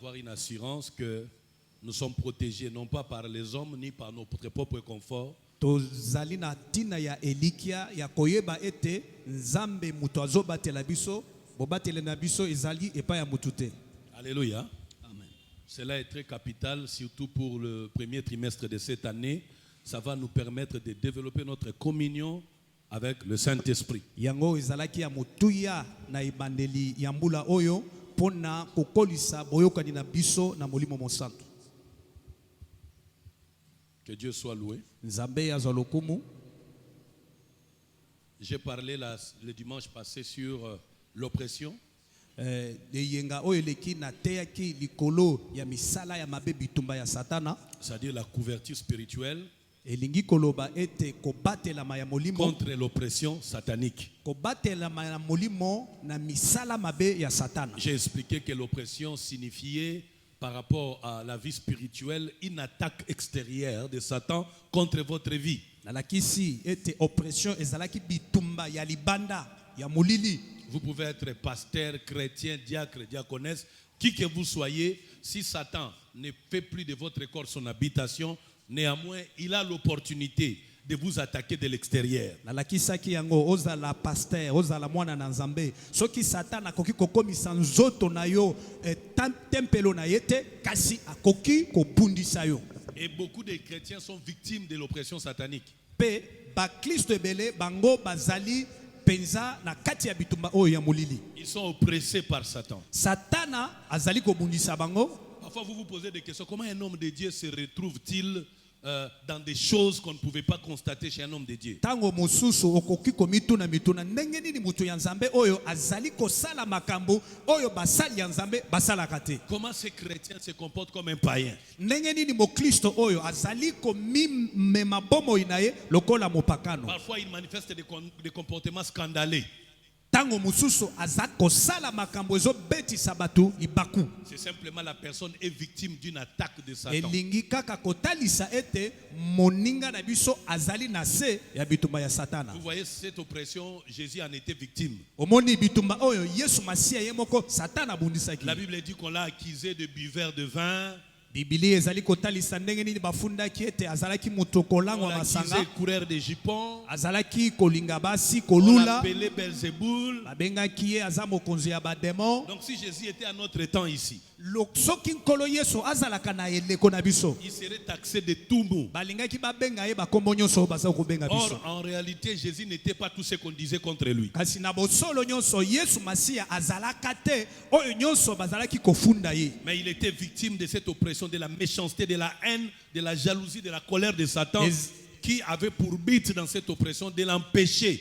avoir une assurance que nous sommes protégés non pas par les hommes ni par notre propre confort. Tozali na tina ya elikia ya koyeba ete nzambe mutu azobatela biso bobatele na biso ezali epa ya mutu te. Alléluia. Amen. Cela est très capital, surtout pour le premier trimestre de cette année. Ça va nous permettre de développer notre communion avec le Saint-Esprit. Yango ezalaki ya mutuya na ibandeli ya mbula oyo pona kokolisa boyokani na biso na molimo mosantu. Que Dieu soit loué. Nzambe ya zalokumu. J'ai parlé le dimanche passé sur l'oppression. Yenga oyo leki na teyaki likolo ya misala ya mabe bitumba ya satana. C'est-à-dire la couverture spirituelle. Elingi koloba ete kobatela maya molimo contre l'oppression satanique. Kobatela maya molimo na misala mabe ya satana. J'ai expliqué que l'oppression signifiait par rapport à la vie spirituelle une attaque extérieure de Satan contre votre vie. Nalakisi ete oppression ezalaki bitumba ya libanda ya molili. Vous pouvez être pasteur, chrétien, diacre, diaconesse, qui que vous soyez, si Satan ne fait plus de votre corps son habitation, néanmoins, il a l'opportunité de vous attaquer de l'extérieur. Nalakisaki yango ozala pasteur, ozala mwana na Nzambe. Soki Satan akoki kokomisa nzoto na yo tempelo na yete kasi akoki kobundisa yo. Et beaucoup de chrétiens sont victimes de l'oppression satanique. Pe ba Kristo ebele bango bazali penza na kati ya bitumba oyo ya molili. Ils sont oppressés par Satan. Satana azali kobundisa bango. Parfois vous vous posez des questions. Comment un homme de Dieu se retrouve-t-il dans des choses qu'on ne pouvait pas constater chez un homme de Dieu? Tango mosusu okoki komituna mituna ndenge nini mutu ya Nzambe oyo azali kosala makambo oyo basali ya Nzambe basala kate. Comment ces chrétiens se comportent comme un païen? Ndenge nini mo Kristo oyo azali komimema bomoi na ye lokola mopakano. Parfois il manifeste des comportements scandaleux. Tango mususu azako sala makambo ezo beti sabatu ibaku. C'est simplement la personne est victime d'une attaque de Satan. Elingi kaka kotalisa ete moninga na biso azali na se ya bitumba ya satana. Vous voyez cette oppression, Jésus en était victime. Omoni bitumba oyo Yesu Masia yemoko satana bundisaki. La Bible dit qu'on l'a accusé de buveur de vin. Biblia ezali kotalisa ndenge nini bafundaki ete azalaki mutokolangwa masanga. Coureur de jupons. Azalaki kolinga basi On kolula. l'appelait Belzéboul. Babengaki ye aza mokonzi ya bademon. Donc si Jésus était à notre temps ici, Soki nkolo Yesu azalaka na eleko na biso, il serait taxé de tout mot. balingaki babenga ye bakombo nyonso baza kobenga biso. Or, en réalité, Jésus n'était pas tout ce qu'on disait contre lui. Kasi na bosolo nyonso Yesu Masia azalaka te oyo nyonso bazalaki kofunda ye. Mais il était victime de cette oppression, de la méchanceté, de la haine, de la jalousie, de la colère de Satan, qui avait pour but dans cette oppression de l'empêcher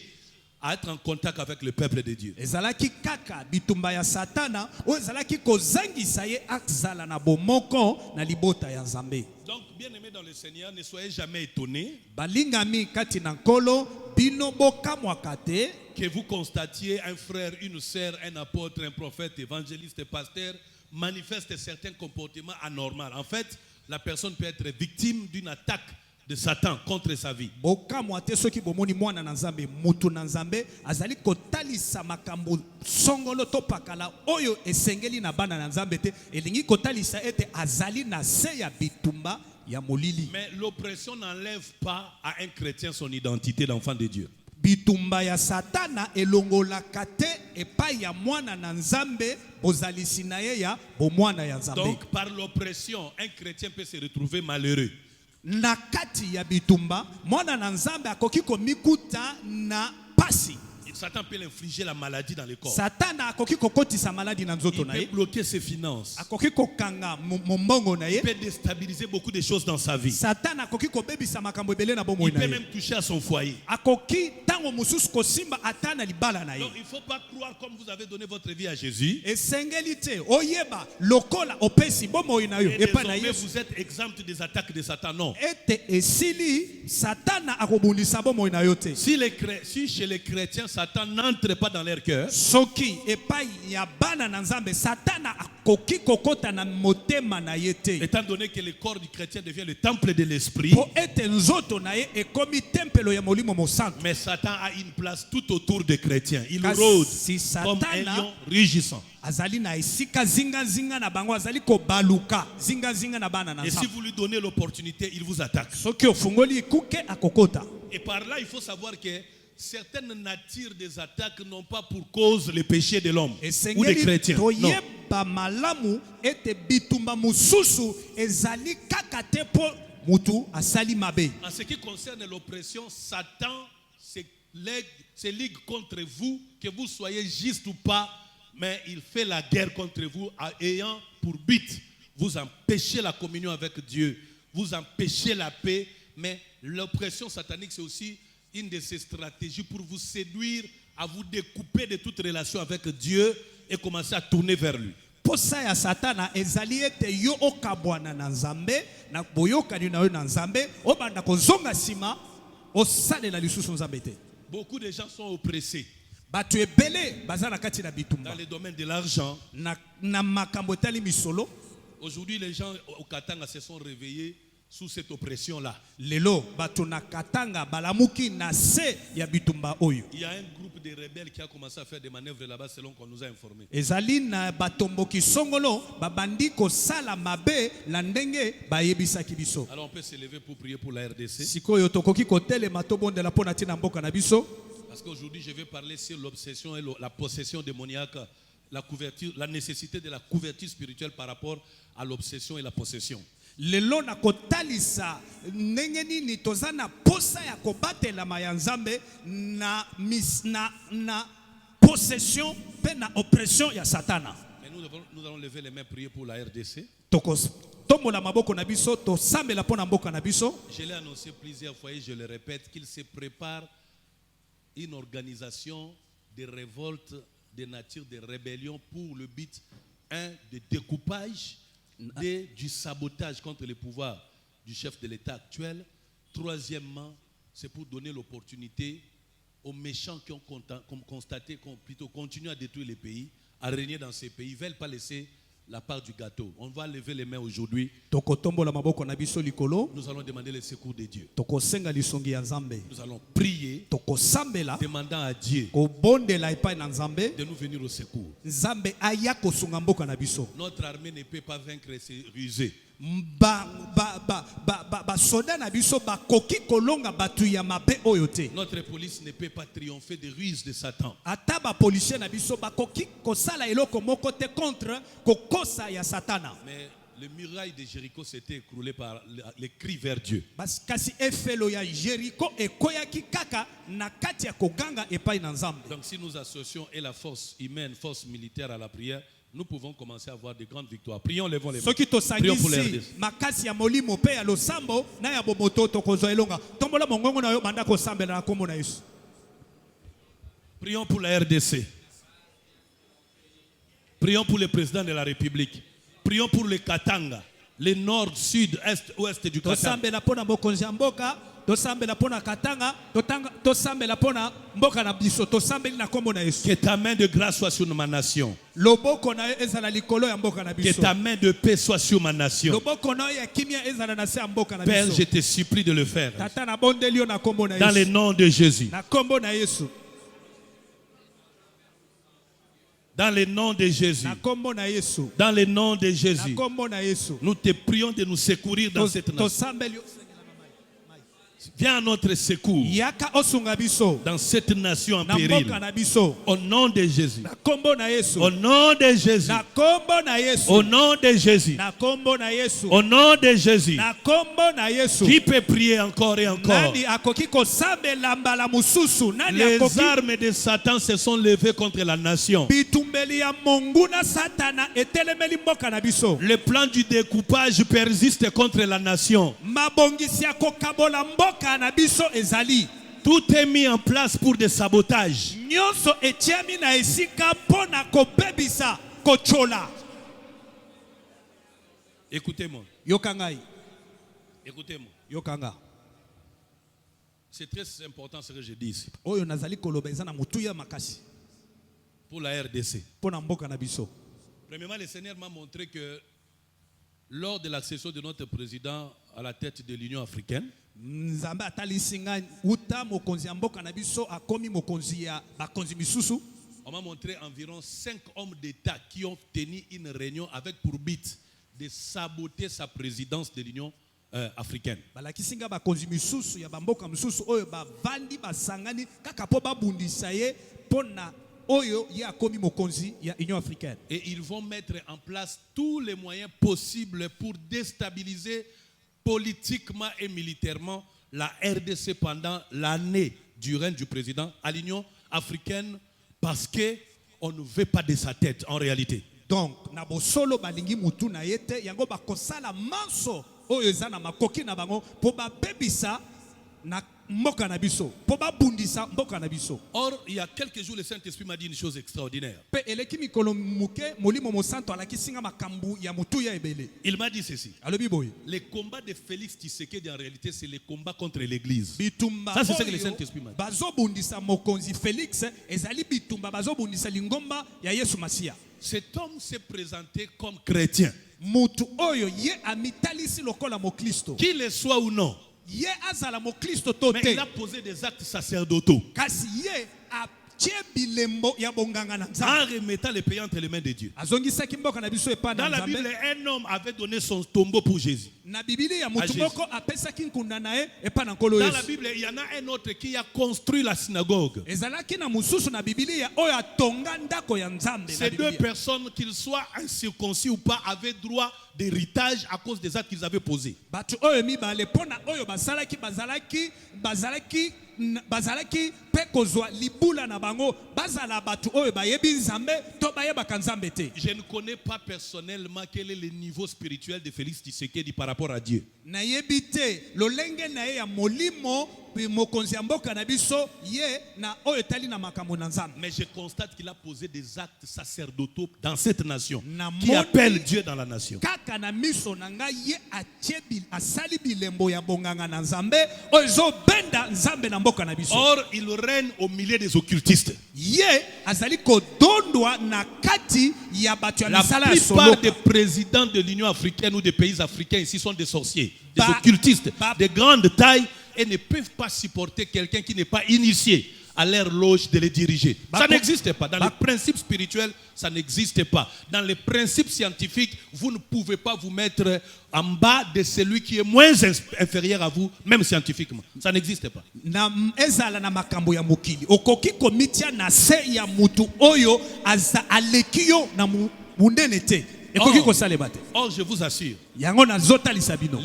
à être en contact avec le peuple de Dieu. Ezalaki kaka bitumba ya satana oyo ezalaki kozangisa ye akzala na bomoko na libota ya Nzambe. Donc, bien aimés dans le Seigneur, ne soyez jamais étonnés Balingami kati na nkolo bino bokamwaka te que vous constatiez un frère, une sœur, un apôtre, un prophète, évangéliste, pasteur manifeste certains comportements anormaux. En fait, la personne peut être victime d'une attaque de Satan contre sa vie. bokamwa te soki bomoni mwana na Nzambe mutu na Nzambe azali kotalisa makambo songolo to pakala oyo esengeli na bana na Nzambe te elingi kotalisa ete azali na se ya bitumba ya molili. Mais l'oppression n'enlève pas à un chrétien son identité d'enfant de Dieu. Bitumba ya satana elongolaka te epai ya mwana na Nzambe bozalisi na ye ya bomwana ya Nzambe. Donc par l'oppression, un chrétien peut se retrouver malheureux. Na kati ya bitumba mwana na Nzambe akoki komikuta na pasi. Satan peut infliger la maladie dans le corps. Satana akoki kokotisa maladi na nzoto Il na peut ye. bloquer ses finances. Akoki kokanga mombongo na ye. Il peut déstabiliser beaucoup de choses dans sa vie. Satana akoki kobebisa makambo ebele na bomoi Il na peut ye. même toucher à son foyer. Akoki tango mususu kosimba ata na libala na ye. Donc il ne faut pas croire comme vous avez donné votre vie à Jésus. Esengeli te oyeba lokola opesi bomoi na yo Et epa na désormais Yesu. vous êtes exempt des attaques de Satan. Non. Ete esili satana akobundisa bomoi na yo te. Si chez les chrétiens, Satan Satan n'entre pas dans leur cœur, soki epai ya bana na nzambe satana akoki kokota na motema na ye te étant donné que le corps du chrétien devient le temple de l'esprit, po ete nzoto na ye ekomi tempelo ya molimo mosantu. mais Satan a une place tout autour des chrétiens. Il Kasi rôde comme un Satana lion rugissant. azali na esika zinga na bango azali kobaluka zinga na bana na Et si nzambe. vous lui donnez l'opportunité, il vous attaque. Soki ofungoli kuke akokota. Et par là, il faut savoir que certaines natures des attaques n'ont pas pour cause le péché de l'homme ou des Esengeli chrétiens. Non. toyeba malamu ete bitumba mususu ezali kaka te po mutu asali mabe. En ce qui concerne l'oppression, Satan se ligue contre vous, que vous soyez juste ou pas, mais il fait la guerre contre vous, ayant pour but vous empêcher la communion avec Dieu, vous empêcher la paix. Mais l'oppression satanique, c'est aussi une de ses stratégies pour vous séduire, à vous découper de toute relation avec Dieu et commencer à tourner vers lui. Posa ya satana ezali ete yo okabwana na nzambe na boyokani na yo na nzambe obanda kozonga sima osalela lisusu nzambe te. Beaucoup de gens sont oppressés Batu ebele baza na kati na bitumba dans le domaine de l'argent. na makambo etali misolo. Aujourd'hui, les gens au Katanga se sont réveillés sous cette oppression-là. Lelo batu na Katanga balamuki na se ya bitumba oyo. Il y a un groupe de rebelles qui a commencé à faire des manœuvres là-bas selon qu'on nous a informés. Ezali na batomboki songolo babandi kosala mabe la ndenge bayebisaki biso. Alors on peut se lever pour prier pour la RDC. Sikoyo tokoki kotelema tobondela pona tina mboka na biso. Parce qu'aujourd'hui, je vais parler sur l'obsession et la possession démoniaque, la nécessité de la couverture spirituelle par rapport à l'obsession et la possession. Lelo na kotalisa ndenge nini toza na posa ya kobatela ya nzambe na possession pe na oppression ya satana. Mais nous allons lever les mains prier pour la RDC. Tombola maboko na biso to sambela pona mboka na biso. Je l'ai annoncé plusieurs fois et je le répète qu'il se prépare une organisation de révolte, de nature de rébellion pour le but, de découpage, du sabotage contre le pouvoir du chef de l'État actuel. Troisièmement, c'est pour donner l'opportunité aux méchants qui ont constaté, qui ont plutôt continué à détruire les pays, à régner dans ces pays. Ils ne veulent pas laisser la part du gâteau. On va lever les mains aujourd'hui. Nous allons demander le secours de Dieu. Nous allons prier, demandant à Dieu de nous venir au secours. Notre armée ne peut pas vaincre ces rusés. Notre police ne peut pas triompher des ruses de Satan. Mais le muraille de Jéricho s'était écroulé par les cris vers Dieu. Donc si nous associons et la force humaine, force militaire à la prière, nous pouvons commencer à avoir de grandes victoires. Prions, levons les mains. Prions pour la RDC. Prions pour la RDC. Prions pour le président de la République. Prions pour le Katanga, le nord, sud, est, ouest du Katanga. Que ta main de grâce soit sur ma nation. Que ta main de paix soit sur ma nation. Père, je te supplie de le faire. Dans le nom de Jésus. Dans le nom de Jésus. Dans le nom de Jésus. Nous te prions de nous secourir dans cette nation. Viens à notre secours dans cette nation en péril. Au nom de Jésus. Au nom de Jésus. Au nom de Jésus. Au nom de Jésus. Qui peut prier encore et encore? Les armes de Satan se sont levées contre la nation. Le plan du découpage persiste contre la nation. Tout est mis en place pour des sabotages. Écoutez-moi. Écoutez-moi. C'est très important ce que je dis ici. Oyo nazali koloba eza na mutuya makasi. Pour la RDC. Pona mboka na biso. Premièrement, le Seigneur m'a montré que lors de l'accession de notre président à la tête de l'Union africaine, Nzambe atalisinga uta mokonzi ya mboka na biso akomi mokonzi ya bakonzi misusu. On m'a montré environ 5 hommes d'État qui ont tenu une réunion avec pour but de saboter sa présidence de l'Union africaine. Balakisinga bakonzi misusu ya bamboka misusu oyo bavandi basangani kaka po babundisa ye pona oyo ya komi mokonzi ya Union africaine. Et ils vont mettre en place tous les moyens possibles pour déstabiliser politiquement et militairement la RDC pendant l'année du règne du président à l'Union africaine parce qu'on ne veut pas de sa tête en réalité. Donc, na bosolo balingi mutu na yete yango bakosala manso oyo eza na makoki na bango po babebisa na mboka na biso po babundisa mboka na biso. Or, il y a quelques jours, le Saint-Esprit m'a dit une chose extraordinaire. Pe eleki mikolo muke molimo mosanto alakisinga makambu ya mutu ya ebele. Il m'a dit ceci. Alobi boy. Les combats de Félix Tshisekedi en réalité, c'est les combats contre l'Église. Bitumba. Ça, c'est ce que le Saint-Esprit m'a dit. Bazo bundisa mokonzi Félix ezali bitumba bazo bundisa lingomba ya Yesu Masia. Cet homme s'est présenté comme chrétien. Mutu oyo ye amitalisi lokola mo Kristo. Qu'il le soit ou non. Ye azala mo Kristo tote. Mais il a posé des actes sacerdotaux. Kasi ye a bilembo ya bonganga na En Nzambe. remettant les pays entre les mains de Dieu. Azongisa kimboka na biso epa Dans na la Bible, Nzambe. un homme avait donné son tombeau pour Jésus. Na Biblia ya mutu Jésus. moko apesa kinkunda na ye epa na nkolo Dans la Yesu. Bible, il y en a un autre qui a construit la synagogue. Ezalaki na mususu na Biblia oyo atonga ndako ya Nzambe na Ces deux Biblia. personnes, qu'ils soient incirconcis ou pas, avaient droit d'héritage à cause des actes qu'ils avaient posés. Batu oyo mibale pona oyo bazalaki pe kozwa libula na bango bazala batu oyo bayebi Nzambe to bayebaka Nzambe te. Je ne connais pas personnellement quel est le niveau spirituel de Félix Tshisekedi par rapport à Dieu. Nayebi te lolenge na ye ya molimo mokonzi ya mboka na biso ye na oyo tali na makambo na Nzambe. Mais je constate qu'il a posé des actes sacerdotaux dans cette nation Na qui moni- appelle Dieu dans la nation. Kaka na miso na ngai ye atie asali bilembo ya bonganga na Nzambe oyo zo benda Nzambe na mboka na biso. Or, il règne au milieu des occultistes. Ye azali kodondwa na kati ya batu ya La misala ya plupart soloka. des présidents de l'Union africaine ou des pays africains ici sont des sorciers, des Ba- occultistes, ba- de grande taille et ne peuvent pas supporter quelqu'un qui n'est pas initié à leur loge de les diriger. Ba- Ça n'existe pas. Dans ba- les principes spirituels, ça n'existe pas. Dans les principes scientifiques, vous ne pouvez pas vous mettre en bas de celui qui est moins inférieur à vous, même scientifiquement. Ça n'existe pas. Na ezala na makambo ya mokili okoki komitia na se ya mutu oyo alekio na mundene te ekoki kosalema te. Or, je vous assure, Yango na zotalisa bino.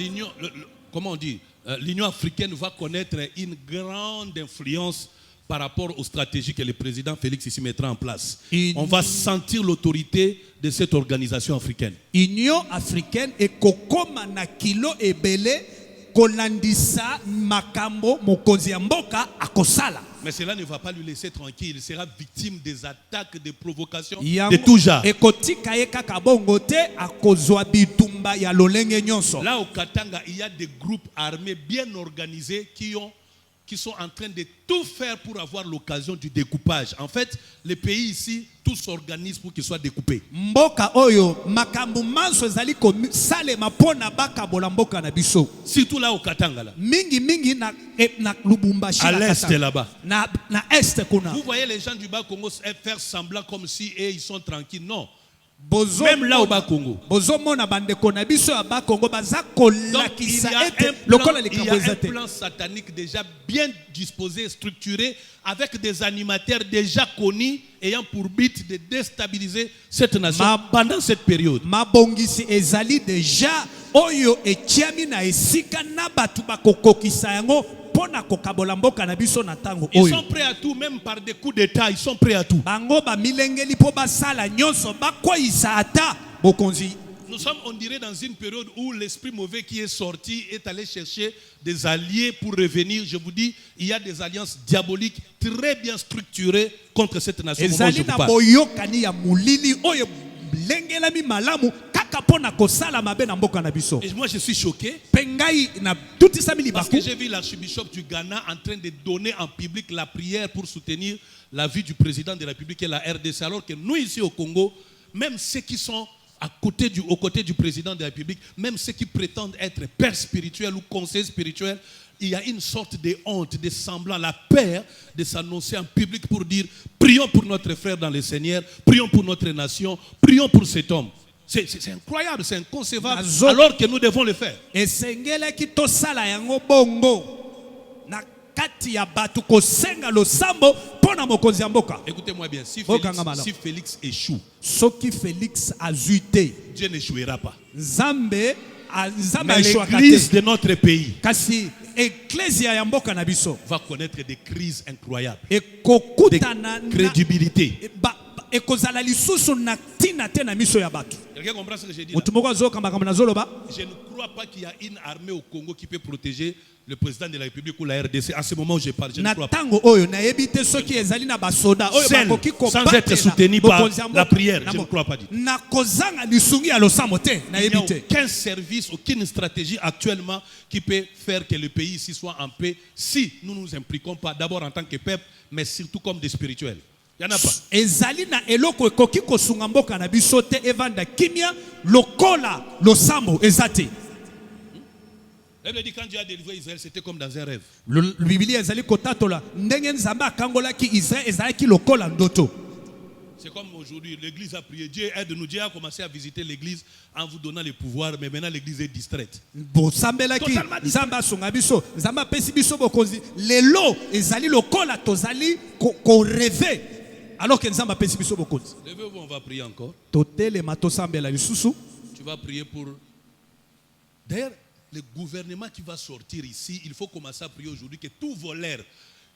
comment on dit, l'Union africaine va connaître une grande influence par rapport aux stratégies que le président Félix ici mettra en place. On va sentir l'autorité de cette organisation africaine. Union africaine ekokoma na kilo ebele kolandisa makambo mokonzi ya mboka akosala. Mais cela ne va pas lui laisser tranquille. Il sera victime des attaques, des provocations Yango de tout genre. ekotika ye kaka bongo te akozwa bitumba ya lolenge nyonso. Là au Katanga, il y a des groupes armés bien organisés qui sont en train de tout faire pour avoir l'occasion du découpage. En fait, les pays ici, tout s'organise pour qu'ils soient découpés. Mboka oyo makambo manso ezali kosalema pona bakabola mboka na biso. Surtout là au Katanga. Là. Mingi na Lubumbashi À na l'est Katanga. là-bas. Na est kuna. Vous voyez les gens du Bas-Congo faire semblant comme si ils sont tranquilles. Non. Bozo Même là au Bas-Congo. Bozo mona bandeko na biso ya Bas-Congo baza Donc il y kolakisa a ete un lokola likambo ezate. plan satanique déjà bien disposé, structuré, avec des animateurs déjà connus, ayant pour but de déstabiliser cette nation pendant cette période. Mabongisi ezali deja oyo etiami na esika na batu bakokokisa yango pona kokabola mboka na biso na tango Ils oyo. sont prêts à tout, même par des coups d'État, ils sont prêts à tout. Bango ba milengeli po basala nyonso bakwisa ata bokonzi. Nous sommes, on dirait, dans une période où l'esprit mauvais qui est sorti est allé chercher des alliés pour revenir. Je vous dis, il y a des alliances diaboliques très bien structurées contre cette nation. Au moment où je Ezali vous na parle. boyokani ya mulili oyo lengelami malamu kaka kaka pona kosala mabe na mboka na biso. Et moi je suis choqué. Pengai na tutisa Parce milibaku. que j'ai vu l'archibishop du Ghana en train de donner en public la prière pour soutenir la vie du président de la République et la RDC. Alors que nous ici au Congo, même ceux qui sont aux côtés du président de la République, même ceux qui prétendent être pères spirituels ou conseillers spirituels, il y a une sorte de honte, de semblant, la peur de s'annoncer en public pour dire prions pour notre frère dans le Seigneur, prions pour notre nation, prions pour cet homme. C'est incroyable, c'est inconcevable, alors que nous devons le faire. Et sengele ki tosala yango bongo na kati ya batu kosenga losambo pona mokonzi ya mboka. Écoutez-moi bien, si Félix échoue, soki Félix azuite, Dieu n'échouera pas. Nzambe Mais l'église de notre pays kasi ecclesia ya mboka na biso va connaître des crises incroyables, ekokutana de crédibilité. ekozala lisusu na tina te na miso ya bato. Quelqu'un comprend ce que j'ai dit? Mutu moko azoka makambo nazoloba. Je ne crois pas qu'il y a une armée au Congo qui peut protéger le président de la République ou la RDC. À ce moment où je parle, je ne crois pas. Natango oyo na yebite soki ezali na basoda oyo bakoki ko sans être soutenu par la prière, je ne crois pas. Na kozanga lisungi ya losamo te na Il n'y a yebite. aucun service, aucune stratégie actuellement qui peut faire que le pays ici soit en paix si nous ne nous impliquons pas d'abord en tant que peuple, mais surtout comme des spirituels. Il n'y en a pas. Ezali na eloko ekoki kosunga mboka na biso te evanda kimia lokola losamo ezate. La Bible dit quand Dieu a délivré Israël, c'était comme dans un rêve. Biblia ezali kotatola ndenge nzamba akangola ki Israël ezali ki lokola ndoto. C'est comme aujourd'hui, l'église a prié, Dieu aide-nous. Dieu a commencé à visiter l'église en vous donnant le pouvoir, mais maintenant l'église est distraite. Bosambelaki nzamba sunga biso, nzamba pesi biso bokonzi. Lelo ezali lokola tozali ko rêver. Alors que nzamba pesi biso bokonzi. Levez-vous, on va prier encore. Totele matosambela lisusu. Tu vas prier pour... D'ailleurs, le gouvernement qui va sortir ici, il faut commencer à prier aujourd'hui que tout voleur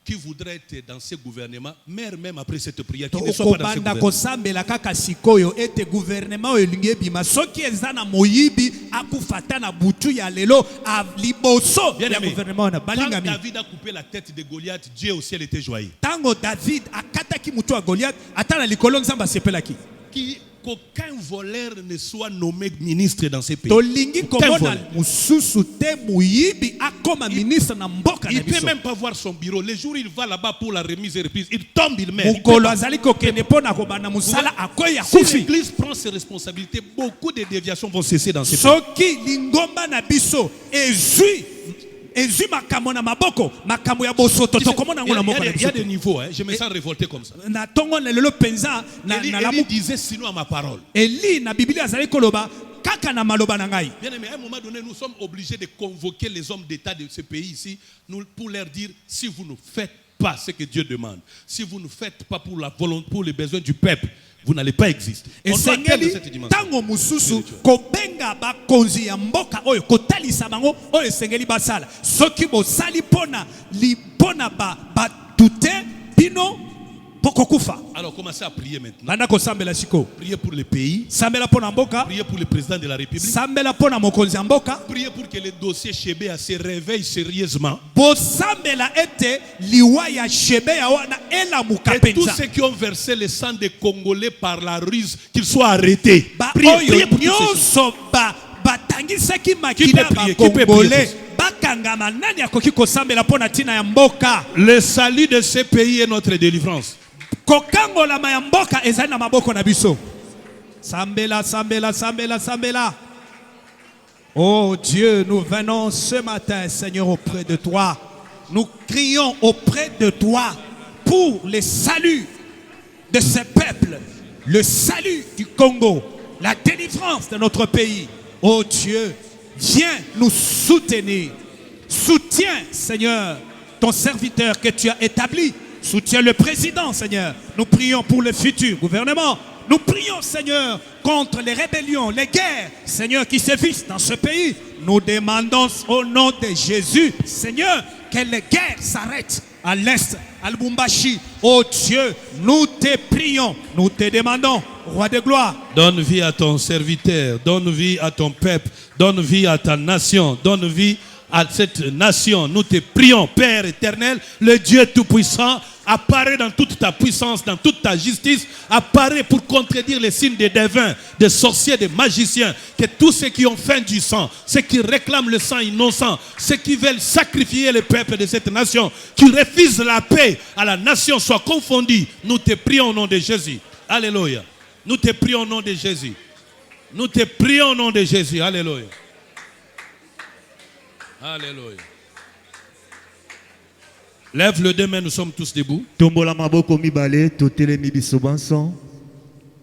qui voudrait être dans ce gouvernement meurt même après cette prière, qui ne soit pas dans ce gouvernement. Kosambela kaka sikoyo ete gouvernement elingi bima soki ezana moyibi akufata na butu ya lelo a liboso ya gouvernement na balinga mi. Quand David a coupé la tête de Goliath, Dieu au ciel était joyeux. Tango David akataki mutu ya Goliath atala likolo nzamba sepelaki. Qu'aucun voleur ne soit nommé ministre dans ces pays. Tolingi komona mususu te muyibi akoma ministre na mboka na biso. Il peut même pas voir son bureau. Le jour où il va là-bas pour la remise et reprise, il tombe, il meurt. Mukolo azali kokende pona kobana musala akoya kufi. Si kufi. l'église prend ses responsabilités, beaucoup de déviations vont cesser dans ces pays. Soki lingomba na biso ezui makambo na maboko makambo ya bosoto tokomona ngo na mboka na biso. Il y a des niveaux, hein. Je me sens révolté comme ça. Na tongo lelo penza na Élie disait sinon à ma parole. Eli na Biblia azali koloba kaka na maloba na ngai. Bien aimé, à un moment donné, nous sommes obligés de convoquer les hommes d'État de ce pays ici pour leur dire si vous ne faites pas ce que Dieu demande, si vous ne faites pas pour la volonté, pour les besoins du peuple, vous n'allez pas exister. On doit atteindre cette dimension. Tango mususu kobenga bakonzi ya mboka oyo kotalisa bango oyo sengeli basala soki bosali pona ba tute bino pokokufa. Alors commencez à prier maintenant. Banda ko sambela siko. Priez pour le pays. Sambela pona mboka. Priez pour le président de la République. Sambela pona mokonzi ya mboka. Priez pour que le dossier Chebea se réveille sérieusement. Bo sambela ete liwa ya Chebea wana ela mukapenza. Et tous ceux qui ont versé le sang des Congolais par la ruse, qu'ils soient arrêtés. Priez pour tous ceux. Batangisaki makila ba Congolais. Bakangama nani akoki kosambela pona tina ya mboka. Le salut de ce pays est notre délivrance. Kokangola ma ya mboka ezali na maboko na biso. Sambela, sambela, sambela, sambela. Oh Dieu, nous venons ce matin, Seigneur, auprès de toi. Nous crions auprès de toi pour le salut de ce peuple, le salut du Congo, la délivrance de notre pays. Oh Dieu, viens nous soutenir. Soutiens, Seigneur, ton serviteur que tu as établi. Soutiens le président, Seigneur. Nous prions pour le futur gouvernement. Nous prions, Seigneur, contre les rébellions, les guerres, Seigneur, qui sévissent dans ce pays. Nous demandons au nom de Jésus, Seigneur, que les guerres s'arrêtent à l'est, à Lubumbashi. Oh Dieu, nous te prions, nous te demandons, Roi de gloire. Donne vie à ton serviteur, donne vie à ton peuple, donne vie à ta nation, donne vie à cette nation. Nous te prions, Père éternel, le Dieu tout-puissant. Apparaît dans toute ta puissance, dans toute ta justice. Apparaît pour contredire les signes des devins, des sorciers, des magiciens. Que tous ceux qui ont faim du sang, ceux qui réclament le sang innocent, ceux qui veulent sacrifier le peuple de cette nation, qui refusent la paix à la nation, soient confondus. Nous te prions au nom de Jésus. Alléluia. Nous te prions au nom de Jésus. Nous te prions au nom de Jésus. Alléluia. Alléluia. Lève le deux mains, nous sommes tous debout.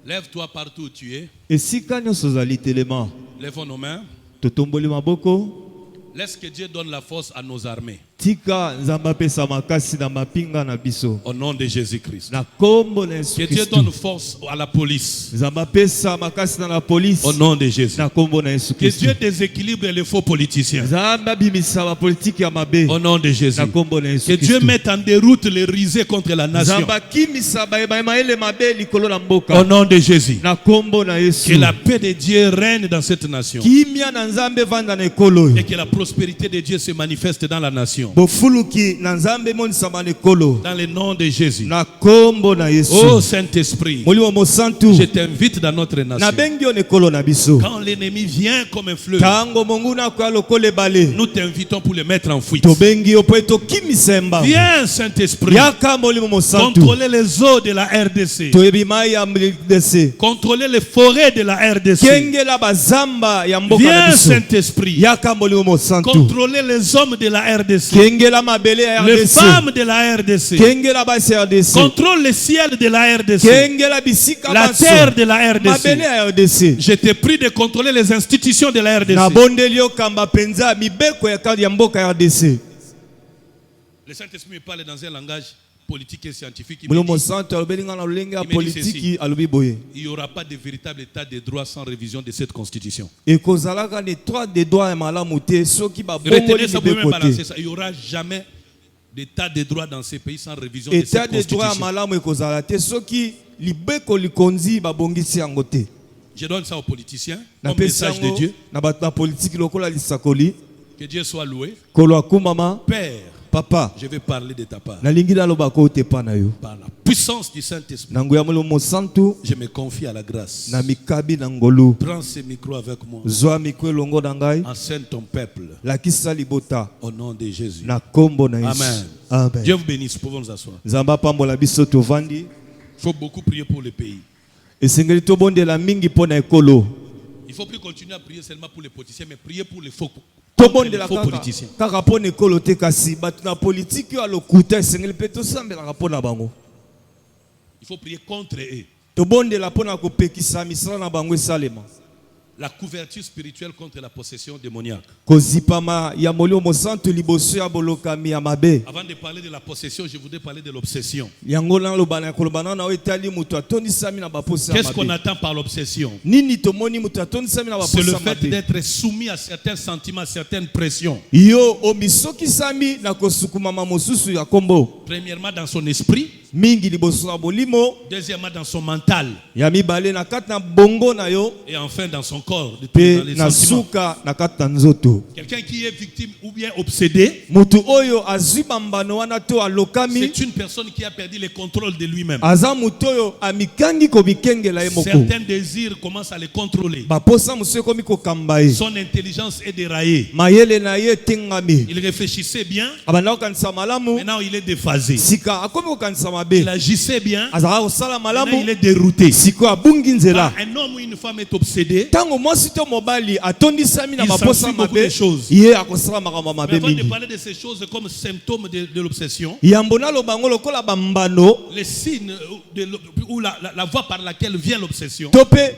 Lève-toi partout où tu es. Lèvons nos mains. Laisse que Dieu donne la force à nos armées. Au nom de Jésus-Christ. Que Dieu donne force à la police. Au nom de Jésus. Que Dieu déséquilibre les faux politiciens. Au nom de Jésus. Que Dieu mette en déroute les risées contre la nation. Au nom de Jésus. Que la paix de Dieu règne dans cette nation. Et que la prospérité de Dieu se manifeste dans la nation. Dans le nom de Jésus. Oh Saint-Esprit, je t'invite dans notre nation. Quand l'ennemi vient comme un fleuve, nous t'invitons pour le mettre en fuite. Viens Saint-Esprit, contrôler les eaux de la RDC, contrôler les forêts de la RDC. Viens Saint-Esprit, contrôler les hommes de la RDC, les femmes de la RDC, contrôle le ciel de la RDC, la terre de la RDC. Je te prie de contrôler les institutions de la RDC. Le Saint-Esprit me parle dans un langage politique et scientifique. Il n'y aura pas de véritable état de droit sans révision de cette constitution. Retenez ça, vous pouvez même balancer ça. Il n'y aura jamais d'état de droit dans ces pays sans révision de cette constitution. Je donne ça aux politiciens comme message de Dieu. Que Dieu soit loué. Père, Papa, je vais parler de ta part. Par la puissance du Saint-Esprit, je me confie à la grâce. Prends ce micro avec moi. Enseigne ton peuple. Au nom de Jésus. Amen. Dieu vous bénisse. Pouvons nous asseoir. Il faut beaucoup prier pour le pays. Il ne faut plus continuer à prier seulement pour les politiciens, mais prier pour les faux politiciens. Il faut prier contre eux. La couverture spirituelle contre la possession démoniaque. Avant de parler de la possession, je voudrais parler de l'obsession. Qu'est-ce qu'on attend par l'obsession? C'est le fait d'être soumis à certains sentiments, à certaines pressions. Premièrement dans son esprit. Deuxièmement dans son mental. Et enfin dans son corps, dans les sentiments. Quelqu'un qui est victime ou bien obsédé, c'est une personne qui a perdu le contrôle de lui-même. Certains désirs commencent à le contrôler. Son intelligence est déraillée. Il réfléchissait bien, maintenant il est déphasé. Il agissait bien, maintenant il est dérouté. Quand un homme ou une femme est obsédé, il s'ensuit beaucoup de choses. Mais avant de parler de ces choses comme symptômes de l'obsession, les signes ou la voie par laquelle vient l'obsession, le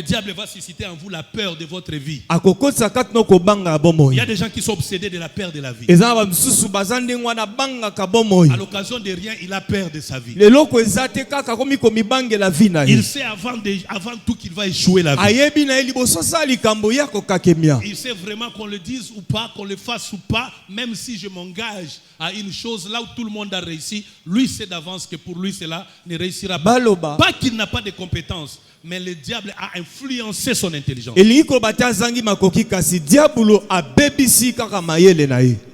diable va susciter en vous la peur de votre vie. Il y a des gens qui sont obsédés de la peur de la vie. À l'occasion de rien, il a peur de sa vie. Il sait avant tout qu'il va échouer la vie. Il sait vraiment qu'on le dise ou pas, qu'on le fasse ou pas, même si je m'engage à une chose là où tout le monde a réussi, lui sait d'avance que pour lui cela ne réussira pas. Pas qu'il n'a pas de compétences, mais le diable a influencé son intelligence.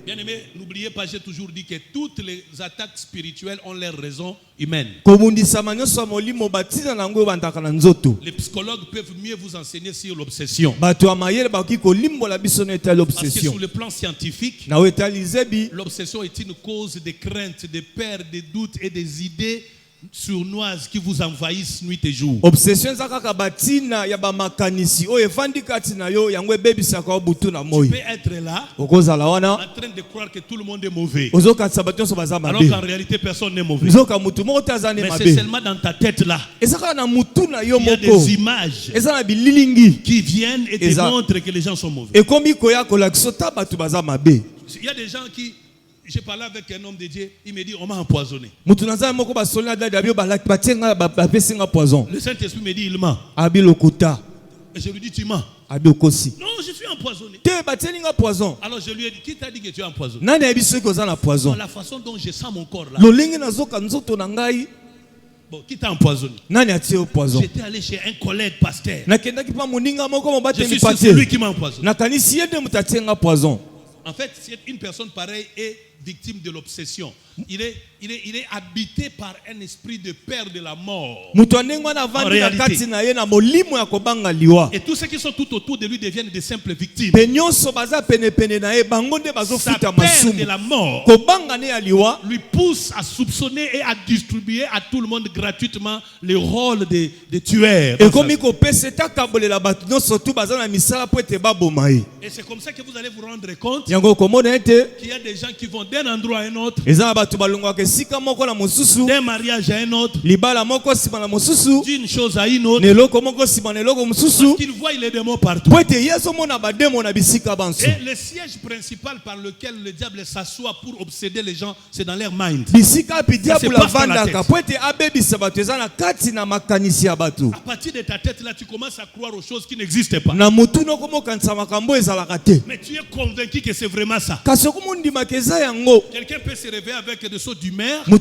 Bien aimé, nous N'oubliez pas, j'ai toujours dit que toutes les attaques spirituelles ont leur raison humaine. Les psychologues peuvent mieux vous enseigner sur l'obsession. Parce que sur le plan scientifique, l'obsession est une cause de crainte, de peur, de doutes et des idées sournoises qui vous envahissent nuit et jour. Obsession zakaka batina ya ba makanisi o evandi kati na yo yango ebebisa ka butu na moi. Tu peux être là okozala wana en train de croire que tout le monde est mauvais. Ozoka sabato so baza mabe. Alors qu'en réalité personne n'est mauvais. Zoka mutu moko tazane mais mabe. c'est seulement dans ta tête là. Ezaka na mutu na yo Il y a moko. des images Ezana bililingi qui viennent et te montrent que les gens sont mauvais. Et komi koya kolakisota batu baza mabe. Il y a des gens qui... J'ai parlé avec un homme de Dieu, il me dit on m'a empoisonné. Le Saint-Esprit me dit il ment. Et je lui dis tu mens. Non, je suis empoisonné. Alors je lui ai dit qui t'a dit que tu es empoisonné? Non, la façon dont je sens mon corps là. Bon, qui t'a empoisonné? J'étais allé chez un collègue pasteur. Je suis sûr c'est lui qui m'a empoisonné. En fait, une personne pareille est victime de l'obsession. Il est habité par un esprit de peur de la mort. En réalité. Et tous ceux qui sont tout autour de lui deviennent des simples victimes. Sa peur de la mort lui pousse à soupçonner et à distribuer à tout le monde gratuitement le rôle de tueur. Et c'est comme ça que vous allez vous rendre compte qu'il y a des gens qui vont d'un endroit à un autre, d'un mariage à un autre, d'une chose à une autre, parce qu'ils voient les démons partout. Et le siège principal par lequel le diable s'assoit pour obséder les gens, c'est dans leur mind. Ça se passe dans la tête. À partir de ta tête là, tu commences à croire aux choses qui n'existent pas. Mais tu es convaincu que c'est vraiment ça. Quelqu'un peut se réveiller avec des sauts d'humeur et il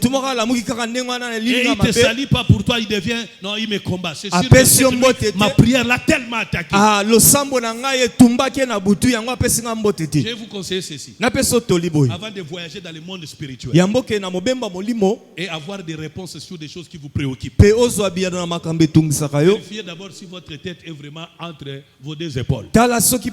te salue pas pour toi, il devient non, il me combat. C'est sûr que ma prière l'a tellement attaqué. Je vais vous conseiller ceci. Avant de voyager dans le monde spirituel et avoir des réponses sur des choses qui vous préoccupent, vérifiez d'abord si votre tête est vraiment entre vos deux épaules. Parce qu'il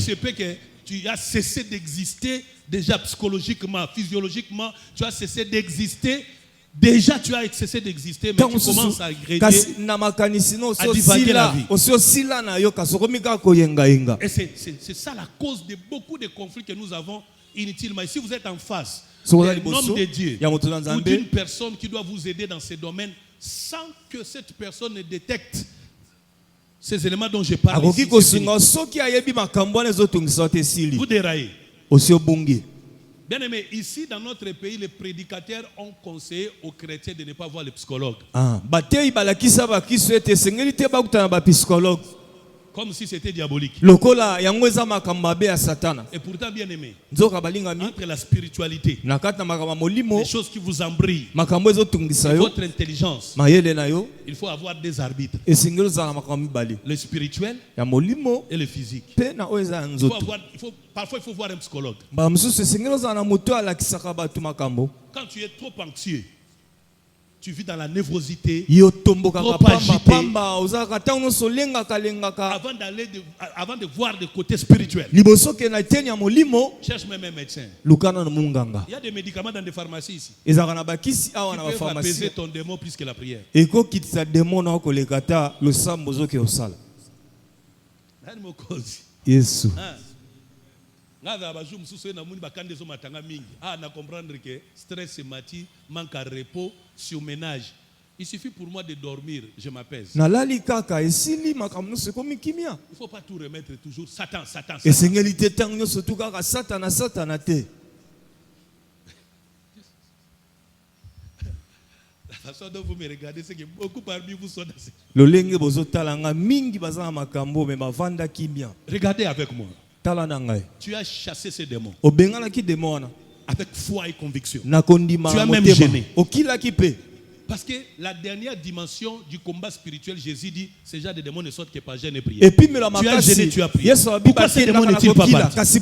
se peut que tu as cessé d'exister déjà psychologiquement, physiologiquement, tu as cessé d'exister. Déjà tu as cessé d'exister, mais tu commences à regretter, à divaguer la vie. Et c'est ça la cause de beaucoup de conflits que nous avons inutilement. Et si vous êtes en face d'un homme de Dieu ou d'une personne qui doit vous aider dans ces domaines, sans que cette personne ne détecte ces éléments dont je parle ici, vous déraillez. Bien aimé, ici dans notre pays, les prédicateurs ont conseillé aux chrétiens de ne pas voir les psychologues. Comme si c'était diabolique. Et pourtant, bien aimé, entre la spiritualité, les choses qui vous embrillent, votre intelligence, il faut avoir des arbitres. Le spirituel et le physique. Parfois, il faut voir un psychologue. Quand tu es trop anxieux, tu vis dans la névrosité, trop agité, avant de voir le côté spirituel. Cherche même un médecin. Il y a des médicaments dans des pharmacies ici qui peuvent apaiser ton démon plus que la prière. Yesu. Na comprendre que stress et mati, manque à repos, surménage. Il suffit pour moi de dormir, je m'apaise. Il ne faut pas tout remettre toujours. Satan. La façon dont vous me regardez, c'est que beaucoup parmi vous sont dans ce... Regardez avec moi. Tu as chassé ces démons avec foi et conviction. Tu as même gêné. Parce que la dernière dimension du combat spirituel, Jésus dit, ces gens de démons ne sortent que par jeûne et prière. Et puis, tu as gêné, tu as prié. Pourquoi ces démons n'est-il pas parti?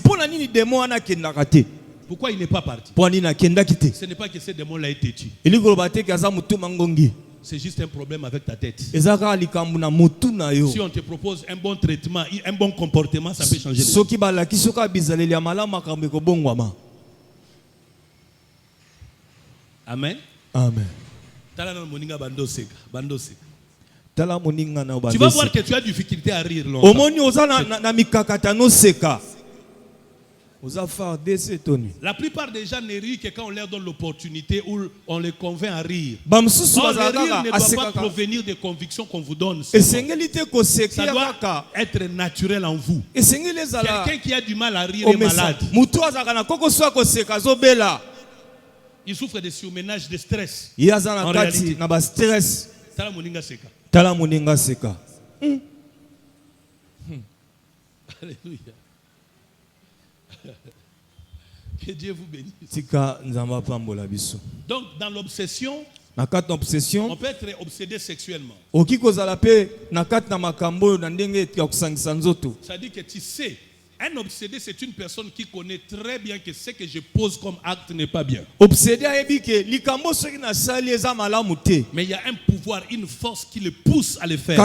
Pourquoi il n'est pas parti? Ce n'est pas que ces démons-là été tués. C'est juste un problème avec ta tête. Si on te propose un bon traitement, un bon comportement, ça peut changer. Amen. Amen. Tu vas voir que tu as difficulté à rire longtemps. La plupart des gens ne rient que quand on leur donne l'opportunité ou on les convainc à rire. Or, le rire ne doit pas provenir des convictions qu'on vous donne. Ça doit être naturel en vous. Quelqu'un qui a du mal à rire est malade. Il souffre de surménage, de stress. En réalité. Tala moninga seka. Alléluia. Que Dieu vous bénisse. Donc, dans l'obsession, on peut être obsédé sexuellement. Ça dit que tu sais, un obsédé, c'est une personne qui connaît très bien que ce que je pose comme acte n'est pas bien. Mais il y a un pouvoir, une force qui le pousse à le faire.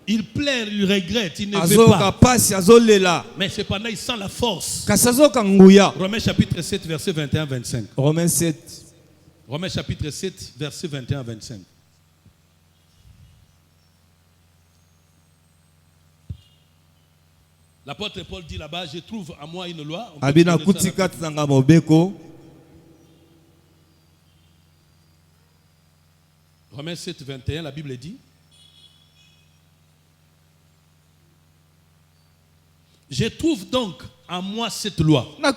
Il pleure, il regrette, il ne veut pas. Mais cependant, il sent la force. Romains chapitre 7, verset 21-25. Romains 7. Romains chapitre 7, verset 21-25. L'apôtre Paul dit là-bas, je trouve à moi une loi. Romains 7, 21, la Bible dit, je trouve donc en moi cette loi. Quand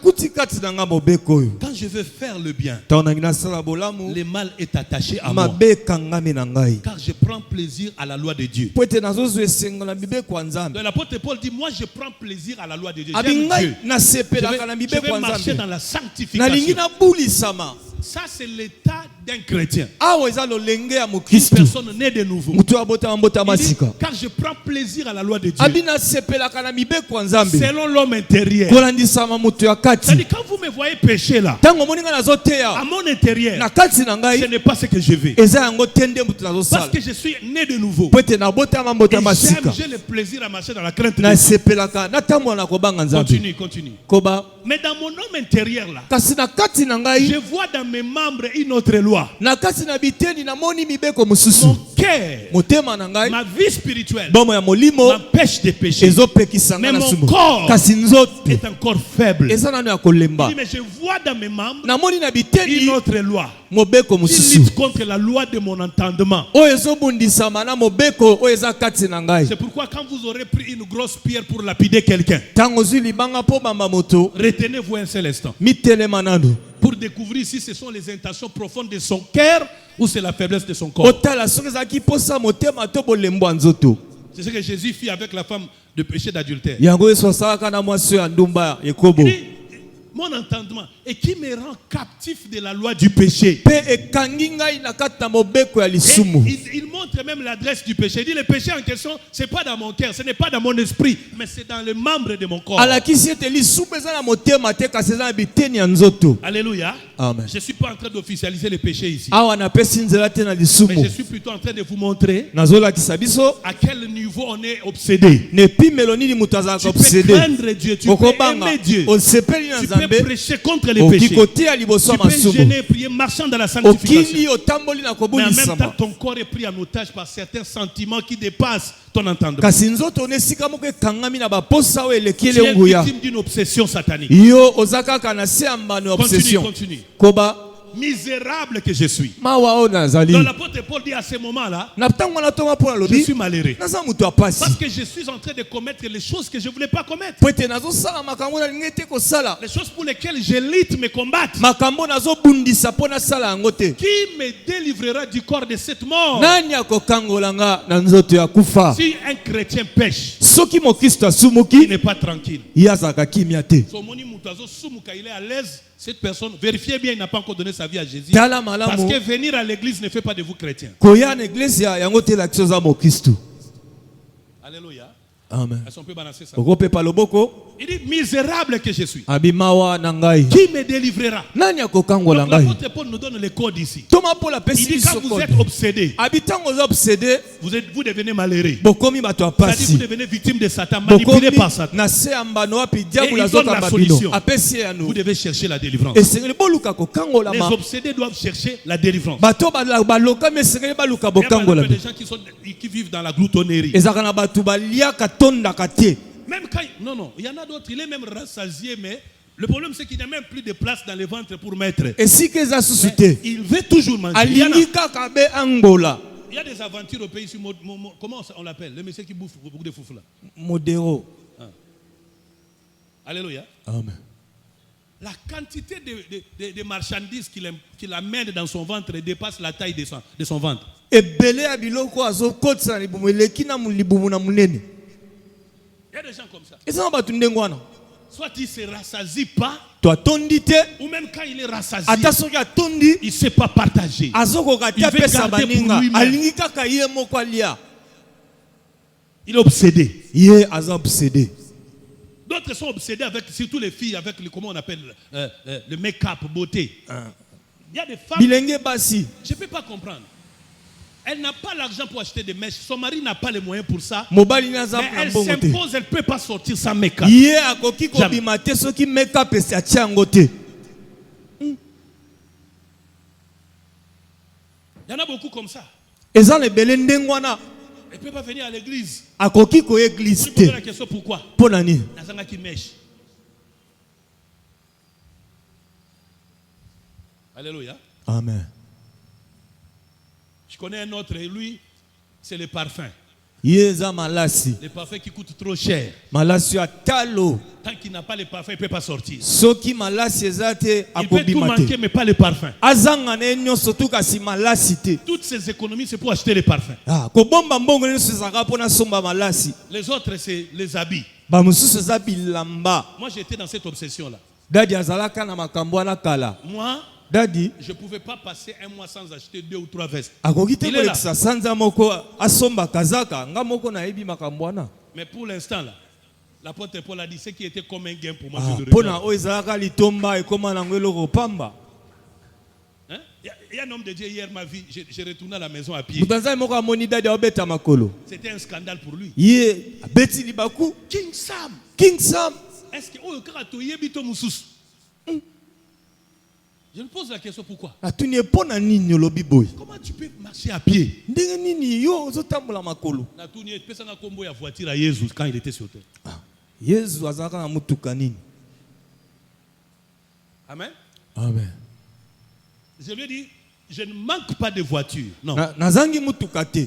je veux faire le bien, le mal est attaché à moi. Car je prends plaisir à la loi de Dieu. Donc l'apôtre Paul dit, moi je prends plaisir à la loi de Dieu. J'aime Dieu. Je vais marcher dans la sanctification. Ça c'est l'état d'un chrétien. Une personne née de nouveau. Il dit, car je prends plaisir à la loi de Dieu. Selon l'homme intérieur. C'est-à-dire quand vous me voyez pécher là, à mon intérieur, ce n'est pas ce que je veux. Parce que je suis né de nouveau. Et j'ai le plaisir à marcher dans la crainte de Dieu. Continue. Mais dans mon homme intérieur là, je vois dans mes membres une autre loi. Mon cœur, ma vie spirituelle m'empêche de pécher. Mais mon corps est encore faible. Il dit, mais je vois dans mes membres une autre loi qui lutte contre la loi de mon entendement. C'est pourquoi quand vous aurez pris une grosse pierre pour lapider quelqu'un, retenez-vous un seul instant pour découvrir si ce sont les intentions profondes de son cœur ou c'est la faiblesse de son corps. C'est ce que Jésus fit avec la femme de péché d'adultère. Mon entendement et qui me rend captif de la loi du péché. Et il montre même l'adresse du péché. Il dit le péché en question, ce n'est pas dans mon cœur, ce n'est pas dans mon esprit, mais c'est dans les membres de mon corps. Alléluia. Amen. Je ne suis pas en train d'officialiser le péché ici. Mais je suis plutôt en train de vous montrer à quel niveau on est obsédé. Tu peux craindre Dieu, tu peux aimer Dieu, tu peux prêcher contre les péchés, tu peux gêner, prier, marchant dans la sanctification. Mais en même temps, ton corps est pris en otage par certains sentiments qui dépassent ton entendement. Tu es victime d'une obsession satanique. Continue. Misérable que je suis. Donc l'apôtre Paul dit à ce moment-là, je suis malheureux. Parce que je suis en train de commettre les choses que je ne voulais pas commettre. Les choses pour lesquelles je lutte me combattent. Qui me délivrera du corps de cette mort? Si un chrétien pêche, soki mokristo il asumuki n'est pas tranquille. ye azalaka kimia te. Son moni moutazo sumuka, il est à l'aise. Cette personne, vérifiez bien, il n'a pas encore donné sa vie à Jésus. Tala Parce malamu que venir à l'église ne fait pas de vous chrétiens. koya na iglesia yango te elakisi oza mokristo. Alléluia. Amen. Est-ce qu'on peut balancer ça? okopepa loboko Il dit, misérable que je suis. abimawa na ngai Qui me délivrera? nani akokangola Donc ngai. l'apôtre Paul nous donne le code ici. Toma Paul Il apesi dit, quand biso vous kode. êtes obsédé, abitango oza obsédé vous devenez malheureux. bokomi bato ya C'est-à-dire que vous pasi devenez victime de Satan, manipulé par Satan. na se ya mbano wapi diable Et il donne la azokamba solution. bino apesi ye ya Vous nu devez chercher la délivrance. esengeli boluka Les kokangolama obsédés doivent chercher la délivrance. bato balokami esengeli baluka Il y a bokangola des gens qui vivent dans la gloutonnerie. ezalaka na bato baliaka tondaka te. Même quand. Non, il y en a d'autres, il est même rassasié, mais le problème c'est qu'il n'y a même plus de place dans le ventre pour mettre. esika eza susu te Il veut toujours manger. Il y alingi kaka be angola a des aventures au pays ici. Comment on l'appelle? Le monsieur qui bouffe beaucoup de foufou là. modero. Alléluia. Amen. La quantité de marchandises qu'il amène dans son ventre dépasse la taille de son ventre. ebele ya biloko azokotisa na libumu eleki na libumu na monene. Il y a des gens comme ça. eza na bato ndenge wana Soit il ne se rassasie pas, to atondi te ou même quand il est rassasié, ata soki atondi il ne sait pas partager. azokoka te Il veut apesa garder pour baninga lui-même. alingi kaka ye moko alia Il est obsédé. ye aza obsédé. D'autres sont obsédés avec, surtout les filles, avec le, comment on appelle, le make-up, beauté. Il y a des femmes, bilenge basi je ne peux pas comprendre. Elle n'a pas l'argent pour acheter des mèches. Son mari n'a pas les moyens pour ça. mobali naza Mais na elle mbongo te s'impose, elle ne peut pas sortir sans make-up. ye akoki kobima te soki makeup esi atia yango te. Il y en a beaucoup comme ça. eza na ebele ndenge wana Elle ne peut pas venir à l'église. akoki koya eglise Je pose te la question pourquoi. mpo na nini. Nazanga qui mèche. Alléluia. Amen. Je connais un autre et lui, c'est le parfum. ye eza malasi Les parfums qui coûtent trop cher. malasi ya talo Tant qu'il n'a pas le parfum, il ne peut pas sortir. soki malasi eza te Il peut tout akobima manquer, te mais pas le parfum. azanga na ye nyonso tu kasi malasi te. Toutes ces économies, c'est pour acheter les parfums. Kobomba mbongo nyonso ezalaka mpona somba malasi. Les autres, c'est les habits. Bamosusu eza bilamba. Moi, j'étais dans cette obsession-là. dadi azalaka na makambo wana kala. Moi, dadi je ne pouvais pas passer un mois sans acheter 2 ou 3 vestes. akoki te Il est là. kolekisa sanza moko asomba kazaka nga moko nayebi makambo wana. Mais pour l'instant, là, l'apôtre Paul a dit ce qui était comme un gain pour moi. je le mpona regarde. oyo ezalaka litomba ekoma nango eloko pamba. Hein? Il y a un homme de Dieu hier m'a vu, j'ai retourné à la maison à pied. Moto azali moko amoni dadi aobeta makolo. C'était un scandale pour lui. ye abeti libaku. King Sam, King Sam est-ce que oh, quand tu es bito mususu? Je me pose la question pourquoi? atuni ye mpona nini olobi boye. Comment tu peux marcher à pied? ndenge nini yo ozotambola makolo. Natuni pesanga kombo ya voiture à Jésus quand il était sur terre. yesu azalaka na mutuka nini. Amen. Amen. Je lui ai dit, je ne manque pas de voiture. Non. nazangi mutuka te.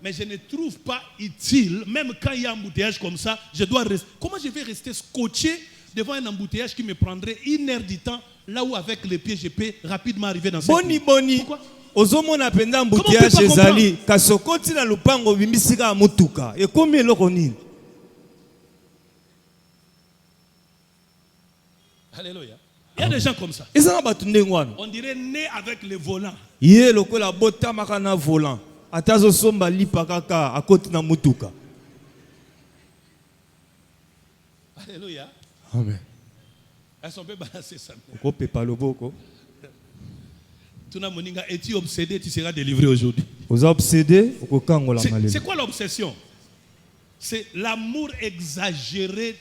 Mais je ne trouve pas utile, même quand il y a un embouteillage comme ça, je dois rester. Comment je vais rester scotché devant un embouteillage qui me prendrait 1 heure du temps, là où avec les pieds je peux rapidement arriver dans cette boni ville. boni Pourquoi? ozomona mpenza Comment on mbuteyage peut pas ezali kasi okoti na lupango obimisika ya mutuka ekomi eloko nini. Alléluia. Il y a des gens comme ça. eza na bato ndenge wana On dirait né avec le volant. ye lokola botamaka na volant ata azosomba lipa kaka akoti na mutuka. Alléluia. Amen. Est-ce qu'on peut balancer ça? okopepa loboko. Tu n'as moninga, es-tu obsédé, tu seras délivré aujourd'hui. oza obsédé okokangola C'est malema. quoi l'obsession? C'est l'amour exagéré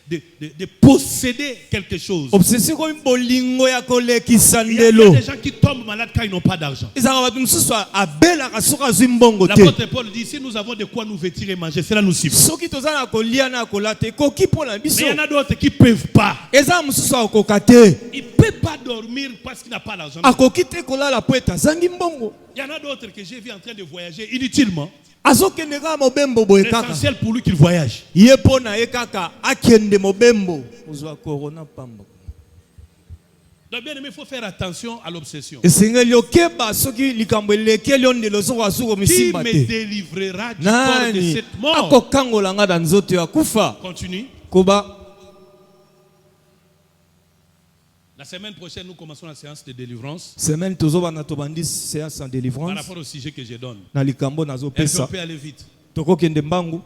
de posséder quelque chose. obsession komi bolingo ya kolekisa Il y a ndelo. des gens qui tombent malades quand ils n'ont pas d'argent. ezalaka bato mosusu abelaka soki azwi mbongo te. L'apôtre Paul dit, si nous avons de quoi nous vêtir et manger, cela nous suffit. soki toza na kolia na kolata ekoki mpo na Mais biso. il y en a d'autres qui ne peuvent pas. eza mosusu akoka te. Il ne peut pas dormir parce qu'il n'a pas l'argent. akoki te kolala po ete azangi mbongo. Il y en a d'autres que j'ai vu en train de voyager inutilement. azokende kaka mobembo boye kaka. L'essentiel pour lui qu'il voyage. ye mpo na ye kaka akende mobembo ozwa korona pamba. Donc bien aimé, il faut faire attention à l'obsession. esengeli okeba soki likambo elekeli yo ndelo soko asuko Qui misimba me te délivrera du corps de nani cette mort? akokangola nga na nzoto ya kufa Continue. koba. La semaine prochaine, nous commençons la séance de délivrance Semaine tozobana tobandi séance en par délivrance rapport au sujet que je donne. na likambo Est-ce qu'on nazopesa peut aller vite? tokokende mbangu.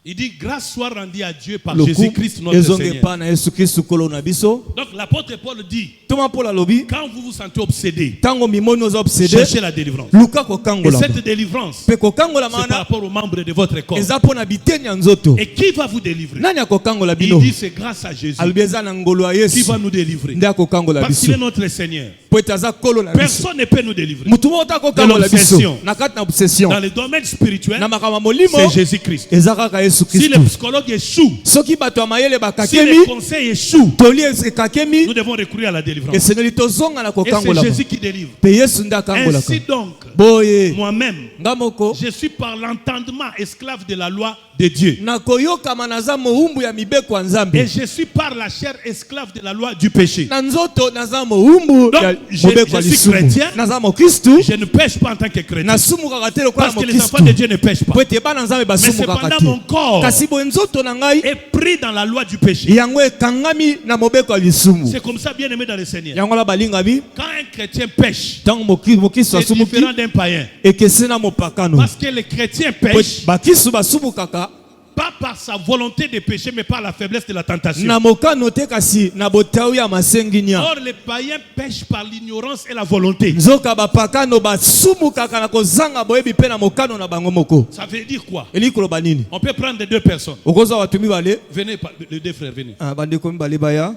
Il dit grâce soit rendue à Dieu par Loku Jésus-Christ notre ezonge Seigneur. pa na Yesu Kristu kolo na biso. Donc l'apôtre Paul dit, Toma Paul alobi quand vous vous sentez obsédé, tango mimoni oza obsédé cherchez la délivrance. luka Et kokangola cette délivrance, pe kokangola c'est par mana rapport aux membres de votre corps. eza pona biteni ya nzoto. Et qui va vous délivrer? Nani akokangola Il bino? dit c'est grâce à Jésus Alobi eza na ngolo ya qui Yesu va nous délivrer. nde akokangola Parce biso qu'il est notre Seigneur. po ete aza kolo na biso. Personne ne peut nous délivrer. Mutu moko te akokangola biso l'obsession. na kati na obsession Dans le domaine spirituel, na makambo ya molimo c'est Jésus-Christ. eza kaka Yesu Si le Kristu. psychologue échoue, Soki bato ya mayele si les bakakemi conseils échouent, toli ekakemi nous devons recourir à la délivrance. esengeli tozonga na Et c'est kokangola Jésus qui délivre. pe Yesu nde akangolaka. Ainsi donc, Boye moi-même, nga moko je suis par l'entendement esclave de la loi de Dieu. nakoyokama naza mowumbu ya mibeko ya Et Nzambe je suis par la chair esclave de la loi du péché. na nzoto naza mowumbu Donc, ya je mobeko ya suis lisumu chrétien. naza mokristu Je ne pêche pas en tant que chrétien. nasumukaka te lokola Parce que les enfants mokristu de Dieu ne pêchent pas. po ete bana Nzambe Mais basumukaka cependant, mon te corps kasi boye nzoto na ngai est pris dans la loi du péché. yango ekangami na mobeko ya lisumu C'est comme ça, bien aimé dans le Seigneur. yango la balingami Quand un chrétien pêche, ntango mokristu c'est asumuki différent d'un païen. ekeseni na mopakano Parce que le chrétien Po pêche, ete bakristu basumukaka pas par sa volonté de pécher, mais par la faiblesse de la tentation. na mokano te kasi na botawi ya masenginia. Or, les païens pêchent par l'ignorance et la volonté. Nzoka bapakano basumukaka na kozanga boyebi pe na mokano na bango moko. Ça veut dire quoi? Elikolo banini On peut prendre deux personnes. okozwa bato mibale Venez, les deux frères, venez. bandeko mibale baya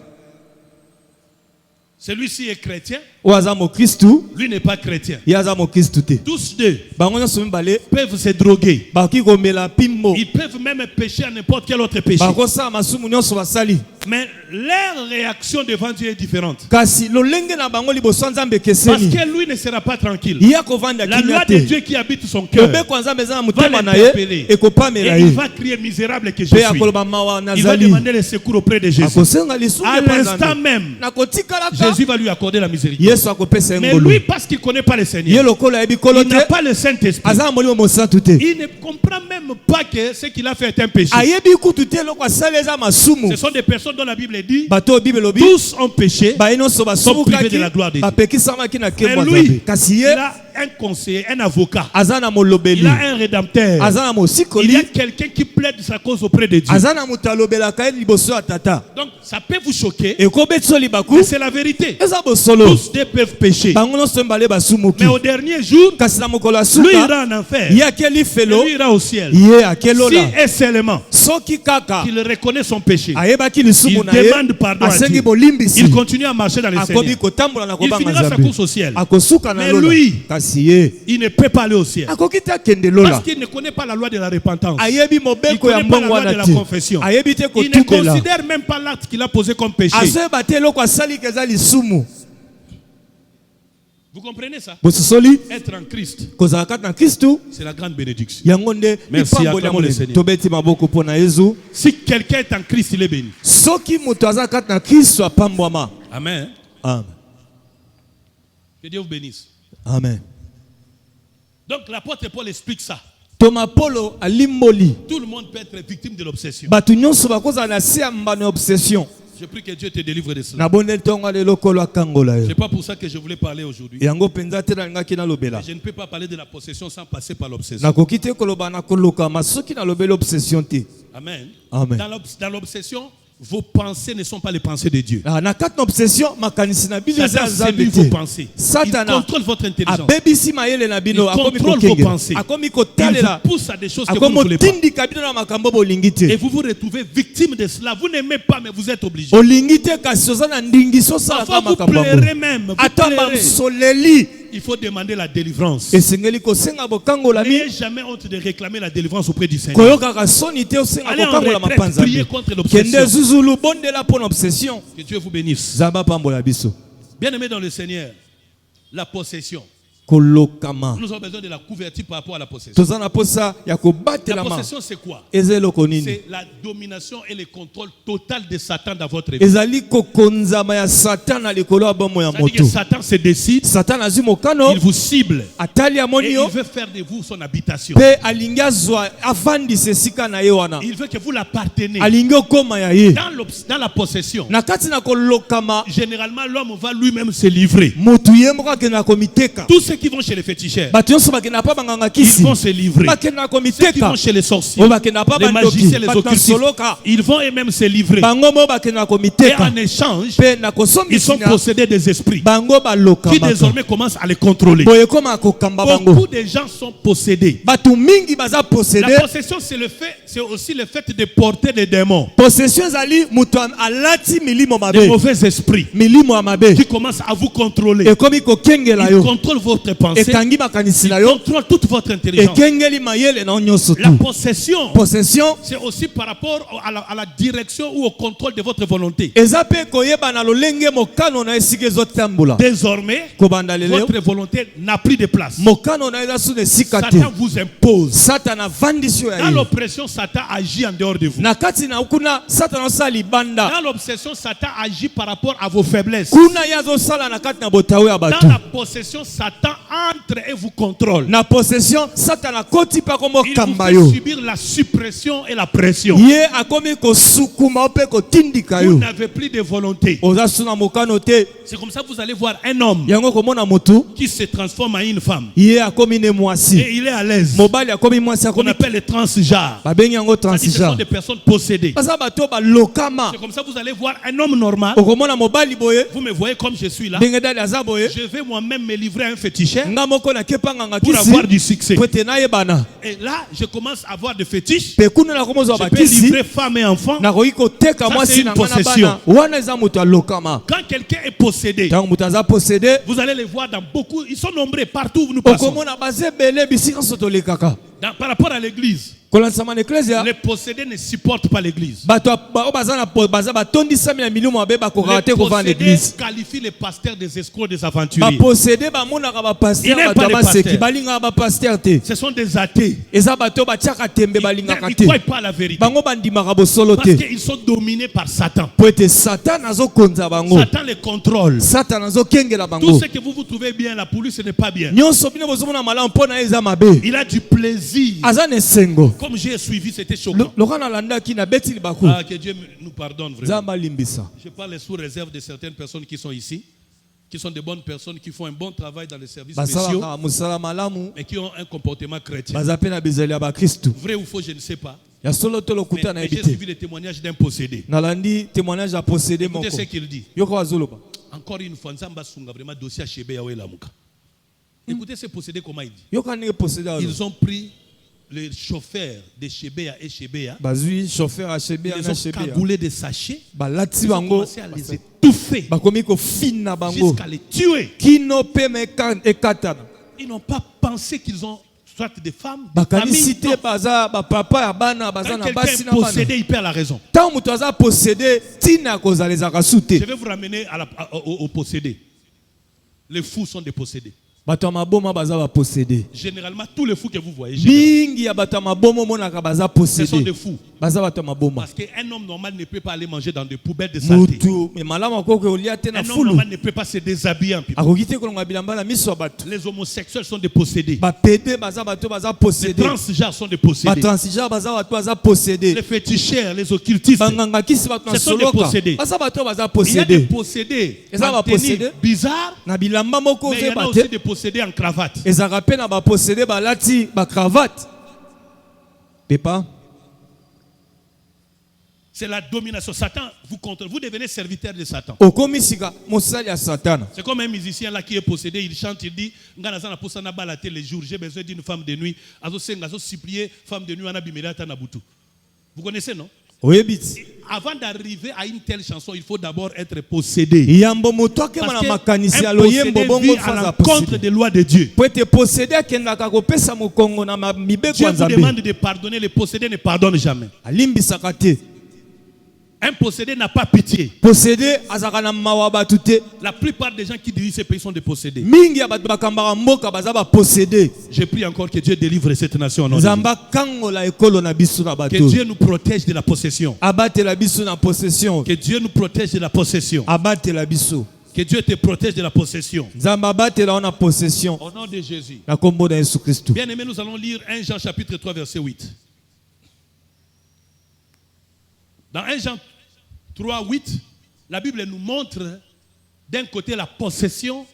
Celui-ci est chrétien, oyo aza mokristu lui n'est pas chrétien. ye aza mokristu te. Tous deux Bango nyonso mibale peuvent se droguer. bakoki komela pimbo Ils peuvent même pécher à n'importe quel autre péché. bakosala masumu nyonso basali Mais leur réaction devant Dieu est différente. kasi lolenge na bango liboso ya Nzambe Parce ekeseni que lui ne sera pas tranquille. ye akovanda La loi kimia de te. Dieu qui habite son cœur lobeko ya Nzambe eza na va motema na l'interpeller. ye ekopamela Et il ye va crier misérable que je mpe suis. akoloba mawa Il va nazali demander le secours auprès de Jésus. akosenga lisumu À epa l'instant Nzambe même, nakotikalaka Jésus va lui accorder la miséricorde. yesu akopesa ye Mais ngolu lui, parce qu'il ne connaît pas le ye Seigneur, lokola ayebi kolo il n'a te pas le Saint-Esprit. aza na molimo mosantu te Il ne comprend même pas que ce qu'il a fait est un péché. ayebi kutu te eloko asali eza masumu. Ce sont des personnes dont la Bible dit bato oyo bible elobi tous ont péché. baye nyonso sont privés basumukaki de la gloire de Dieu. bapekisamaki na nkembo Mais ya lui, Nzambe kasi il ye a un conseiller, un avocat. aza na Il molobeli a un rédempteur. aza na Il y mosikoli a quelqu'un qui plaide sa cause auprès de Dieu. aza na moto alobelaka ye liboso ya tata Donc, ça peut vous choquer, ekobeti so libaku mais c'est la vérité. eza bosolo Tous deux peuvent pécher. bango nyonso mibale basumuki Mais au dernier jour, kasi na mokolo ya lui suka ira en enfer. ye akeli Et felo lui ira au ciel. ye Si akelola et seulement soki kaka qu'il reconnaît son péché, ayebaki lisumu il na ye demande pardon à asengi Dieu. bolimbisi Il continue à marcher dans le akomi Seigneur. kotambola na Il kobanga finira sa Nzambe course au ciel. akosuka na Mais lola lui, kasi ye il ne peut pas aller au ciel. akoki te akende Parce lola qu'il ne connaît pas la loi de la repentance. ayebi Il ne mobeko ya connaît pas la mbongo loi de wana la te confession. ayebi te Il ne kotubela considère même pas l'acte qu'il a posé comme péché. azoyeba te eloko asali ke eza lisumu. Vous comprenez ça? bososoli Être en Christ, kozala kati na kristu c'est la grande bénédiction. yango nde Merci, lipamboli ya acclamons le monene Seigneur. tobeti maboko mpo na yezu. Si quelqu'un est en Christ, il est béni. Soki moto aza kati na kristu apambwama. Amen. Amen. Que Dieu vous bénisse. Amen. Donc l'apôtre Paul explique ça. Toma polo alimboli Tout le monde peut être victime de l'obsession. bato nyonso bakozala na se ya mbano ya obsession Je prie que Dieu te délivre de cela. na bondeli ntongo lelo kolo akangola yo C'est pas pour ça que je voulais parler aujourd'hui. yango mpenza te nalingaki nalobela Je ne peux pas parler de la possession sans passer par l'obsession. nakoki te koloba na kolokama soki nalobeli obsession te. Amen. Amen. Dans l'obsession, vos pensées ne sont pas les pensées de Dieu. na kati na obsession makanisi na bino eza Satan ya Nzambe séduit vos te. pensées. Il Satana contrôle votre intelligence. abebisi mayele na bino Il akomi contrôle vos kokengela pensées. akomi Il kotalela vous pousse à des choses que vous ne akomi voulez pas. otindika bino na makambo bolingi Et te vous vous retrouvez victime de cela. Vous n'aimez pas, mais vous êtes obligé. olingi te kasi oza na ndingiso osalaka Parfois, vous makambo pleurez yango même. Vous ata pleurez. basoleli Il faut demander la délivrance. esengeli kosenga bokangolami N'ayez jamais honte de réclamer la délivrance auprès du Seigneur. koyokaka soni te osenga Allez en kokangola retraite, mapanza priez te. contre l'obsession. kende zuzulu bondela mpo na obsession Que Dieu vous bénisse. nzambe apambola biso. Bien-aimés dans le Seigneur, la possession. kolokama. Nous avons besoin de la couverture par rapport à la possession. Tozana posa ya kobatela La ma. possession, c'est quoi? Ezeloko nini? C'est la domination et le contrôle total de Satan dans votre vie. Ezali kokonzama ya Satan na likolo ya bomo ya C'est-à-dire que moto. Satan se décide, Satan azwi mokano, il vous cible atali et amoni il yo, veut faire de vous son habitation. pe alingi azwa avandisa esika na ye wana. Il veut que vous l'appartenez. Alingi okoma ya ye. Dans la possession, Na kati na kolokama, généralement l'homme va lui-même se livrer. motu ye moko akenda komiteka. Tous ceux qui vont chez les féticheurs, Bato nyonso bakenda pa banganga ils kisi. vont se livrer. Bakenda Ceux qui komiteka. vont chez les sorciers, O bakenda pa les bandoki. magiciens, les Bato occultistes, soloka. ils vont eux-mêmes se livrer. Bango mo bakenda Et komiteka. en échange, Pe na ils sont kosombisina. possédés des esprits Bango baloka. qui désormais commencent à les contrôler. Boye koma kokamba bango. Beaucoup de gens sont possédés. Bato mingi baza possédé. La possession, c'est aussi le fait de porter des démons, Possession zali mutu alati milimo des mabe. mauvais esprits Milimo mabe. qui commencent à vous contrôler. Ekomi kokengela Ils yo. contrôlent votre pensée, Ekangi makanisi na ils yo. contrôlent toute votre intelligence. Ekengeli mayele na nyonso La tu. possession, Possession c'est aussi par rapport à la direction ou au contrôle de votre volonté. eza pe koyeba na lolenge mokano na esika ezotambola. Désormais, Kobanda lelo votre volonté n'a plus de place. mokano na eza suna esika te. Satan vous impose. Satan avandisi yo ya Dans ye. l'oppression, Satan agit en dehors de vous. Na kati na kuna Satan osala libanda. Dans l'obsession, Satan agit par rapport à vos faiblesses. Kuna ye azosala na kati na botawe ya Dans bato. la possession, Satan entre et vous contrôle. Na possession Satan akoti pa komo Il vous kamba fait yo. subir la suppression et la pression. Ye akomi kosukuma pe kotindika Vous yo. n'avez plus de volonté. Oza suna mokano te. C'est comme ça que vous allez voir un homme Yango komona motu. qui se transforme en une femme. Ye akomi ne mwasi. Et il est à l'aise. Mobali akomi mwasi On akomi. appelle les transgenres. Babengi yango C'est-à-dire que ce sont transgenre. des personnes possédées. Baza bato balokama. C'est comme ça que vous allez voir un homme normal. Okomona mobali boye. Vous me voyez comme je suis là. Ndenge dali aza boye. Je vais moi-même me livrer à un féticheur Nga moko na kepa nganga pour kisi. avoir du succès. Pwete na yebana. Et là, je commence à avoir des fétiches. Pe kuna na komozwa Je peux bakisi. livrer femmes et enfants. Na koyi koteka Ça, mwasi c'est na une ngana possession. bana. Wana eza moto alokama. Quand quelqu'un est possédé, Tango moto aza possédé. vous allez les voir dans beaucoup. Ils sont nombreux partout où nous passons. Okomona bazebele bisika sotolekaka. Par rapport à l'église, Kolansama na ecclesia. les possédés ne supportent pas l'église. Bato ba baza na baza batondisami na milimo mabe bakoka Les te kovanda possédés l'église. qualifient les pasteurs des escrocs, des Ba aventuriers. possédé ba monaka ba pasteur Il n'aime bato pas les baseki pasteurs. balinga ba pasteur te. Ce sont des athées. Eza bato batiaka tembe Ils balingaka ne te. croient pas à la vérité. Bango bandimaka bosolo Parce te. qu'ils sont dominés par Satan. Po ete Satan azokonza bango. Satan les contrôle. Satan azokengela Tout bango. ce que vous vous trouvez bien là, pour lui, ce n'est pas bien. Nyonso bino bozomona malamu mpona ye eza mabe. Il a du plaisir. Aza na esengo. Comme j'ai suivi, c'était choquant. Loka nalandaki na beti libaku. Ah, que Dieu nous pardonne vraiment. Zamba limbisa. Je parle sous réserve de certaines personnes qui sont ici, qui sont des bonnes personnes, qui font un bon travail dans les services spéciaux, Basalaka musala malamu. mais qui ont un comportement chrétien. Baza pe na bizali ya bakristu. Vrai ou faux, je ne sais pas. Ya solo to Mais, lokuta na mais j'ai ebite. suivi les témoignages d'un possédé. Nalandi témoignage à posséder mon Écoutez ce corps. qu'il dit. Yoko azoloba. Encore une fois, Nzamba Sunga, vraiment dossier à Chebe Yahweh Lamouka. Écoutez ce possédé, comment il dit. Yoka ne posséder alo. Ils ont pris le chauffeur de Chebea et Chebea. Bazui chauffeur à Ils Chebe les na ont Chebe. cagoulés de sachets. Balati Ils ont bango. commencé à les étouffer Bakomi ko fina bango. jusqu'à les tuer. Kino pe me ekatana. Ils n'ont pas pensé qu'ils ont soit des femmes, des Bakani familles. cité Non. baza ba papa ya bana baza Quand na quelqu'un basi est na bana. possédé, il perd la raison. Tant mutu aza possédé tina kozaleza kasute. Je vais vous ramener aux possédés. Les fous sont des possédés. Bato ya maboma baza ba possédé. Généralement, tous les fous que vous voyez, Mingi ya bato ya mabomo monaka baza ce sont des possédé. fous. Baza bato ya maboma. Parce qu'un homme normal ne peut pas aller manger dans des poubelles de saleté. Mutu me malamu akoko olia te na Un homme fulu. normal ne peut pas se déshabiller en public. Akoki te kolonga bilamba na miso ya bato. Les homosexuels sont des possédés. Ba pede baza bato baza Les possédé. transgenres sont des Ba possédés. transgenre baza bato baza possédé. Les féticheurs, les occultistes. Banganga kisi bato na Ce sont des soloka. possédés. Baza bato baza Il y a des possédé. possédés Et ça va en tenue posséder? bizarre, Na bilamba moko mais il y en a ozeba aussi te. des possédés en cravate. Ezaka pe na ba possédé balati ba cravate. Pepa. C'est la domination. Satan vous contrôle. Vous devenez serviteur de Satan. Okomi sika mosali ya Satan. C'est comme un musicien là qui est possédé. Il chante, il dit Ngana sana posana balate les jours. J'ai besoin d'une femme de nuit. Azo senga, azo supplier femme de nuit. Ana bimelata na butu. Vous connaissez, non? Oyebiti. Avant d'arriver à une telle chanson, il faut d'abord être possédé. Yambo moto akema Parce na makanisi ya qu'un loyembo possédé bongo vit à faza l'encontre possédé. des lois de Dieu. Po ete possédé akendaka kopesa mokongo na mibeko Dieu ya vous Nzambe. demande de pardonner. Les possédés ne pardonnent jamais. Alimbisaka te. Un possédé n'a pas pitié. Possédé azaka na mawa batu te. La plupart des gens qui dirigent ces pays sont des possédés. Mingi ya batu bakambaka mboka baza ba possédé. Je prie encore que Dieu délivre cette nation au nom de Zamba kango la ekolo na biso na Jésus. Que bato. Dieu nous protège de la possession. Abate la biso na possession. Que Dieu nous protège de la possession. Abate la biso. Que Dieu te protège de la possession. Zamba abate la na possession. Au nom de Jésus. Na kombo na Yesu Kristo. Bien aimé, nous allons lire 1 Jean chapitre 3 verset 8. Dans 1 Jean 3, 8, la Bible nous montre d'un côté la possession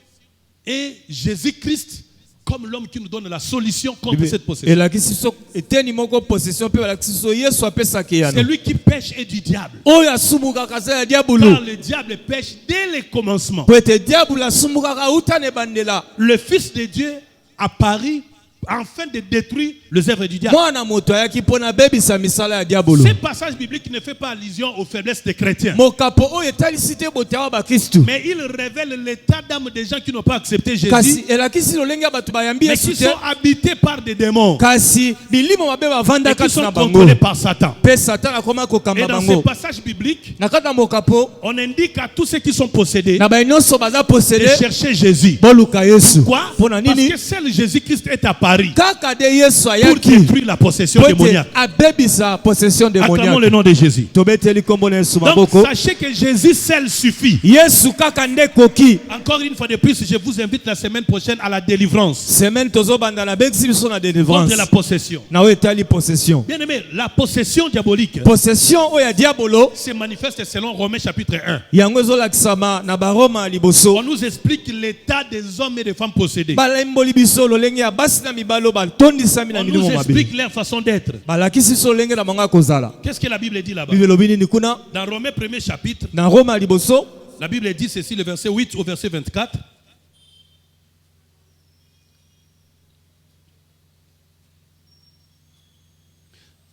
et Jésus-Christ comme l'homme qui nous donne la solution contre cette possession. Et la kiso eteni moko possession pe la kiso Yesu apesa ke yana. C'est lui qui pêche et du diable. Oyo asumuka kaza ya diabolo. Car le diable pêche dès le commencement. Po ete diabolo asumuka ka utane bandela. Le Fils de Dieu apparut afin de détruire les œuvres du diable. Mwana moto ayaki pona bebisa misala ya diabolo. Ce passage biblique ne fait pas allusion aux faiblesses des chrétiens. Mokapo oyo etalisite botewa ba Kristo. Mais il révèle l'état d'âme des gens qui n'ont pas accepté Jésus. Kasi elakisi lolenge batu bayambi Mais qui Yesu te. sont habités par des démons. Kasi bilimo mabe bavanda Et qui kati sont na bango. contrôlés par Satan. Pe Satan akoma Et kokamba dans ce bango. passage biblique, Na kata mokapo on indique à tous ceux qui sont possédés na ba nyonso baza de possédé. chercher Jésus. Boluka Yesu. Pourquoi? Pona Parce nini? que seul Jésus-Christ est apparu Kaka de Yesu pour ayaki. détruire la possession Pote démoniaque. abebisa possession Acclamons le démoniaque. nom de Jésus. Tobeteli kombo na Yesu Donc maboko. sachez que Jésus seul suffit. Yesu kaka nde koki. Encore une fois de plus, je vous invite la semaine prochaine à la délivrance Semaine tozo banda na bexi biso na délivrance. contre la possession. Na oyo etali possession. Bien aimé, la possession diabolique Possession oyo ya diabolo se manifeste selon Romains chapitre 1. yango ezolakisama na baroma On liboso. nous explique l'état des hommes et des femmes possédés. Balemboli biso lolenge ya basi na mibalo batondisami na On nous milimo mabe. explique leur façon d'être. Balakisi so lenge na bango kozala. Qu'est-ce que la Bible dit là-bas? Bible lobini ni kuna Dans Romains 1er chapitre, na Roma liboso. la Bible dit ceci, le verset 8 au verset 24.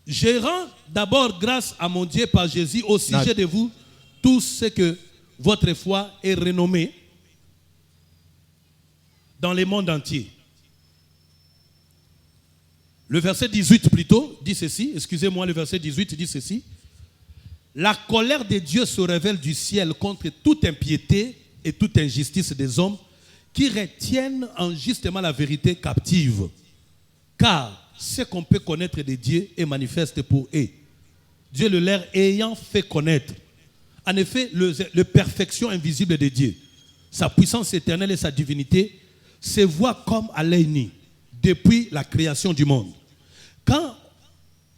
Je rends d'abord grâce à mon Dieu par Jésus au sujet de vous, tous ceux que votre foi est renommée dans le monde entier. Le verset 18 plutôt dit ceci, excusez-moi, le verset 18 dit ceci. La colère de Dieu se révèle du ciel contre toute impiété et toute injustice des hommes qui retiennent injustement la vérité captive. Car ce qu'on peut connaître de Dieu est manifeste pour eux. Dieu le leur ayant fait connaître. En effet, la perfection invisible de Dieu, sa puissance éternelle et sa divinité, se voient comme à l'œil nu depuis la création du monde. Quand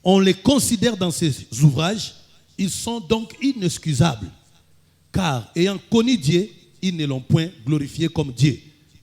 on les considère dans ces ouvrages, ils sont donc inexcusables. Car ayant connu Dieu, ils ne l'ont point glorifié comme Dieu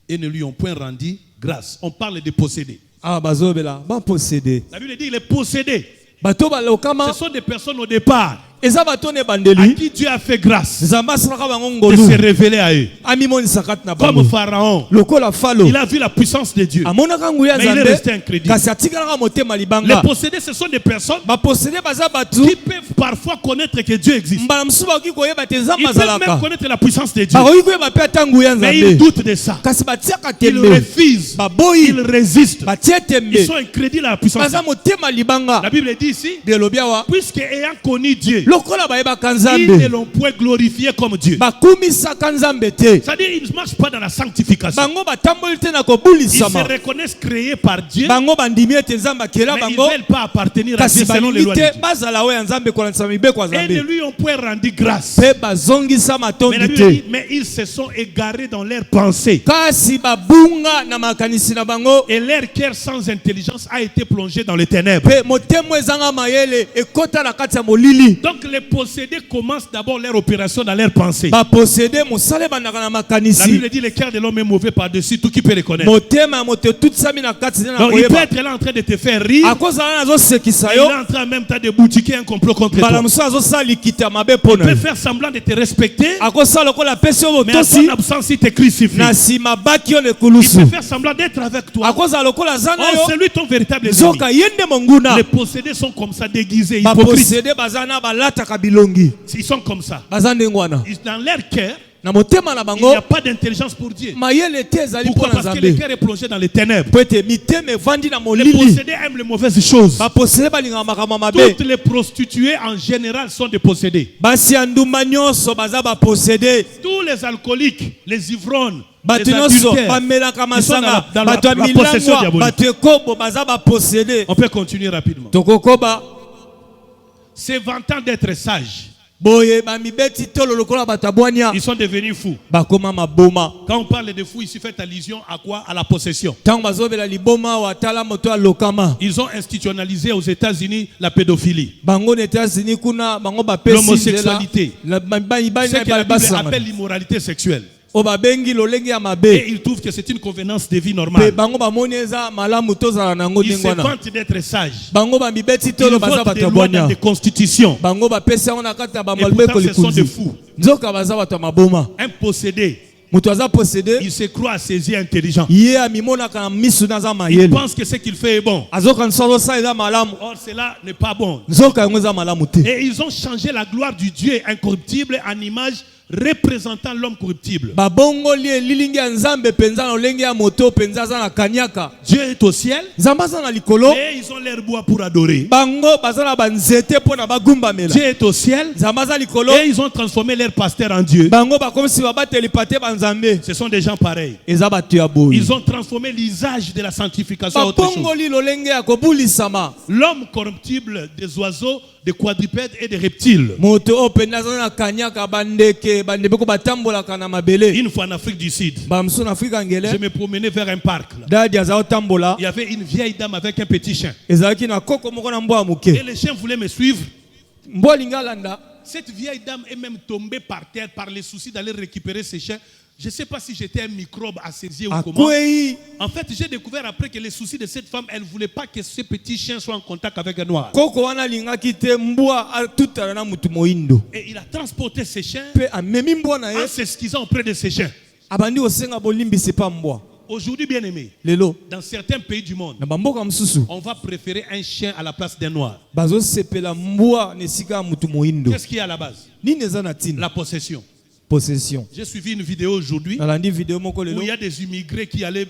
et ne lui ont point rendu grâce. On parle de possédés. Ah bazobela ba possédé. La Bible dit il est possédé. Bato balokama Ce sont des personnes au départ eza bato ne à bandeli. qui Dieu a fait grâce Nzamba salaka bango de ngolu. se révéler à eux. Ami moni sakat na Comme bango. Pharaon, Lokola falo. il a vu la puissance de Dieu. Amonaka nguya Mais il est Nzambe. resté incrédule. Kasi atikala motema Les libanga. possédés, ce sont des personnes Ba possédé baza batu. qui peuvent parfois connaître que Dieu existe. Mbala msuba oki koyeba te Ils Nzamba peuvent même zalaka. connaître la puissance de Dieu. Bakoki koyeba pe ata nguya Mais ils Nzambe. doutent de ça. Kasi batiaka Ils tembe. refusent. Baboyi. Ils résistent. Batie Ils tembe. sont incrédules à la puissance de Baza Dieu. motema libanga. La Bible dit ici, Bilobiawa. puisque ayant connu Dieu, Lokola bayebaka ils ne Nzambe. l'ont point glorifié comme Dieu. Bakumisaka Nzambe te. C'est-à-dire ils ne marchent pas dans la sanctification. Bango batamboli te na Ils se kobulisama. reconnaissent créés par Dieu, Bango bandimi ete Nzambe akela mais ils bango. ne veulent pas appartenir à Dieu Kasi selon les lois de balingi te Dieu. bazala oyo ya Nzambe kolandisa mibeko ya Et ne Nzambe. lui ont point rendu grâce. Pe bazongisa Mais la matondi Bible te. dit, mais ils se sont égarés dans leurs pensées. Kasi babunga na makanisi na bango. Et leur cœur sans intelligence a été plongé dans les ténèbres. Pe motemo ezanga mayele ekota na kati ya molili. Donc les possédés commencent d'abord leur opération dans leurs pensées. Baposede mosala ebandaka na La makanisi. Bible dit le cœur de l'homme est mauvais par-dessus tout qui peut le connaître. Motema ya moto etutisami na kati na Donc il peut koyeba. être là en train de te faire rire. Akozala nazosekisa Il est yo. en train en même temps de boutiquer un complot contre Mbala toi. mosusu azosala likita ya mabe Il mpona peut yo. faire semblant de te respecter, Akosala lokola apesi yo mais à botosi. ton absence, il te crucifie. Na nsima baki yo Il lekulusu. peut faire semblant d'être avec toi. Akozala lokola aza na Oh, yo. c'est lui ton véritable ennemi. Zoka ye nde monguna. Les possédés sont comme ça, déguisés, hypocrites. Baposede baza na balataka bilongi. Ils sont comme ça. Baza ndenge wana. Dans leur cœur, na motema na Il bango n'y a pas d'intelligence pour Dieu. mayele te ezali Pourquoi? mpona Parce que le nzambe cœur est plongé dans les ténèbres. po ete mitema evandi na Les molili possédés aiment les mauvaises choses. baposede balingaka makambo mabe Toutes les prostituées en général sont des possédés. basi ya ndumba nyonso baza baposede Tous les alcooliques, les ivrognes, bato les nyonso adultères, bamelaka ils sont masanga dans la bato ya possession milangwa diabolique. bato ekobo baza baposede On peut continuer rapidement. tokokoba C'est vantant d'être sages. boye bamibeti tolo lokola bato ya bwania Ils sont devenus fous. bakoma maboma Quand on parle de fous, ici fait allusion à quoi? À la possession. ntango bazobela liboma watala moto alokama Ils ont institutionnalisé aux États-Unis la pédophilie. bango na États-Unis kuna bango bapesi L'homosexualité. Ce que la Bible appelle l'immoralité sexuelle. o babengi lolenge ya mabe Et ils trouvent que c'est une convenance de vie normale. pe bango bamoni eza malamu tozala nango Ils se ndenge wana vantent d'être sages. bango bamibeti Ils tolo baza votent bato des ya lois dans bwania des constitutions. bango bapesi yango na kati ya Et bamalobeko pourtant, ce sont des likunzi fous. nzoka baza bato ya maboma Un possédé, moto aza posede il se croit saisi intelligent. ye amimonaka na misu na aza Il mayele pense que ce qu'il fait est bon. azokanisa azosala eza malamu Or, cela n'est pas bon. nzoka yango eza malamu te Et ils ont changé la gloire du Dieu incorruptible en image représentant l'homme corruptible. babongoli elilingi ya nzambe penza na lolenge ya moto penza aza na kaniaka Dieu est au ciel, nzambe aza na likolo et ils ont leur bois pour adorer. bango baza na banzete mpo na bagumbamela Dieu est au ciel, nzambe aza likolo et ils ont transformé leur pasteur en Dieu. bango bakomisi babateli pate banzambe Ce sont des gens pareils. eza bato ya boye Ils ont transformé l'usage de la sanctification à autre chose. babongoli lolenge ya kobulisama L'homme corruptible des oiseaux, des quadrupèdes et des reptiles. moto oyo penza aza na kaniaka bandeke bandeko batambolaka na mabele Une fois en Afrique du Sud, bamosusu na afrika je ngele me promenais vers un parc. Là. dadi aza kotambola Il y avait une vieille dame avec un petit chien. ezalaki na koko moko na mbwa ya Et moke le chien voulait me suivre. mbwa alingi alanda Cette vieille dame est même tombée par terre par les soucis d'aller récupérer ses chiens. Je ne sais pas si j'étais un microbe à ses yeux ou comment. akwei En fait, j'ai découvert après que les soucis de cette femme, elle ne voulait pas que ce petit chien soit en contact avec un noir. koko wana alingaki te mbwa atutana na mutu moyindo Et il a transporté ses chiens mpe amemi mbwa na en ye s'excusant auprès de ses chiens. abandi kosenga bolimbisi pa mbwa Aujourd'hui, bien aimé, lelo dans certains pays du monde, na bamboka mosusu on va préférer un chien à la place d'un noir. bazosepela mbwa na esika ya mutu moyindo Qu'est-ce qu'il y a à la base? nini eza na ntina La possession. possession J'ai suivi une vidéo aujourd'hui nalandi video moko où il y lelo a des immigrés qui allaient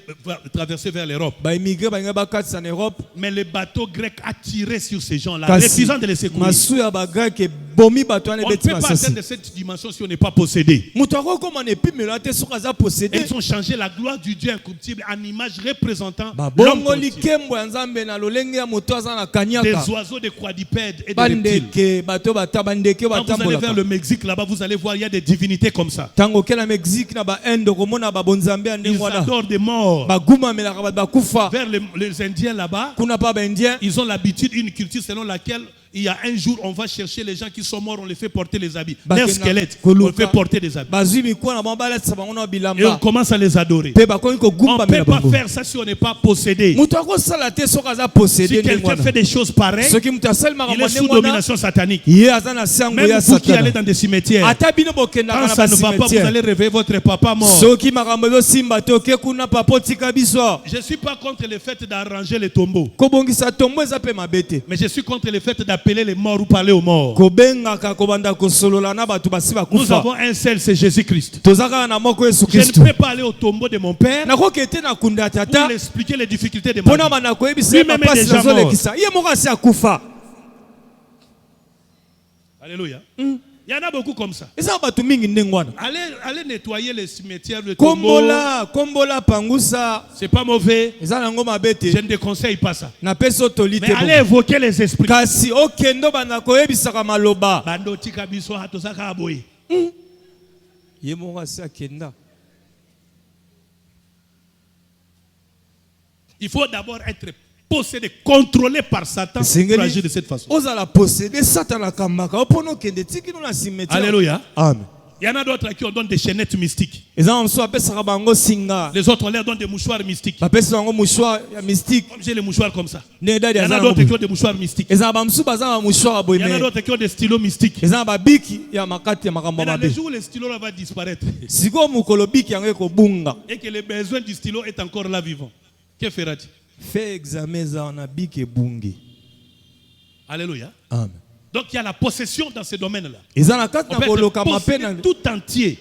traverser vers l'Europe. baimigre balingi bakatisa na Europe Mais le bateau grec a tiré sur ces gens-là, kasi refusant de les secourir. masu ya bagrek ebomi bato wana On ne ebeti peut pas masasi atteindre cette dimension si on n'est pas possédé. moto akokoma na epimelo te soki aza posede Ils ont changé la gloire du Dieu incorruptible en image représentant l'homme babongoli corruptible. nkembo ya nzambe na lolenge ya moto aza na Des kaniaka oiseaux, des quadrupèdes et des reptiles. bandeke bato bata bandeke Quand vous allez vers batambolaka le Mexique, là-bas, vous allez voir, il y a des divinités comme ça. ntango okela mexique na bainde okomona babonzambe ya ndenge Ils wana adorent des morts. bagumamelaka bato bakufa Vers les Indiens là-bas, kuna pa baindien ils ont l'habitude, une culture selon laquelle il y a un jour, on va chercher les gens qui sont morts, on les fait porter les habits. Leurs squelettes, on les fait porter des habits. bazwi mikuwa na bango balatisa bango na Et on bilamba commence à les adorer. mpe bakomi On ne peut kogumamela pas bango faire ça si on n'est pas possédé. moto akosala te soki aza Si posede ndenge quelqu'un wana fait des choses pareilles, soki moto asali il makambo est sous ndenge wana domination satanique. ye aza na sango Même ya vous qui allez satana dans des cimetières, ata bino bokendaka quand na ça ne va pas, vous basimetiere allez réveiller votre papa mort. soki makambo ezosimba te oke kuna papa otika biso Je ne suis pas contre le fait d'arranger les tombeaux, kobongisa tombo eza mpe mabe te mais je suis contre le fait d'appeler les morts ou parler aux morts. kobengaka kobanda kosolola na bato basi Nous bakufa avons un seul, c'est Jésus-Christ. toza kaka na moko yesu Je ne kristu peux pas aller au tombeau de mon père nakoki ete na kunda ya pour tata lui expliquer les difficultés de ma mpo na vie. banda koyebisa ye Lui-même est mapasi déjà nazolekisa ye moko asi akufa Alléluia. Il y en a beaucoup comme ça. eza na bato mingi ndenge wana Allez nettoyer les cimetières, le tombeau. kombola pangusa C'est pas mauvais. eza nango mabe te Je ne déconseille pas ça. napesi otoli Mais te allez évoquer les esprits. kasi okende obanda koyebisaka maloba Bando tika biso hatosaka aboye. ye moko asi akenda Il faut d'abord être possédé, contrôlé par Satan pour agir de cette façon. ozala posede satana akambaka opona okende tikino na cimetière Alléluia. amen Il y en a d'autres à qui on donne des chaînettes mystiques. eza na mosusu bapesaka bango singa Les autres, on leur donne des mouchoirs mystiques. bapesi bango mouchoir ya mystique Comme j'ai les mouchoirs comme ça. nde dadi Il y en aza a nango d'autres qui boye. ont des mouchoirs mystiques. eza na bamosusu baza na mouchoir ya boye Il y en a me d'autres qui ont des stylos mystiques. eza na babiki ya makati ya makambo Maintenant, mabe le jour où le stylo là va disparaître sikoyo mokolo biki yango ekobunga et que le besoin du stylo est encore là vivant, que fera-t-il? fe examen eza wana biki ebungi Alléluia. amen Donc il y a la possession dans ces domaines-là. Ezana On peut être possédé tout entier.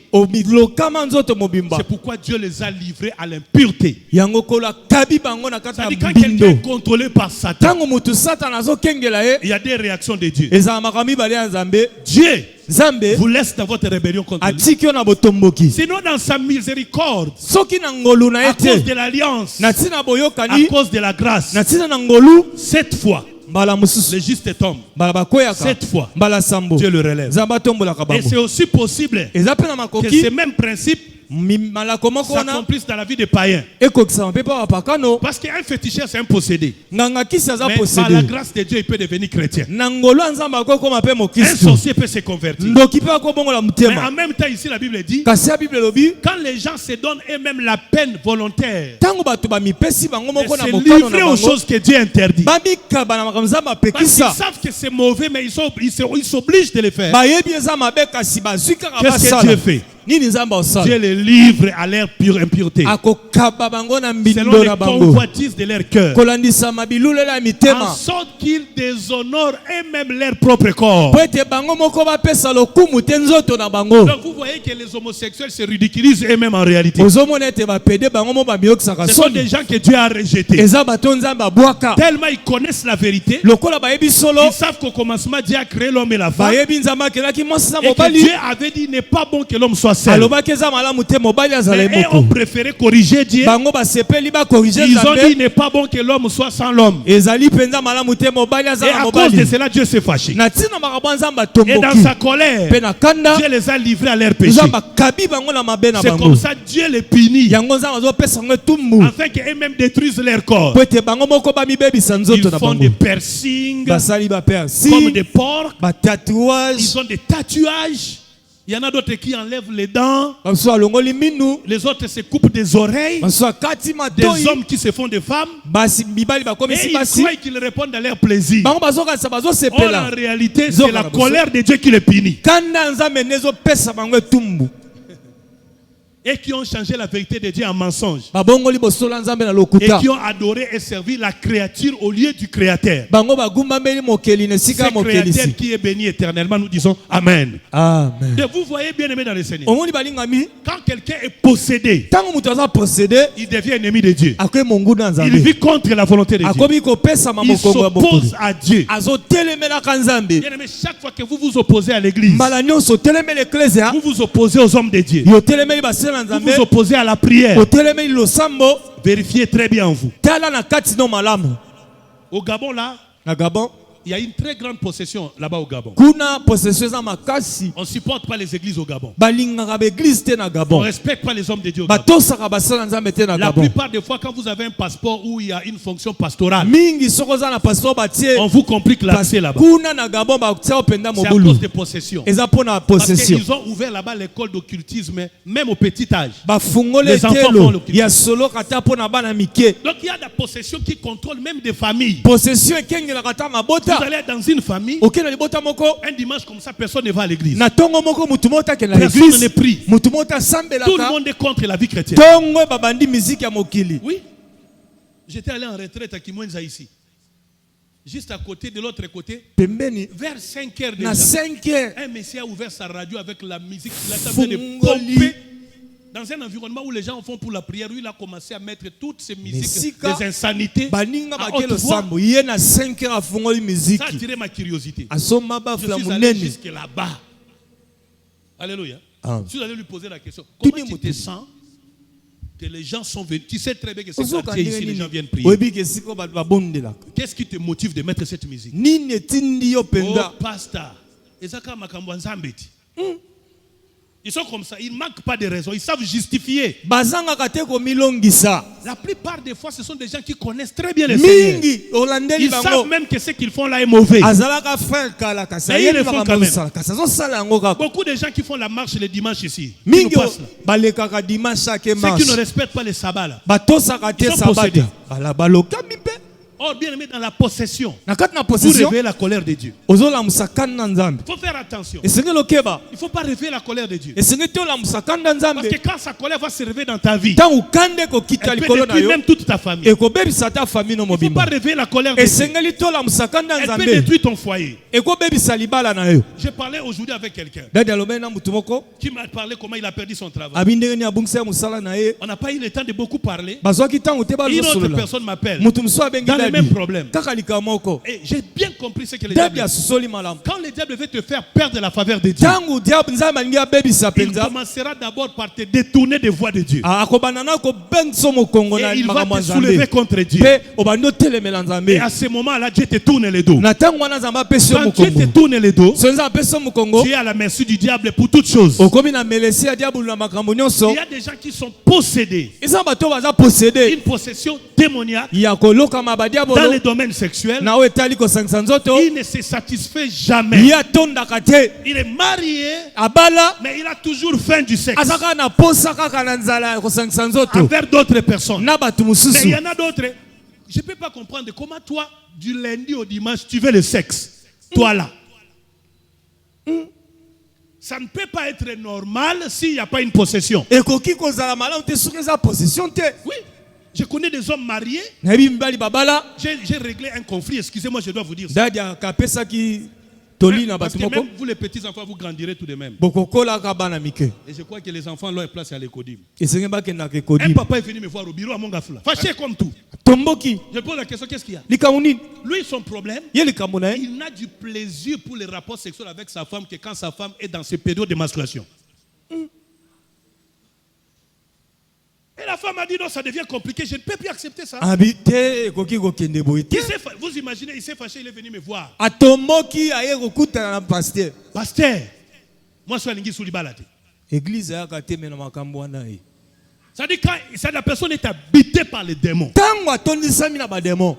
C'est pourquoi Dieu les a livrés à l'impureté. C'est-à-dire quand quelqu'un est contrôlé par Satan, il y a des réactions de Dieu. Dieu vous laisse dans votre rébellion contre lui. Sinon dans sa miséricorde, à cause de l'alliance, à cause de la grâce, cette fois, le juste tombe. Cette fois, Dieu le relève. Et c'est aussi possible que ces mêmes principes s'accomplissent dans la vie des païens. Parce qu'un féticheur, c'est un possédé. Mais par la grâce de Dieu, il peut devenir chrétien. Un sorcier peut se convertir. Mais en même temps, ici, la Bible dit, quand les gens se donnent eux-mêmes la peine volontaire, et se livrer aux choses que Dieu interdit, parce qu'ils savent que c'est mauvais, mais ils s'obligent de le faire. Qu'est-ce que Dieu fait? Dieu les livre à leur pure impureté, selon les convoitises de leur cœur, en sorte qu'ils déshonorent eux-mêmes leur propre corps. Donc vous voyez que les homosexuels se ridiculisent eux-mêmes en réalité. Ce sont des gens que Dieu a rejetés. Tellement ils connaissent la vérité, ils savent qu'au commencement Dieu a créé l'homme et la femme, et que Dieu avait dit il n'est pas bon que l'homme soit seul. Mais ont préféré corriger Dieu. Ils ont dit il n'est pas bon que l'homme soit sans l'homme. Et à cause de cela, Dieu s'est fâché. Et dans sa colère, Dieu les a livrés à leur péché. C'est comme ça Dieu les punit, afin qu'eux-mêmes détruisent leur corps. Ils font des piercings comme des porcs. Ils ont des tatouages. Il y en a d'autres qui enlèvent les dents. Les autres se coupent des oreilles. Des hommes qui se font des femmes. Et ils croient qu'ils répondent à leur plaisir. Or, en réalité, c'est la colère de Dieu qui les punit. Et qui ont changé la vérité de Dieu en mensonge. Et qui ont adoré et servi la créature au lieu du Créateur. Ce Créateur qui est béni éternellement, nous disons Amen. Amen. Et vous voyez bien aimé dans le Seigneur, quand quelqu'un est possédé, il devient ennemi de Dieu. Il vit contre la volonté de Dieu. Il s'oppose à Dieu. Bien aimé, chaque fois que vous vous opposez à l'église, vous vous opposez aux hommes de Dieu. Vous vous opposez à la prière. Vérifiez très bien en vous. Au Gabon, là, il y a une très grande possession là-bas au Gabon. On ne supporte pas les églises au Gabon. On ne respecte pas les hommes de Dieu au Gabon. La plupart des fois, quand vous avez un passeport où il y a une fonction pastorale, on vous complique l'accès là-bas. C'est à cause des possessions. Parce qu'ils ont ouvert là-bas l'école d'occultisme, même au petit âge. Les enfants font l'occultisme. Donc il y a des possessions qui contrôlent même des familles. Vous allez dans une famille, un dimanche comme ça, personne ne va à l'église. Personne ne prie. Tout le monde est contre la vie chrétienne. Oui. J'étais allé en retraite à Kimwenza ici. Juste à côté, de l'autre côté, vers 5 heures déjà, un monsieur a ouvert sa radio avec la musique. Il a tenté de pomper. Dans un environnement où les gens font pour la prière, il a commencé à mettre toutes ces musiques, des insanités à haute voix. Ça a attiré ma curiosité. Je suis allé jusque là-bas. Alléluia. Je suis allé lui poser la question. Comment tu te sens que les gens sont venus? Tu sais très bien que c'est quartier ici, les gens viennent prier. Qu'est-ce qui te motive de mettre cette musique? Oh, pasteur. Ils sont comme ça, ils ne manquent pas de raisons, ils savent justifier. La plupart des fois, ce sont des gens qui connaissent très bien les Seigneur. Ils savent même que ce qu'ils font là est mauvais. Mais ils le font quand même. Beaucoup de gens qui font la marche le dimanche ici, qui nous passent là. Ceux qui ne respectent pas les sabbats là, ils sont possédés. Or, bien aimé, dans la possession, na kati na vous possession réveillez la colère de Dieu. ozolamusa kanda na nzambe Il faut faire attention. esengeli okeba Il ne faut pas réveiller la colère de Dieu. esengeli te olamusa kanda na Parce nzambe que quand sa colère va se réveiller dans ta vie, ntango kanda ekokita elle peut likolo na détruire yo même toute ta famille. ekobebisa ta famille no Il ne faut mobimba pas réveiller la colère de Dieu. esengeli te olamusa kanda na Elle peut nzambe détruire ton foyer. ekobebisa libala na yo J'ai parlé aujourd'hui avec quelqu'un dadi alobeli na mutu moko qui m'a parlé comment il a perdu son travail. abi ndenge nini abungisa mosala na ye On n'a pas eu le temps de beaucoup parler. bazwaki ntango te Une autre bazosolola personne m'appelle mutu mosusu abengi dans le dadi même problème. kaka likambo moko Et j'ai bien compris ce que le dadi diable dit. asusoli malamu Quand le diable veut te faire perdre la faveur de Dieu, ntango diable nzambe alingi abebisa il mpenza commencera d'abord par te détourner des voies de Dieu. akobanda na kobengisa mokongo na Et il va makambo ya te soulever nzambe contre Dieu. mpe obandi otelemela Et nzambe à ce moment-là, Dieu te tourne le dos. na ntango wana nzambe apesi yo Quand Dieu te mokongo tourne le dos, so nzambe apesi yo mokongo tu es à la merci du diable pour toutes choses. okomi na melesi ya diabolo na makambo nyonso Il y a des gens qui sont possédés. eza bato baza posede Une possession démoniaque ya kolokama dans badiabolo les domaines sexuels. na oyo etali kosangisa nzoto Il ne se satisfait jamais. ye atondaka te Il est marié, abala mais il a toujours faim du sexe aza kaka na posa kaka na nzala ya kosangisa nzoto envers d'autres personnes. na bato Mais il mosusu y en a d'autres. Je ne peux pas comprendre comment toi, du lundi au dimanche, tu veux le sexe. Toi là. Ça ne peut pas être normal s'il n'y a pas une possession. ekoki kozala malamu te soki eza possession te Oui. Je connais des hommes mariés. nayebi mibali babala J'ai réglé un conflit. Excusez-moi, je dois vous dire ça. dadi akapesaki toli na Parce bato que moko même vous, les petits-enfants, vous grandirez tout de même. bokokolaka bana mike Et je crois que les enfants, leur place est à l'écodim. esenge bakendaka Un ekodi papa est venu me voir au bureau à Mongafla. Fâché comme tout. tomboki Je pose la question, qu'est-ce qu'il y a? likambo nini Lui, son problème, ye likambo na ye il n'a du plaisir pour les rapports sexuels avec sa femme que quand sa femme est dans ses périodes de menstruation. Et la femme a dit non, ça devient compliqué, je ne peux plus accepter ça. abi te ekoki kokende boye te Vous imaginez, il s'est fâché, il est venu me voir. atomboki aye kokutana na paster Pasteur, moi je suis à Lingui Soulibalate. eglize ayaka te me na makambo wana ye Ça dit quand la personne est habitée par les démons. ntango atondisami na bademo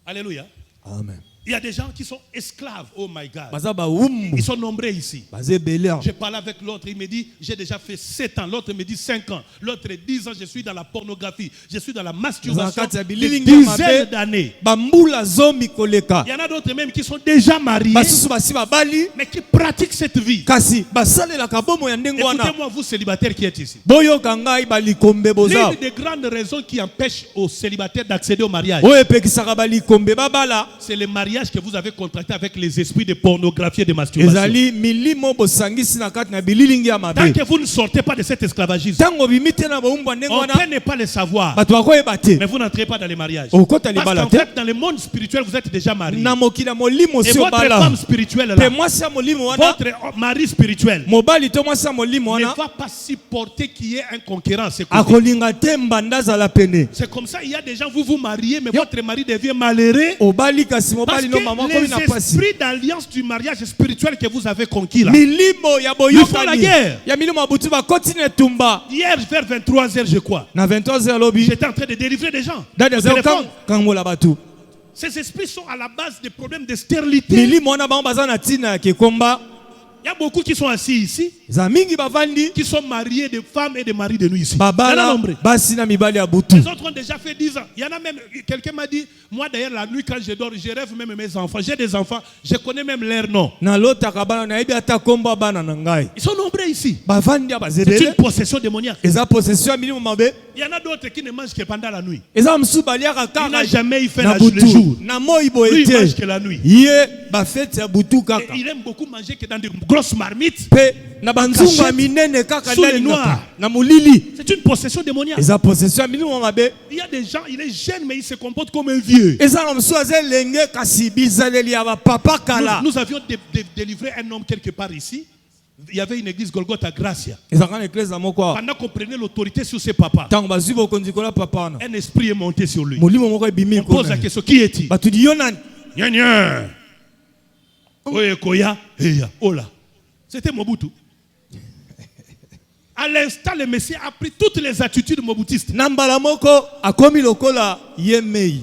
Alléluia. amen Il y a des gens qui sont esclaves. Oh my God. baza bawumbu Ils sont nombreux ici. baza ebele awa. J'ai parlé avec l'autre, il me dit, j'ai déjà fait 7 ans. L'autre me dit 5 ans. L'autre 10 ans, je suis dans la pornographie. Je suis dans la masturbation. Zakati ya Des bililingi ya dizaines mabe. d'années. bambula zomi koleka Il y en a d'autres même qui sont déjà mariés, basusu basi babali mais qui pratiquent cette vie. kasi basalelaka bomo ya ndenge wana Écoutez-moi, vous célibataires qui êtes ici. boyoka ngai balikombe boza L'une des grandes raisons qui empêchent aux célibataires d'accéder au mariage, oyo epekisaka balikombe babala c'est le mariage que vous avez contracté avec les esprits de pornographie et de masturbation. ezali milimo bosangisi na kati na bililingi ya Tant mabe que vous ne sortez pas de cet esclavagisme, ntango bimi te na bowumbu ya ndenge on wana peut ne pas le savoir, bato bakoyeba te mais vous n'entrez pas dans les mariages. okota Parce libala qu'en te fait, dans le monde spirituel, vous êtes déjà marié. na mokili ya molimo Et si votre obala femme spirituelle, mpe là, mwasi ya molimo wana votre mari spirituel, mobali to mwasi ya molimo ne wana va pas supporter qu'il y ait un concurrent à ses côtés. akolinga te mbanda azala pene C'est comme ça, il y a des gens, vous vous mariez, mais votre mari devient malheureux. obali kasi Parce mobali no mama akomi na que les pasi esprits d'alliance du mariage spirituel que vous avez conquis là. milimo ya Ils font la boyokani guerre. ya milimo ya butu bakoti na etumba Hier, vers 23h, je crois, na 23h lobi j'étais en train de délivrer des gens. dadi Au azali téléphone. kangola bato Ces esprits sont à la base des problèmes de stérilité. milimo wana bango baza na ntina ya kekomba Il y a beaucoup qui sont assis ici, eza mingi bavandi qui sont mariés de femmes et de maris de nous ici. Il y en a babala nombreux. basi na mibali ya butu Les autres ont déjà fait 10 ans. Il y en a même, quelqu'un m'a dit, moi d'ailleurs la nuit quand je dors, je rêve même mes enfants. J'ai des enfants, je connais même leur nom. nalotaka bana nayebi ata kombo ya bana na ngai Ils sont nombreux ici. bavandi ya C'est une bazebele possession démoniaque. eza possession ya milimo mabe Il y en a d'autres qui ne mangent que pendant la nuit. eza mosusu baliaka Il n'a kaka jamais eu fait na le jour. butu na moi Lui, boye il mange te que la nuit. ye bafete ya butu Et kaka il aime beaucoup manger que dans des grosses marmites. mpe na banzungu ya Cachette, minene kaka sous le ndalingaka noir. na molili C'est une possession démoniaque. eza possession ya milimo mabe Il y a des gens, il est jeune, mais il se comporte comme un vieux. eza na mosusu aza elenge kasi bizaleli ya bapapa kala Nous avions délivré un homme quelque part ici. Il y avait une église Golgotha Gracia. ezalaka na eklese moko awa Pendant qu'on prenait l'autorité sur ses papas, ntango bazwi bokonzi kola papa wana un esprit est monté sur lui. molimo moko ebimi On pose la likolo question, qui est-il? bato di yo nani Nya nya. Oye koya, heya, ola. C'était Mobutu. À l'instant, le Messie a pris toutes les attitudes moboutistes. na mbala moko akomi lokola ye mei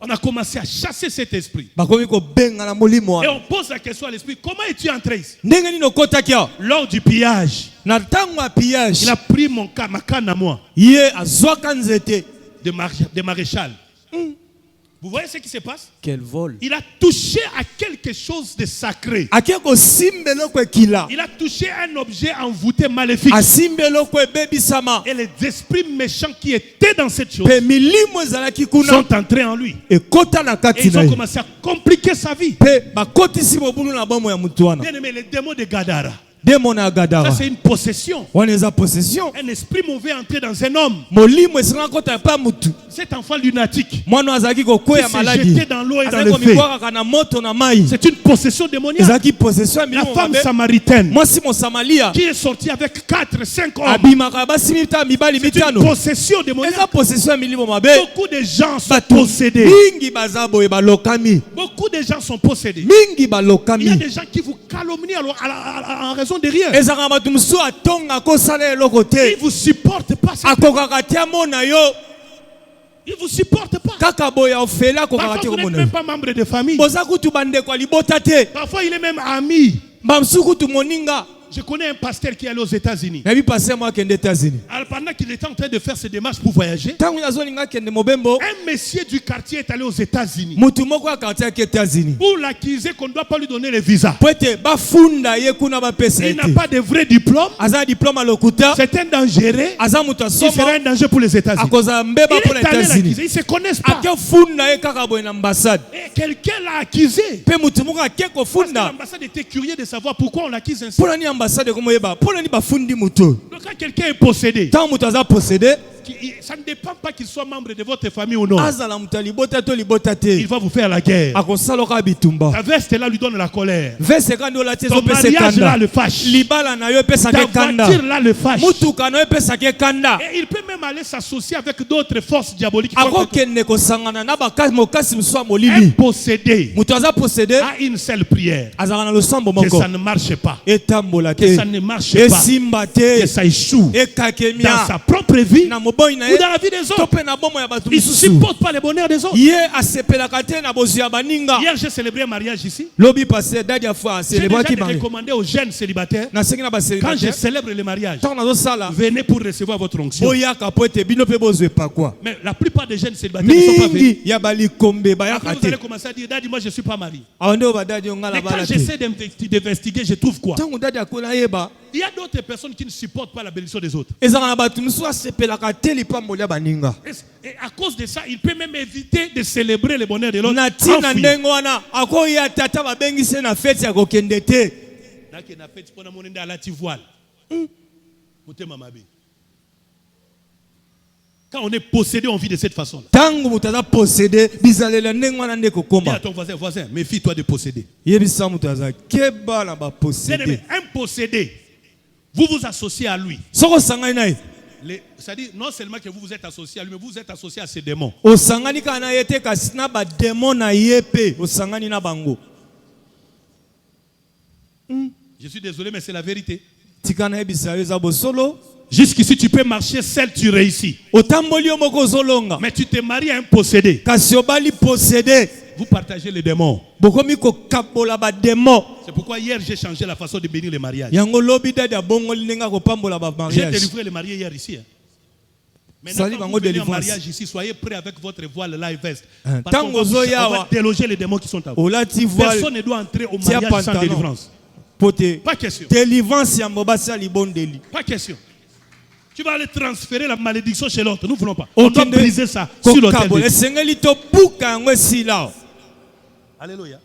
On a commencé à chasser cet esprit. bakomi kobenga na molimo Et wana on pose la question à l'esprit, comment es-tu entré ici? ndenge nini okotaki awa Lors du pillage, na ntango ya pillage il a pris ma canne à moi, ye azwaka nzete de maréchal. Vous voyez ce qui se passe? quel vol Il a touché à quelque chose de sacré. ake kosimba eloko ekila Il a touché un objet envoûté maléfique. asimba eloko ebebisama Et les esprits méchants qui étaient dans cette chose mpe milimo ezalaki kuna sont entrés en lui. ekota na Et kati ils na ont ye commencé à compliquer sa vie. mpe bakotisi mobulu na bomo ya mutu wana Bien aimé, les démons de Gadara, demo na ça gadara c'est une possession. wana eza possession Un esprit mauvais entré dans un homme. molimo esengaka kota pa mutu Cet enfant lunatique mwana azalaki kokwea qui s'est maladi jeté dans l'eau et dans azalaki le feu. komikwakaka na moto na mai C'est une possession démoniaque. ezalaki possession ya La milimo femme mabe samaritaine mwasi mosamalia qui est sortie avec 4, 5 hommes. abimaka basimi ta mibali C'est une mitano possession démoniaque. eza possession ya milimo mabe Beaucoup de gens sont bato possédés. mingi baza boye balokami Beaucoup de gens sont possédés. mingi Il y a balokami des gens qui vous calomnient en raison de rien. ezalaka bato mosusu atonga akosala eloko Ils te ne vous supportent pas. akokaka te amona yo Ils ne vous supportent pas. kaka boye ofele akokaka Parfois, te vous n'êtes komona même yo pas membre de famille. boza kutu bandeko ya libota te Parfois, il est même ami. bamosusu kutu moninga Je connais un pasteur qui est allé aux États-Unis. nayebi pase mo akende États-Unis Alors, pendant qu'il était en train de faire ses démarches pour voyager, ntango nazolinga akende mobembo un monsieur du quartier est allé aux États-Unis mutu moko ya quartier aki États-Unis pour l'accuser qu'on ne doit pas lui donner le visa. po ete bafunda ye kuna bapesa ye Il n'a te pas de vrai diplôme. aza na diplôme ya lokuta C'est un dangereux. aza moto Il sera asoma un danger pour les États-Unis. akozala mbeba Il mpona est allé États-Unis l'accuser. Ils ne se connaissent pas. ake funda ye kaka boye na ambassade Et quelqu'un l'a accusé. mpe mutu moko ake Parce que kofunda l'ambassade était curieux de savoir pourquoi on l'accuse ainsi. mpona nini ambassade ekomoyeba mpona nini bafundi mutu Donc quand quelqu'un est possédé, ntango moto aza posede ça ne dépend pas qu'il soit membre de votre famille ou non. azala moto ya libota to libota Il te va vous faire la guerre. akosala oka bitumba Ta veste là lui donne la colère. vese kandi olati Ton ezopesa mariage là ekanda le fâche. libala na yo epesaka Ta ekanda voiture là le fâche. mutuka na yo epesaka ekanda Et il peut même aller s'associer avec d'autres forces diaboliques. contre toi. akokende kosangana na mokasi mosusu ya Un molili possédé moto aza posede a une seule prière. azalaka na losambo Que moko ça ne marche pas. etambola Que te ça ne marche pas. esimba Que te ça échoue. dans ekakemia sa propre vie na moboi na ou ye dans la vie des to autres. mpe na bomo ya bato Il ne mosusu supporte pas le bonheur des autres. ye asepelaka te na bozwi ya baninga Hier, j'ai célébré un mariage ici. lobi pase dadi ya fois J'ai déjà aselebwaki bange recommandé aux jeunes célibataires, nasengi na quand je baselibatere célèbre le mariage, ntango nazosala venez pour recevoir votre onction. boyaka po ete bino mpe bozwa epakwa Mais la plupart des jeunes célibataires ne sont pas venus. mingi ya balikombe Après, bayaka vous allez te commencer à dire, Daddy, moi je ne suis pas marié. awa nde oyo badadi yo nga Mais na quand bala te j'essaie d'investiguer, je trouve quoi? ntango dadi akona yeba Il y a d'autres personnes qui ne supportent pas la bénédiction des autres. ezalaka na bato mosusu asepelaka te lipamboli ya baninga Et à cause de ça, il peut même éviter de célébrer le bonheur de l'autre. na ntina en fuyant. ndenge wana akoya te ata babengisi ye na feti ya kokende te Nake na fête mpona monende alati voile. Motema mabe. Quand on est possédé, on vit de cette façon-là. ntango moto aza posede bizalela ndenge wana nde Dis à kokoma ton voisin, méfie-toi de posséder. yebisa moto aza keba na Bien-aimé, baposede un possédé, vous vous associez à lui. soki osangani na ye C'est-à-dire, non seulement que vous vous êtes associé à lui, mais vous êtes associé à ses démons. osangani kaka na ye te kasi na bademo na ye mpe osangani na bango Je suis désolé, mais c'est la vérité. tika nayebisa yo eza bosolo Jusqu'ici, tu peux marcher seul, tu réussis. otamboli yo moko ozolonga Mais tu te maries à un possédé. kasi obali posede Vous partagez les démons. bokomi kokabola bademo C'est pourquoi hier, j'ai changé la façon de bénir les mariages. yango lobi dadi abongoli ndenge akopambola J'ai bamariage délivré les mariés hier ici. Sali Maintenant, quand bango vous venez en délivrance. mariage ici, soyez prêts avec votre voile live vest. Hein, Parce qu'on tango va zoyawa. déloger les démons qui sont à vous. olati voile Personne ne doit entrer au tia mariage sans pantalon. délivrance. pote Pas question. délivrance ya mobasi ya libondeli Pas question. Tu vas aller transférer la malédiction chez l'autre. Nous ne voulons pas. On doit Okende briser ça sur l'autel de kokabola Dieu. esengeli tobuka yango esila Alléluia.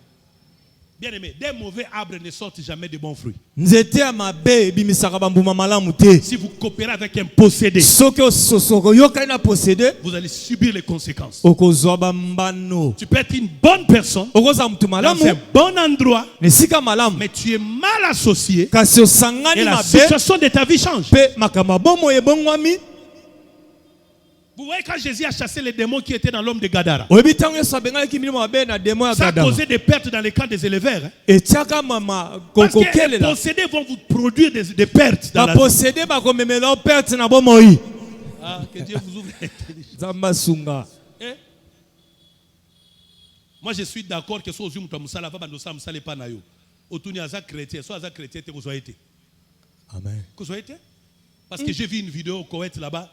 Bien aimé, des mauvais arbres ne sortent jamais de bons fruits. nzete ya mabe ebimisaka bambuma malamu te Si vous coopérez avec un possédé, soki okoyokani na posede vous allez subir les conséquences. okozwa bambano Tu peux être une bonne personne okozala mutu dans malamu un bon endroit, na esika malamu mais tu es mal associé kasi osangani et la mabe situation de ta vie change. mpe makambo ya bomoi ebongwami Vous voyez quand Jésus a chassé les démons qui étaient dans l'homme de Gadara, oyebi ntango yesu abengalaki milimo mabe na demo ya ça a gadama causé des pertes dans les camps des éleveurs. Hein. etiaka mama Parce que les kokelela possédés vont vous produire des pertes dans la vie. baposede bakomemela o perte na bomoi Ah, que Dieu vous ouvre l'intelligence. nzambe asunga Hein? Moi, je suis d'accord que soit Zoom Musala va bandosa musale pa na yo. Otuni aza chrétien, soit aza chrétien te vous été. Amen. Vous été? Parce que j'ai vu une vidéo au Koweït là-bas,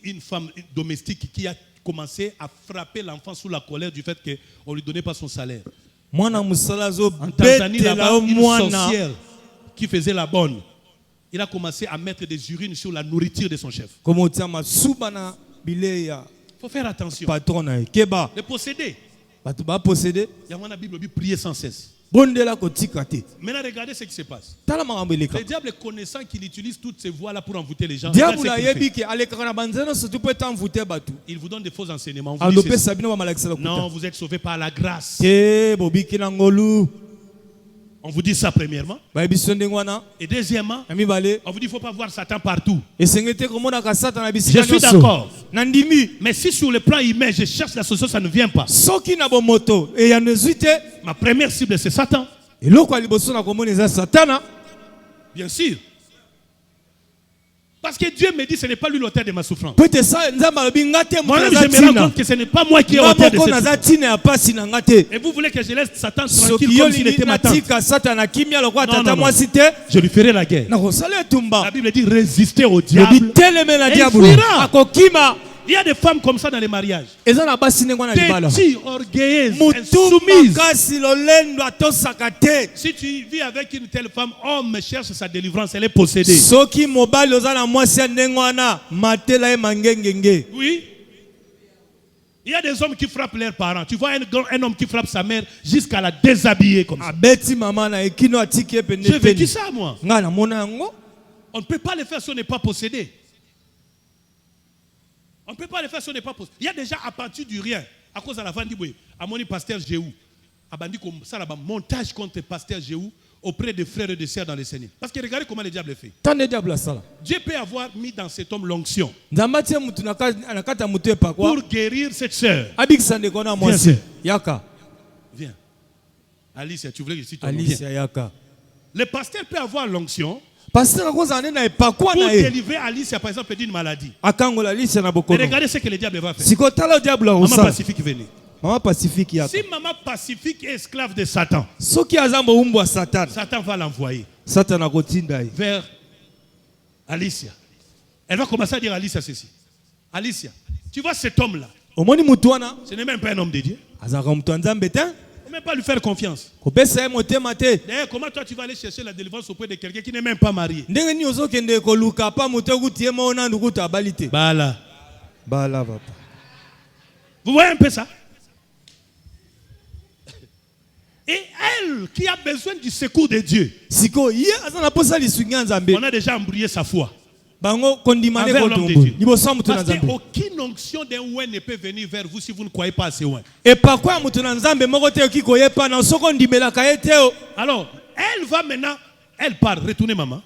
une femme domestique qui a commencé à frapper l'enfant sous la colère du fait qu'on ne lui donnait pas son salaire. En Tanzanie, là-bas, une sorcière qui faisait la bonne, il a commencé à mettre des urines sur la nourriture de son chef. Il faut faire attention. Les posséder. Il y a une Bible qui prier sans cesse. Maintenant, regardez ce qui se passe. Le diable est connaissant qu'il utilise toutes ces voies-là pour envoûter les gens. Il vous donne des faux enseignements. Non, vous êtes sauvés par la grâce. On vous dit ça premièrement. Et deuxièmement, on vous dit qu'il ne faut pas voir Satan partout. Je suis d'accord. Mais si sur le plan humain, je cherche la solution, ça ne vient pas. Ma première cible, c'est Satan. Bien sûr. Parce que Dieu me dit que ce n'est pas lui l'auteur de ma souffrance. Moi-même, je me rends compte que ce n'est pas moi qui ai l'auteur de cette souffrance. Et vous voulez que je laisse Satan tranquille comme s'il était ma tante? Non. Je lui ferai la guerre. La Bible dit résister au diable et il fuira. Il y a des femmes comme ça dans les mariages. Têtues, orgueilleuses, insoumises. Si tu vis avec une telle femme, homme cherche sa délivrance, elle est possédée. Oui. Il y a des hommes qui frappent leurs parents. Tu vois un homme qui frappe sa mère jusqu'à la déshabiller comme ça. J'ai vécu ça, moi. On ne peut pas le faire si on n'est pas possédé. On ne peut pas le faire si on n'est pas possédé. Il y a déjà à partir du rien, à cause de la Vandiboué, à mon pasteur Jéhou, à Bandi comme ça, là-bas, montage contre pasteur Jéhou auprès des frères et des sœurs dans les Seigneurs. Parce que regardez comment le diable fait. Dieu peut avoir mis dans cet homme l'onction pour guérir cette sœur. Viens. Alicia, tu voulais que je cite ton nom? Le pasteur peut avoir l'onction pour délivrer Alicia, par exemple, d'une maladie. Et regardez ce que le diable va faire. Maman Pacifique, venez. Si Maman Pacifique est esclave de Satan, Satan va l'envoyer vers Alicia. Elle va commencer à dire à Alicia ceci. Alicia, tu vois cet homme-là, ce n'est même pas un homme de Dieu. Il ne faut même pas lui faire confiance. D'ailleurs, comment toi tu vas aller chercher la délivrance auprès de quelqu'un qui n'est même pas marié? Bala. Vous voyez un peu ça? Et elle qui a besoin du secours de Dieu, on a déjà embrouillé sa foi. Envers l'homme de Dieu. Parce qu'aucune onction d'un ouin ne peut venir vers vous si vous ne croyez pas assez ouin. Alors, elle va maintenant, elle part, retournez maman.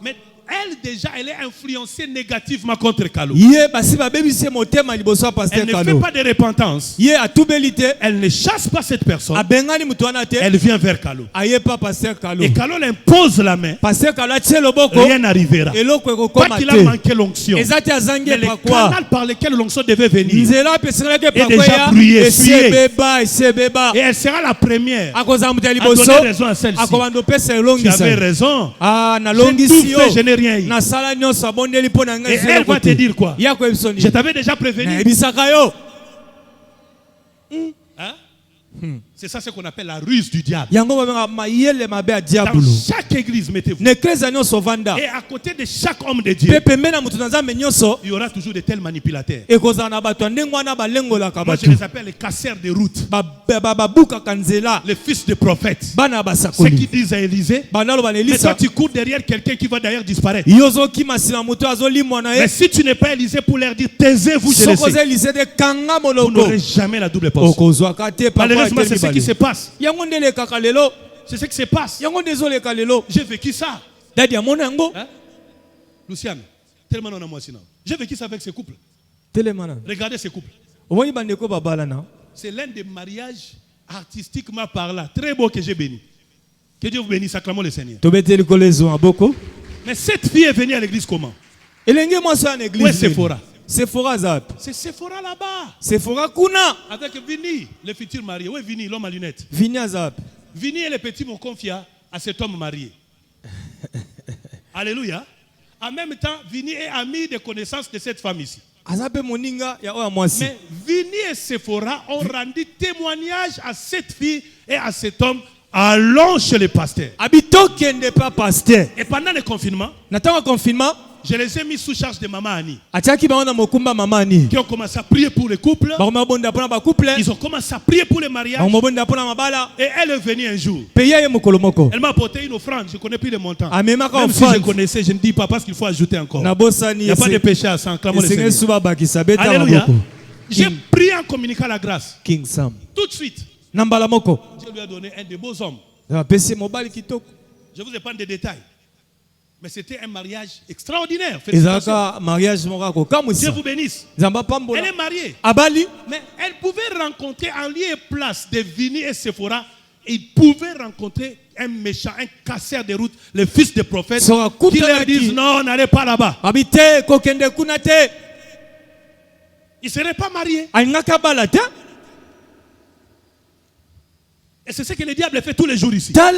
Mais elle déjà, elle est influencée négativement contre Kalo. Elle ne fait pas de repentance. Elle ne chasse pas cette personne. Elle vient vers Kalo. Et Kalo l'impose la main. Rien n'arrivera. Pas qu'il a manqué l'onction. Mais le canal par lequel l'onction devait venir est déjà brouillé, essuyé. Et elle sera la première à donner raison à celle-ci. Tu avais raison. J'ai tout fait, je n'ai rien eu. Et elle va te dire quoi? Je t'avais déjà prévenu. Hein? C'est ça ce qu'on appelle la ruse du diable. Dans chaque église, mettez-vous. Et à côté de chaque homme de Dieu, il y aura toujours de tels manipulateurs. Moi, je les appelle les casseurs de route. Les fils de prophètes. Ceux qui disent à Élisée, mais toi tu cours derrière quelqu'un qui va d'ailleurs disparaître. Mais si tu n'es pas Élisée pour leur dire, taisez-vous, je le sais, vous n'aurez jamais la double portion. Malheureusement, c'est ce qui se passe. C'est ce qui se passe. J'ai vécu ça. Hein? Luciane, tellement on a moi sinon. J'ai vécu ça avec ces couples. Regardez ces couples. C'est l'un des mariages artistiquement parlant très beau que j'ai béni. Que Dieu vous bénisse, acclamons le Seigneur. Mais cette fille est venue à l'église comment? Où est Sephora? Sephora zap. C'est Sephora là-bas. Sephora kuna. Avec Vini, le futur marié. Oui, Vini, l'homme à lunettes. Vini zap. Vini et les petits vont confier à cet homme marié. Alléluia. En même temps, Vini est ami de connaissance de cette femme ici. Azape moninga ya oya mwasi. Mais Vini et Sephora ont rendu témoignage à cette fille et à cet homme. Allons chez le pasteur. Habito kende pas pasteur. Et pendant le confinement, Natanga confinement. je les ai mis sous charge de maman Annie. Atiaki baona mokumba mama Annie. Qui ont commencé à prier pour le couple. Ba bonda pona ba couple. Ils ont commencé à prier pour le mariage. Ba bonda pona mabala. Et elle est venue un jour. Peya ye mokolomoko. Elle m'a apporté une offrande. Je ne connais plus le montant. Même si je connaissais, je ne dis pas parce qu'il faut ajouter encore. Il n'y a pas de péché à ça. Clamons le Seigneur. Alléluia. J'ai prié en communiquant la grâce. King Sam. Tout de suite. Nambala moko. Dieu lui a donné un de beaux hommes. Je vous épargne des détails. Mais c'était un mariage extraordinaire. Mariage Dieu vous bénisse. Elle est mariée. Abali. Mais elle pouvait rencontrer en lieu et place de Vini et Sephora. Il pouvait rencontrer un méchant, un casseur de route, le fils des prophètes, qui leur disent non, n'allez pas là-bas. Il ne serait pas marié. Et c'est ce que le diable fait tous les jours ici. C'est ce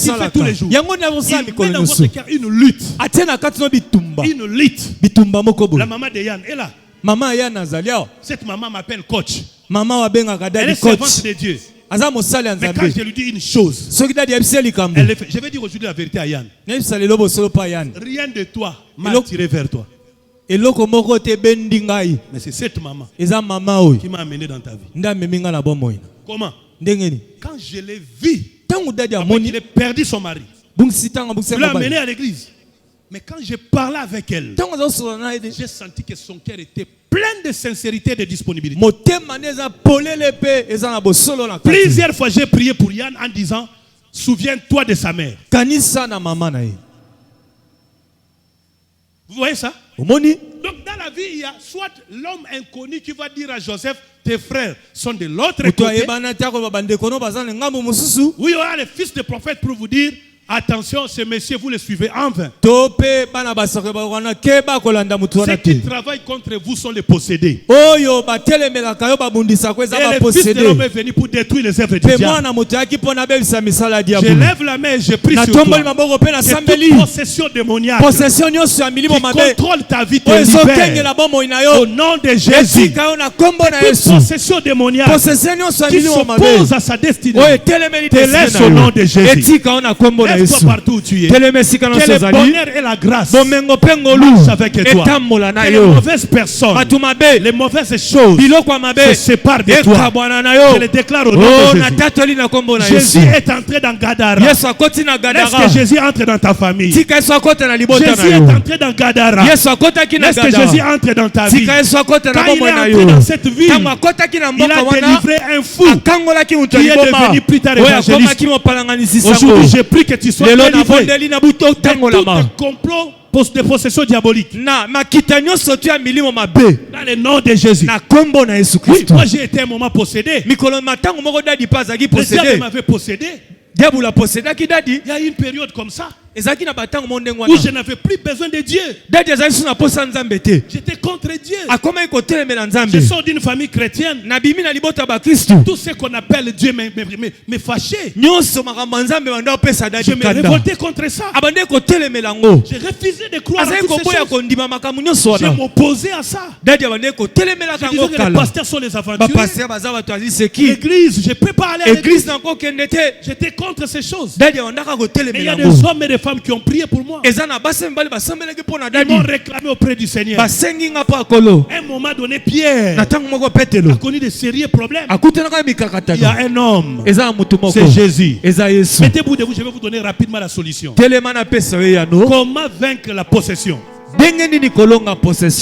qu'il fait tous les jours. Il met dans votre cœur une lutte. Une lutte. La maman de Yann est là. Cette maman m'appelle coach. Elle est servante de Dieu. Mais quand je lui dis une chose, je vais dire aujourd'hui la vérité à Yann. Rien de toi m'a attiré vers toi. Mais c'est cette maman qui m'a amené dans ta vie. Comment? Quand je l'ai vu, il a perdu son mari. Je l'ai amené à l'église. Mais quand j'ai parlé avec elle, j'ai senti que son cœur était plein de sincérité et de disponibilité. Plusieurs fois, j'ai prié pour Yann en disant, souviens-toi de sa mère. Vous voyez ça? Donc dans la vie, il y a soit l'homme inconnu qui va dire à Joseph, tes frères sont de l'autre côté. Ou il y aura les fils des prophètes pour vous dire, attention, ce monsieur, vous le suivez en vain. Ceux qui travaillent contre vous sont les possédés. Et le fils de l'homme est venu pour détruire les œuvres du diable. Je lève la main et je prie sur toi. Que toute possession démoniaque qui contrôle ta vie te libère. Au nom de Jésus. Toute possession démoniaque qui s'oppose à sa destinée te laisse au nom de Jésus. Lève-toi partout où tu es. Que le bonheur et la grâce marchent avec toi. Que les mauvaises personnes, les mauvaises choses se séparent de toi. Je le déclare au nom de Jésus. Jésus est entré dans Gadara. Laisse que Jésus entre dans ta famille. Jésus est entré dans Gadara. Laisse que Jésus entre dans ta vie. Quand il est entré dans cette ville, il a délivré un fou qui est devenu plus tard évangéliste. Aujourd'hui, j'ai pris que tu sois délivré de tout complot de possession diabolique. Dans le nom de Jésus. Oui, moi j'ai été un moment possédé. Le diable m'avait possédé. Il y a une période comme ça où je n'avais plus besoin de Dieu. J'étais contre Dieu. Je sors d'une famille chrétienne. Tout ce qu'on appelle Dieu me fâchait. Je me révoltais contre ça. J'ai refusé de croire à toutes ces choses. Je m'opposais à ça. Je disais que les pasteurs sont les aventuriers. L'église, je ne peux pas aller à l'église. J'étais contre ces choses. Et il y a des hommes et des femmes qui ont prié pour moi. Ils m'ont réclamé auprès du Seigneur. À un moment donné, Pierre a connu de sérieux problèmes. Il y a un homme, c'est Jésus. Mettez-vous debout, je vais vous donner rapidement la solution. Comment vaincre la possession?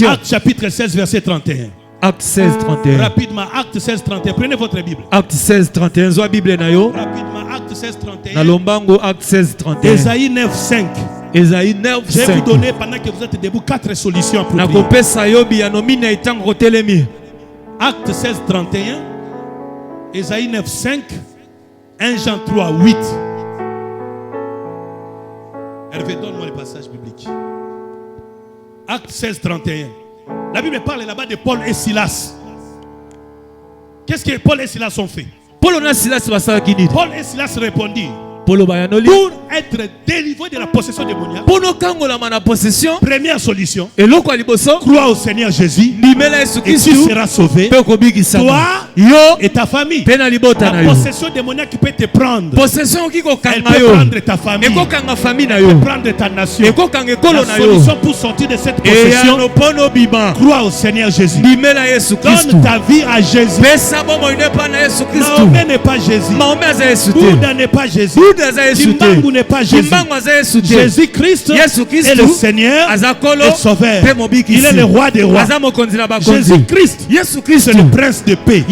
Acte chapitre 16, verset 31. Acte 16, 31. Rapidement, Acte 16, 31. Prenez votre Bible. Acte 16, 31. Rapidement, Acte 16, 31. Acte 16, 31. Ésaïe 9, 5. Ésaïe 9, 5. Je vais vous donner, pendant que vous êtes debout, 4 solutions appropriées. Acte 16, 31. Ésaïe 9, 5. 1 Jean 3, 8. Hervé, donne-moi le passage biblique. Acte 16, 31. La Bible parle là-bas de Paul et Silas. Qu'est-ce que Paul et Silas ont fait? Paul et Silas répondirent. Pour être délivré de la possession démoniaque, première solution, crois au Seigneur Jésus et tu seras sauvé, toi et ta famille. La possession démoniaque peut te prendre. Elle peut prendre ta famille, elle peut prendre ta nation. La solution pour sortir de cette possession, crois au Seigneur Jésus. Donne ta vie à Jésus. Mahomet n'est pas Jésus. Bouddha n'est pas Jésus. Kimbangu n'est pas Jésus. Jésus-Christ est le Seigneur et Sauveur. Il est le roi des rois. Jésus-Christ, c'est le prince de paix.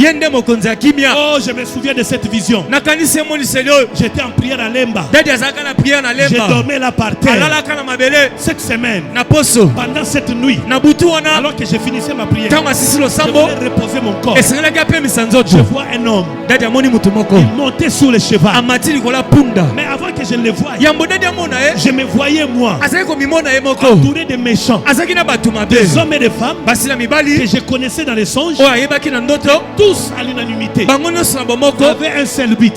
Oh, je me souviens de cette vision. J'étais en prière à Lemba. J'ai dormi là par terre. Cette semaine, pendant cette nuit, alors que je finissais ma prière, je voulais reposer mon corps. Je vois un homme. Il montait sur le cheval. Mais avant que je ne le voie, je me voyais moi entouré de méchants, des hommes et des femmes que je connaissais dans les songes, tous à l'unanimité avaient un seul but,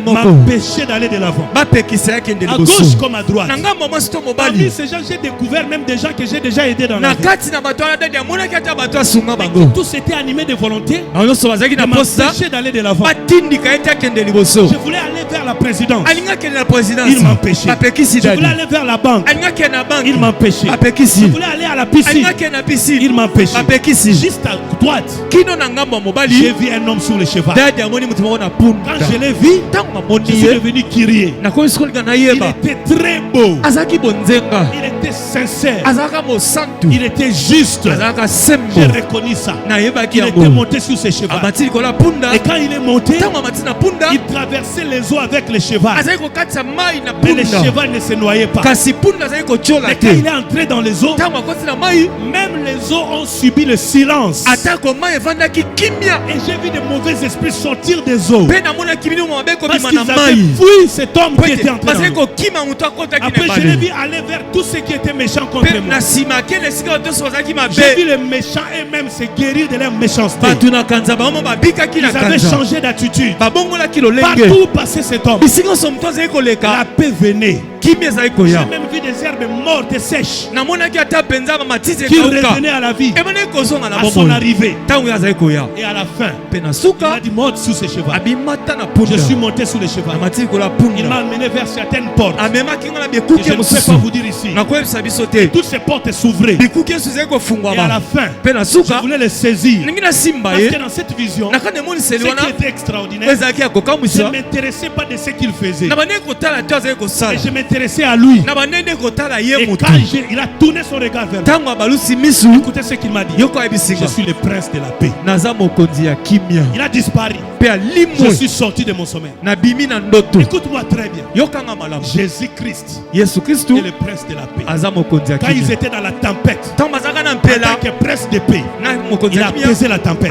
m'empêcher d'aller de l'avant, à gauche comme à droite. Parmi ces gens, j'ai découvert même des gens que j'ai déjà aidés dans la vie. Tous étaient animés de volonté de m'empêcher d'aller de l'avant. Je voulais aller vers la présidence. Il m'empêchait. Je voulais aller vers la banque. Il m'empêchait. Je voulais aller à la piscine. Il m'empêchait. Juste à droite, j'ai vu un homme sur le cheval. Quand je l'ai vu, je suis devenu curieux. Il était très beau. Il était sincère. Il était juste. J'ai reconnu ça. Il était monté sur ce cheval. Et quand il est monté, il traversait les eaux avec le cheval. Mais le cheval ne se noyait pas. Et quand il est entré dans les eaux, même les eaux ont subi le silence. Et j'ai vu de mauvais esprits sortir des eaux. Parce qu'ils avaient fui cet homme qui était entré dans l'eau. Après, je l'ai vu aller vers tous ceux qui étaient méchants contre moi. J'ai vu les méchants eux-mêmes se guérir de leur méchanceté. Ils avaient changé d'attitude. Partout où passait cet homme, la paix venait. J'ai même vu des herbes mortes et sèches qui revenaient à la vie à son arrivée. Et à la fin, il a dit monte sur ce cheval. Je suis monté sur le cheval. Il m'a amené vers certaines portes. Je ne peux pas vous dire ici. Et toutes ces portes s'ouvraient. Et à la fin, je voulais les saisir. Parce que dans cette vision, ce qui était extraordinaire, je ne m'intéressais pas de ce qu'il faisait. Et je m'intéressais à lui. Et quand il a tourné son regard vers moi, écoutez ce qu'il m'a dit. Je suis le prince de la paix. Il a disparu. Je suis sorti de mon sommeil. Écoute-moi très bien. Jésus-Christ est le prince de la paix. Quand ils étaient dans la tempête, en tant que prince de paix, il a apaisé la tempête.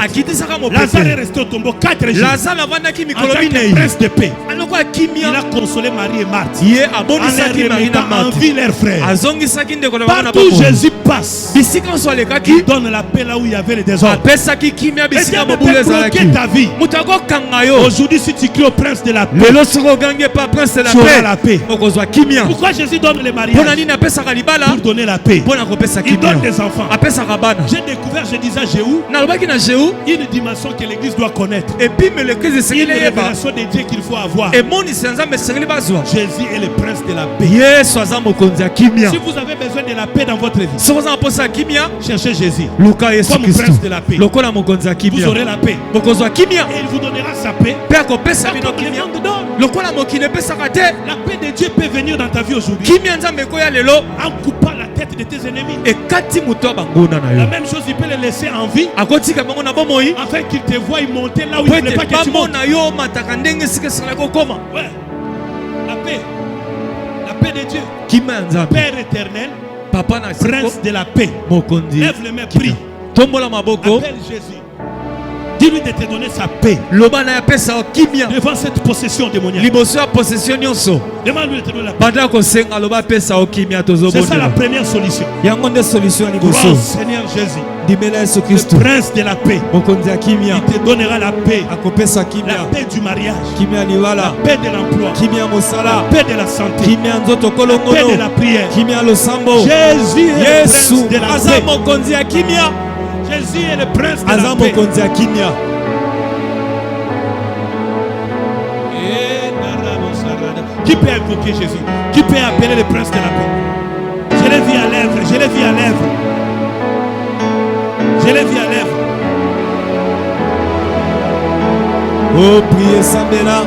Lazare est resté au tombeau 4 jours. En tant que prince de paix, il a consolé Marie et Marthe en leur remettant en vie leurs frères. Partout où Jésus passe, il donne la paix là où il y avait le désordre. Et Dieu peut bloquer ta vie. Aujourd'hui, si tu cries au prince de la paix, tu auras la paix. Pourquoi Jésus donne les mariages? Pour donner la paix. Il donne des enfants. J'ai découvert, je disais à Jéhu, une dimension que l'église doit connaître. Une révélation de Dieu qu'il faut avoir. Jésus est le prince de la paix. Si vous avez besoin de la paix dans votre vie, cherchez Jésus comme prince de la paix. Vous aurez la paix. Et il vous donnera sa paix. Comme le monde donne. La paix de Dieu peut venir dans ta vie aujourd'hui en coupant la tête de tes ennemis. La même chose, il peut les laisser en vie afin qu'ils te voient monter là où il ne voulait pas que tu montes. Ouais. La paix. La paix de Dieu. Père éternel, prince de la paix. Lève les mains, prie. Appelle Jésus. Dis-lui de te donner sa paix loba na yapesa okimia devant cette possession démoniaque. liboso ya possession nyonso Demande-lui de te donner la paix. banda kosenga loba pesa okimia C'est ça la tozobondela première solution. yango nde solution ya Crois liboso au Seigneur Jésus, ndimela yesu le kristu prince de la paix. mokonzi ya kimia Il te donnera la paix. akopesa La kimia paix du mariage, kimia la liwala paix de l'emploi, kimia la mosala paix de la santé, kimia nzoto la paix de kolongono la prière. kimia losambo Jésus est le yesu prince de la aza paix. mokonzi ya kimia Jésus est le prince de aza la paix. mokonzi ya kimia Qui peut invoquer Jésus? Qui peut appeler le prince de la paix? Je l'ai vu à lèvres, je l'ai vu à lèvres. Je l'ai vu à lèvres. oh priez sambela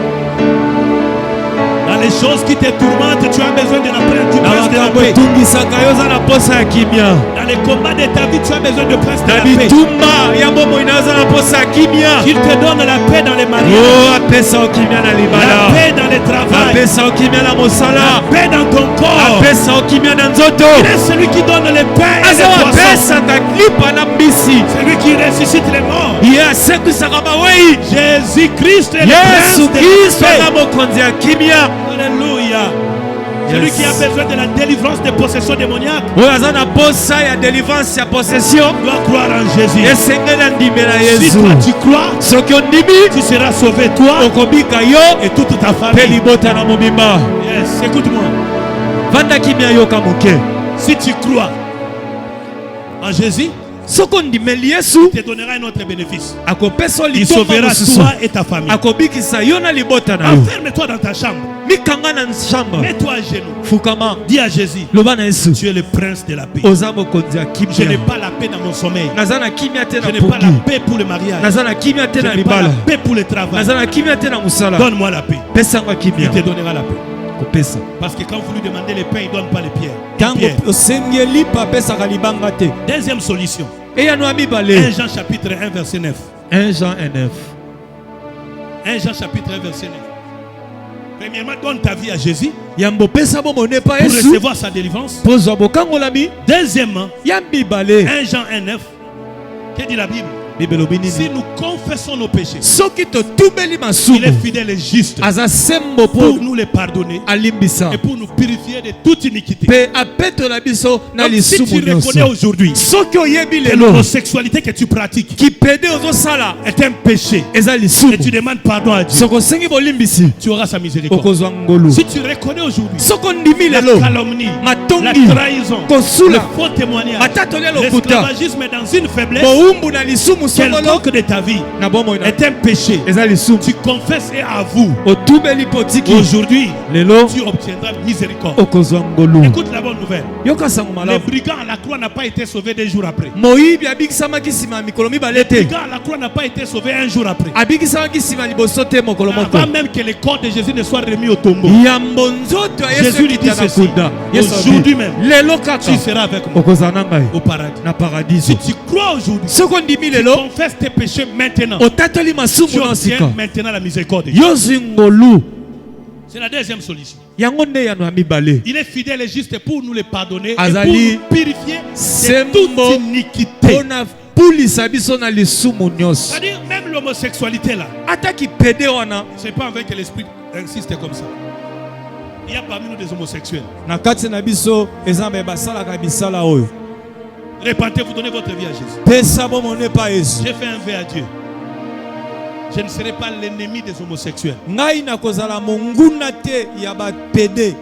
Dans les choses qui te tourmentent, tu as besoin de la paix, du na prince de la makambo paix. etungisaka yo oza na posa ya kimia Dans les combats de ta vie, tu as besoin de prince de na la paix. bitumba ya bomoi na oza na posa ya kimia Qu'il te donne la paix dans les mariages, o apesa okimia na la libala paix dans les travails, apesa okimia na mosala la paix dans ton corps. apesa okimia na nzoto Il est celui qui donne les pains et aza les poissons. apesaka lipa na mbisi Celui qui ressuscite les morts. ye asekwisaka bawei Jésus-Christ est le yesu prince de kristo la aza paix. mokonzi ya kimia Alléluia. Celui Yes. qui a besoin de la délivrance des possessions démoniaques oyo aza na posa ya délivrance ya possession doit croire en Jésus. esengeli andimela Si yesu toi tu crois, soki ondimi tu seras sauvé, toi okobika yo et toute ta mpe famille. libota na mobimba Yes, écoute-moi. vanda kimia yoka moke Si tu crois en Jésus, soki ondimeli yesu il te donnera un autre bénéfice. akopesa Il litomba sauvera mosusu toi et ta famille. akobikisa yo na libota na yo Enferme-toi dans ta chambre. mikanga na chambre Mets-toi à genoux. fukama Dis à Jésus, loba na yesu tu es le prince de la paix. oza mokonzi ya Je n'ai kimia pas la paix dans mon sommeil. naza na kimia te Je na n'ai pas la pongi paix pour le mariage. naza na kimia te Je na n'ai pas la libala paix pour le travail. naza na kimia te na mosala Donne-moi la paix. pesanga Il kimia te donnera la paix. kopesa Parce que quand vous lui demandez les pains, il ne donne pas les pierres. ntango Pierre. osengeli lipa apesaka libanga te Deuxième solution. eyano ya 1 mibale Jean chapitre 1 verset 9. 1 Jean 9 1 Jean chapitre 1 verset 9. Premièrement, donne ta vie à Jésus yambo pesa bomone pa pour yesu recevoir sa délivrance. mpo zwa bokangolami Deuxièmement, ya mibale 1 Jean 1 9. Que dit la Bible? bibelobi Si nini nous confessons nos péchés, soki totumbeli il masumu est fidèle et juste aza sembo pour mpo nous les pardonner alimbisa et pour nous purifier de toute iniquité. mpe apetola biso na Donc, si tu lisumu reconnais nyonso aujourd'hui soki oyebi que lelo l'homosexualité que tu pratiques kipede ozosala est un péché eza et lisumu tu demandes pardon à Dieu, soki osengi bolimbisi tu auras sa miséricorde. okozwa ngolu Si tu reconnais aujourd'hui soki ondimi la lelo calomnie, la matongi trahison, le kosula faux témoignage, matatoli ya lokuta l'esclavagisme dans une faiblesse bowumbu na lisumu songolo quelconque de ta vie na bomoi na est un péché. eza lisumu Tu confesses et avoues. otumbeli mpo otiki Aujourd'hui, lelo tu obtiendras miséricorde. okozwa ngolu Écoute la bonne nouvelle. yoka sango Les malamu brigands à la croix n'ont pas été sauvés 2 jours après. moyibi abikisamaki nsima ya mikolo mibale Les te brigands à la croix n'ont pas été sauvés 1 jour après. abikisamaki nsima liboso te mokolo moko Avant même que le corps de Jésus ne soit remis au tombeau, yambo nzoto ya yesu Jésus lui dit ekita na ceci, kuda yesu aujourd'hui abi même, lelo kaka tu seras avec moi okozala na ngai au paradis. na paradiso Si tu crois aujourd'hui, soki ondimi tu lelo confesses tes péchés maintenant, otatoli masumu tu na obtiens sika maintenant la miséricorde de Dieu. yozwi ngolu C'est la deuxième solution. yango nde yano ya mibale Il est fidèle et juste pour nous les pardonner et pour Azali nous purifier de sembo toute iniquité. mpona pulisa biso na lisumu nyonso C'est-à-dire même l'homosexualité là, ataki pede wana c'est pas avec que l'esprit insiste comme ça. Il y a parmi nous des homosexuels. na kati na biso eza mbe basalaka bisala oyo Répentez-vous, donnez votre vie à Jésus. pesa bomone pa yesu J'ai fait un vœu à Dieu. Je ne serai pas l'ennemi des homosexuels, ngai nakozala monguna te ya bapede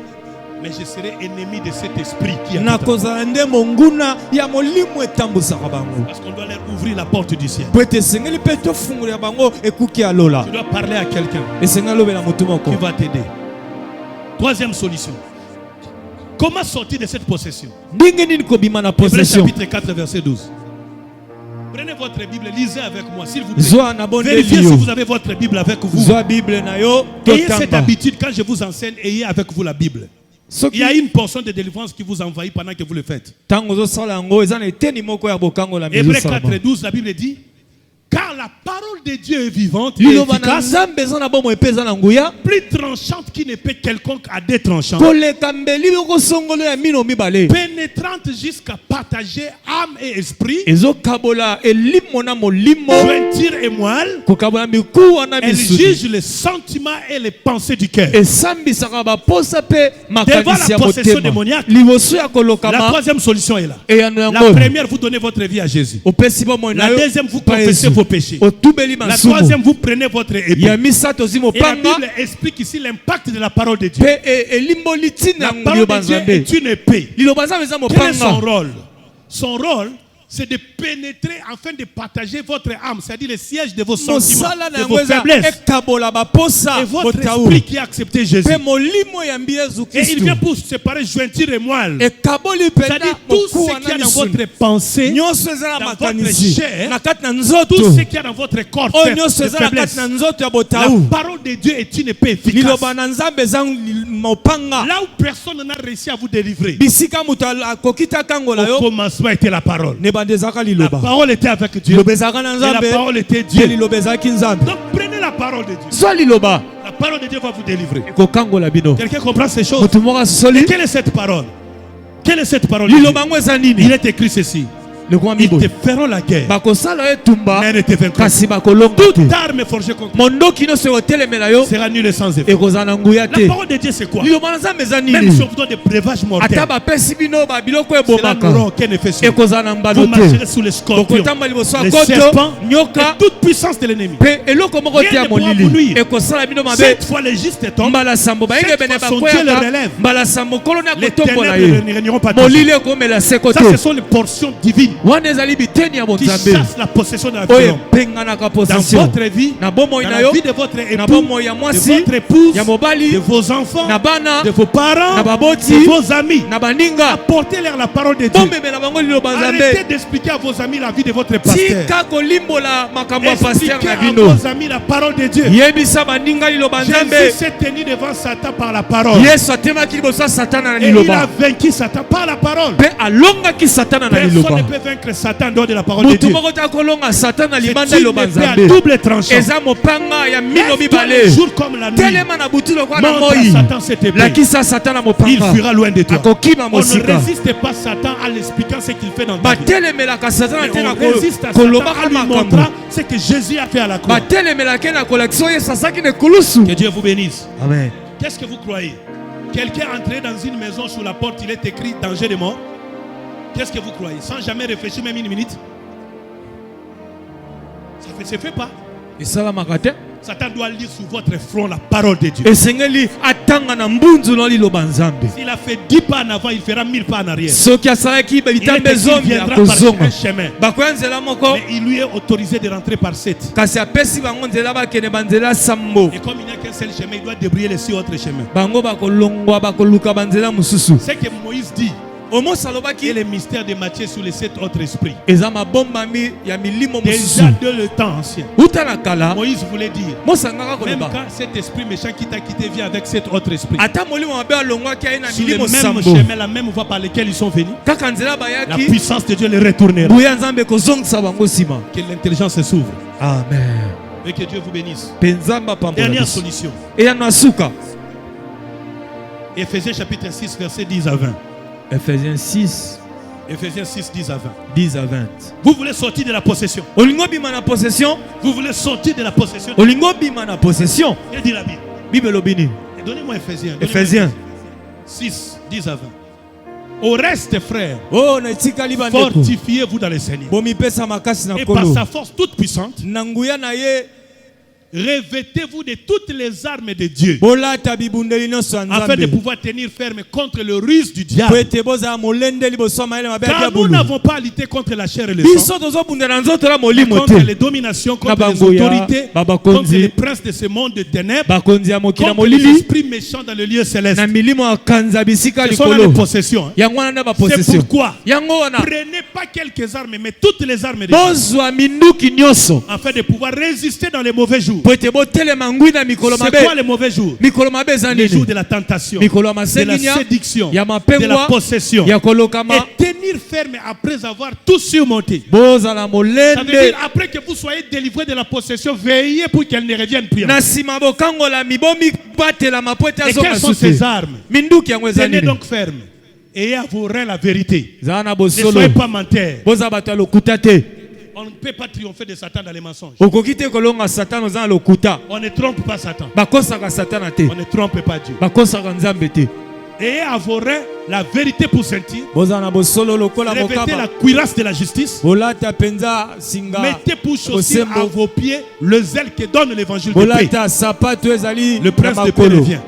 mais je serai ennemi de cet esprit qui est nakozala nde monguna ya molimo etambusaka bango parce qu'on doit leur ouvrir la porte du ciel. po ete esengeli mpe tofungolela bango ekuki ya lola Tu dois parler à quelqu'un esengeli lobela motu moko qui va t'aider. Troisième solution. Comment sortir de cette possession? ndenge nini kobima na Hébreux possession chapitre 4 verset 12. Prenez votre Bible, lisez avec moi s'il vous plaît. zwa na bondeli Vérifiez si yo vous avez votre Bible avec vous. zwa bible na yo Ayez cette totanga habitude quand je vous enseigne, ayez avec vous la Bible. Il soki y a une portion de délivrance qui vous envahit pendant que vous le faites. ntango ozosala yango eza na eteni moko ya bokango la Hébreux mizosalama 4 12, la Bible dit car la parole de Dieu est vivante et liloba na efficace, nzambe eza na bomo epeza na nguya plus tranchante qui ne peut quelconque à des tranchants, koleka mbeli okosongolo ya mino mibale pénétrante jusqu'à partager âme et esprit, ezokabola elimo na molimo jointure et moelle. kokabola mikuwa na Elle misuni juge les sentiments et les pensées du cœur. esambisaka baposa pe makanisi ya Devant la possession motema démoniaque, liboso ya La kolokama troisième solution est là. eyano La yango première, vous donnez votre vie à Jésus. opesi bomoi na La yo deuxième, vous pa confessez Yesu. vos péchés. otubeli La masumu troisième, vous prenez votre épée. ya misato ozwi Et la mopanga Bible explique ici l'impact de la parole de Dieu. pe elimboli ntina La ya parole liloba de Dieu nzambe est une épée. liloba nzambe eza Quel est son mopanga rôle? Son rôle, c'est de pénétrer afin de partager votre âme, c'est-à-dire les sièges de vos sentiments, mosala na de yango vos eza faiblesses, ekabola baposa et votre botau esprit qui a accepté Jésus. pe molimo yambi yesu Et il vient kristu pour séparer jointure et moelle. ekaboli mpena C'est-à-dire tout ce mokuwa qu'il y a na dans misuni votre pensée, nyonso eza na dans makanisi votre chair, na kati na tout nzoto ce qu'il y a dans votre corps oyo faible, nyonso de eza na faiblesse. kati na nzoto ya La botau parole de Dieu est une épée efficace. liloba na nzambe eza mopanga Là où personne n'a réussi à vous délivrer, bisika moto akoki ta kangola au yo commencement était la parole. nebanda ezalaka La liloba parole était avec Dieu. liloba ezalaka na Et la nzambe parole était te Dieu. liloba ezalaki nzambe Donc prenez la parole de Dieu. zwa liloba La parole de Dieu va vous délivrer. ekokangola bino Quelqu'un comprend ces choses? moto moko asosoli Quelle est cette parole? Quelle est cette parole de Dieu? liloba yango eza Il nini est écrit ceci. lekwami Ils te boye feront la guerre, bakosala yo etumba mais ne te vaincront kasi pas. bakolonga te Toute arme forgée contre toi mondoki nyonso ekotelemela yo sera nulle sans effet. ekozala na nguya La te parole de Dieu, c'est quoi? liloba na nzambe eza Même nini si on vous donne des breuvages mortels, ata bapesi bino babiloko cela ebomaka n'aura aucun effet sur vous. ekozala na mbalo Vous marcherez te sous les scorpions, bokotamba liboso ya les koto serpents, nyoka et toute puissance de l'ennemi. mpe eloko moko te Rien ya ne pourra vous molili nuire. ekosala bino mabe Cette fois, les justes tombent. mbala sambo bayenge Cette bene fois, son Dieu le bakweyaka relève. mbala sambo nkolo ni Les akotombola ténèbres ye ne régneront pas toujours. molili ekomela seko Ça, ce te sont les portions divines wana ezali biteni ya qui bonzambe chassent la possession de la vie de oyo l'homme. epenganaka Dans possession votre vie, na bomoi dans na la yo vie de votre na époux, bomoi ya de mwasi votre épouse, ya mobali de vos enfants, na bana de vos parents, na baboti de vos amis. na baninga Apportez-leur la parole de Dieu. bomemela bango liloba Arrêtez nzambe d'expliquer à vos amis la vie de votre pasteur. tika kolimbola makambo ya paster Expliquez na à bino vos amis la parole de Dieu. yebisa baninga liloba nzambe Jésus s'est tenu devant Satan par la parole. yesu atemaki liboso ya satana na Et il liloba a vaincu Satan par la parole. mpe alongaki satana na Personne liloba ne peut vaincre Satan dehors de la parole de motu Dieu. moko te akolonga satana C'est libanda une liloba épée à nzambe double tranchant. eza mopanga ya mino Lève-toi mibale le jour comme la nuit. telema na butu lokwa na Montre à moi Satan cette épée. lakisa satana Il mopanga fuira loin de toi. akokima On ne mosika résiste pas Satan en l'expliquant ce qu'il fait dans ta vie. batelemelaka satana Mais te na on résiste à Satan kolobaka en lui makambo montrant ce que Jésus a fait à la croix. batelemelaka na kolakisa oyo yesu asaki na ekulusu Que Dieu vous bénisse. amen Qu'est-ce que vous croyez? Quelqu'un entré dans une maison, sur la porte, il est écrit danger de mort. Qu'est-ce que vous croyez? Sans jamais réfléchir même une minute. Ça ne se fait pas. esalamaka te Satan doit lire sur votre front la parole de Dieu. esengeli atanga na mbunzu na liloba nzambe S'il a fait 10 pas en avant, il fera 1000 pas en arrière. soki asalaki Il est bitambe écrit, il zomi viendra par akozonga un chemin. bakoya nzela moko Mais il lui est autorisé de rentrer par 7. kasi apesi bango nzela bakende banzela sambo Et comme il n'y a qu'un seul chemin, il doit débrayer les 6 autres chemins. bango bakolongwa bakoluka banzela mosusu C'est que Moïse dit, omosi et alobaki le mystère de Matthieu sur les 7 autres esprits. eza mabombami ya milimo mosusu Déjà de le temps ancien, uta na kala Moïse voulait dire, mosangaka même koloba quand cet esprit méchant qui t'a quitté vient avec 7 autres esprits, ata molimo mabe alongwaki aye na sur le milimo même sambo chemin, la même voie par laquelle ils sont venus, kaka nzela la bayaki puissance de Dieu les retournera. buya nzambe ekozongisa bango nsima Que l'intelligence s'ouvre. amen Et que Dieu vous bénisse. mpe nzambe apambola Dernière biso solution. eyano asuka Éphésiens chapitre 6, verset 10 à 20. Ephésiens 6 Éphésiens 6, 10 à 20. 10 à 20 Vous voulez sortir de la possession. olingo bima na possession Vous voulez sortir de la possession. olingo bima na possession Il dit la Bible. bible elobi nini Et donnez-moi Éphésiens. Ephésiens 6, 10 à 20. Au reste, frères, oh na etikali bandeko fortifiez-vous dans le Seigneur. bomipesa makasi na Et par nkolo sa force toute puissante, na nguya na ye revêtez-vous de toutes les armes de Dieu, bolata bibundeli nyonso ya afin de nzambe pouvoir tenir ferme contre le ruse du po diable. ete bozala molende liboso ya mayele mabe ya Car nous diabolo n'avons pas à lutter contre la chair et le sang, biso tozobundela nzoto na mais molimo contre te les dominations, Na contre les bangoya, autorités, babakonzi, contre les princes de ce monde de ténèbres, bakonzi ya mokili na contre les molili esprits méchants dans le lieu céleste. na milimo ya kanza bisika Ce sont là les likolo possessions. hein. yango wana nde C'est bapossession pourquoi yango wana prenez pas quelques armes, mais toutes les armes de Dieu, bozwa minduki nyonso afin de pouvoir résister dans les mauvais jours. jours? Poete botele mangui na mikolo C'est mabe. quoi les mauvais jours? Mikolo mabe za Les nini? jours de la tentation, Mikolo ya de la masenginya, séduction, ya de la mapengwa, possession. ya kolokama. Et tenir ferme après avoir tout surmonté. Boza la Ça veut molende. dire, après que vous soyez délivré de la possession, veillez pour qu'elle ne revienne plus. Na sima bokangola mibomi batela mapote Et azo quelles sont ces armes? Minduki yango eza Tenez nini? donc ferme. Ayez à vos reins la vérité. Zana Ne bosolo. soyez pas menteur. Boza bato ya lokuta te. On ne peut pas triompher de Satan dans les mensonges. Okoki te kolonga Satan oza na lokuta. On ne trompe pas Satan. Bakosaka Satana te. On ne trompe pas Dieu. Bakosaka Nzambe te. Ayez à vos reins la vérité pour sentir. Boza na bosolo lokola Revêtez la bokaba. cuirasse de la justice. Bolata penza singa. Mettez pour chaussure à vos pieds le zèle que donne l'évangile de paix. Bolata sapato ezali Le prince na de paix makolo. revient.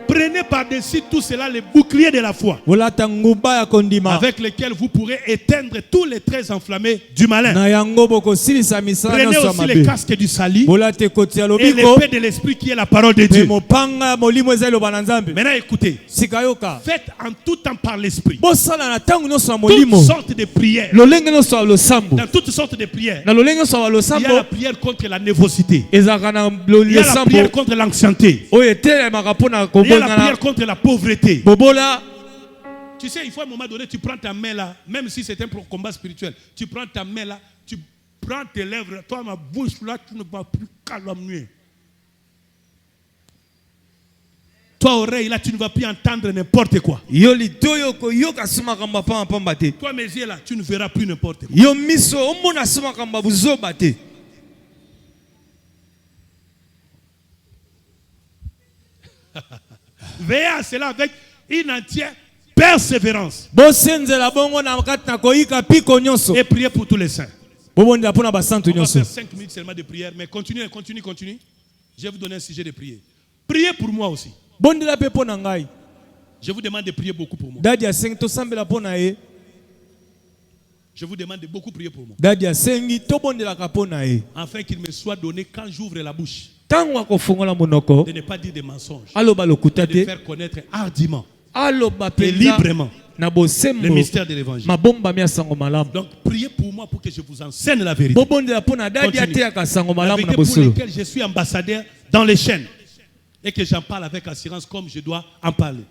Prenez par-dessus tout cela les boucliers de la foi, Bolata nguba ya kondima. avec lesquels vous pourrez éteindre tous les traits enflammés du malin. Na yango bokosilisa misala Prenez nyonso ya aussi les mabe. casques du salut Bolata koti ya et lobiko. l'épée de l'esprit qui est la parole de Pe Dieu. mopanga ya molimo ezali loba na Nzambe. Maintenant écoutez, Sikayoka. faites en tout temps par l'esprit Bosala na tango nyonso ya toutes molimo. sortes de prières. Lolenge nyonso ya losambo. Dans toutes sortes de prières. Na lolenge nyonso ya Il y a la losambo. prière contre la névrosité. Ezaka na Il y a la losambo. prière contre l'ancienneté. Oyo etelemaka mpona Il y a la kobongana. prière contre la pauvreté. Bobola. Tu sais, il faut à un moment donné, tu prends ta main là, même si c'est un combat spirituel, tu prends ta main là, tu prends tes lèvres, toi, ma bouche là, tu ne vas plus calomnier. Toi, oreille là, tu ne vas plus entendre n'importe quoi. Yo litoyo koyoka sumaka mbapa pamba te. Toi, mes yeux là, tu ne verras plus n'importe quoi. Yo miso omona sumaka mbabuzoba te. Veillez à cela avec une entière persévérance. Bosenzela bongo na kati na koyika piko nyonso. Et priez pour tous les saints. Bobondela mpona basantu On va nyonso. faire 5 minutes seulement de prière, mais continue. Je vais vous donner un sujet de prière. Priez pour moi aussi. Bondela pe pona ngai. Je vous demande de prier beaucoup pour moi. Dadi asengi tosambela pona ye. Je vous demande de beaucoup prier pour moi. Dadi asengi tobondelaka pona ye. Afin qu'il me soit donné quand j'ouvre la bouche Tango akofungola monoko. de ne pas dire des mensonges, Aloba lokuta de te. faire connaître hardiment Aloba et penza librement na le bosembo. mystère de l'évangile. Mabomba mia sango malamu. Donc priez pour moi pour que je vous enseigne la vérité. Bobondela pona dadi Continue. ateyaka sango La malamu na vérité pour bosolo. laquelle je suis ambassadeur dans les chaînes et que j'en parle avec assurance comme je dois en parler.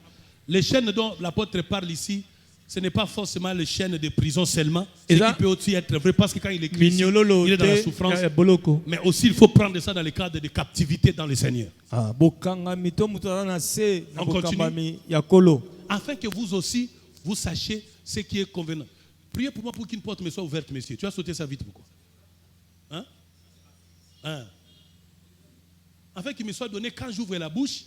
Les chaînes dont l'apôtre parle ici, ce n'est pas forcément les chaînes de prison seulement, ce Et ça- qui peut aussi être vrai parce que quand il écrit ici, Mignololo il est dans la te souffrance. boloko. Mais aussi, il faut prendre ça dans le cadre de captivité dans le Seigneur. Ah, bokanga mito mutu aza na se na On continue. bokambami ya kolo. Afin que vous aussi, vous sachiez ce qui est convenant. Priez pour moi pour qu'une porte me soit ouverte, monsieur. Tu as sauté ça vite, pourquoi? Hein? Afin qu'il me soit donné quand j'ouvre la bouche,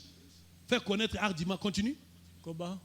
faire connaître hardiment, continue, Koba.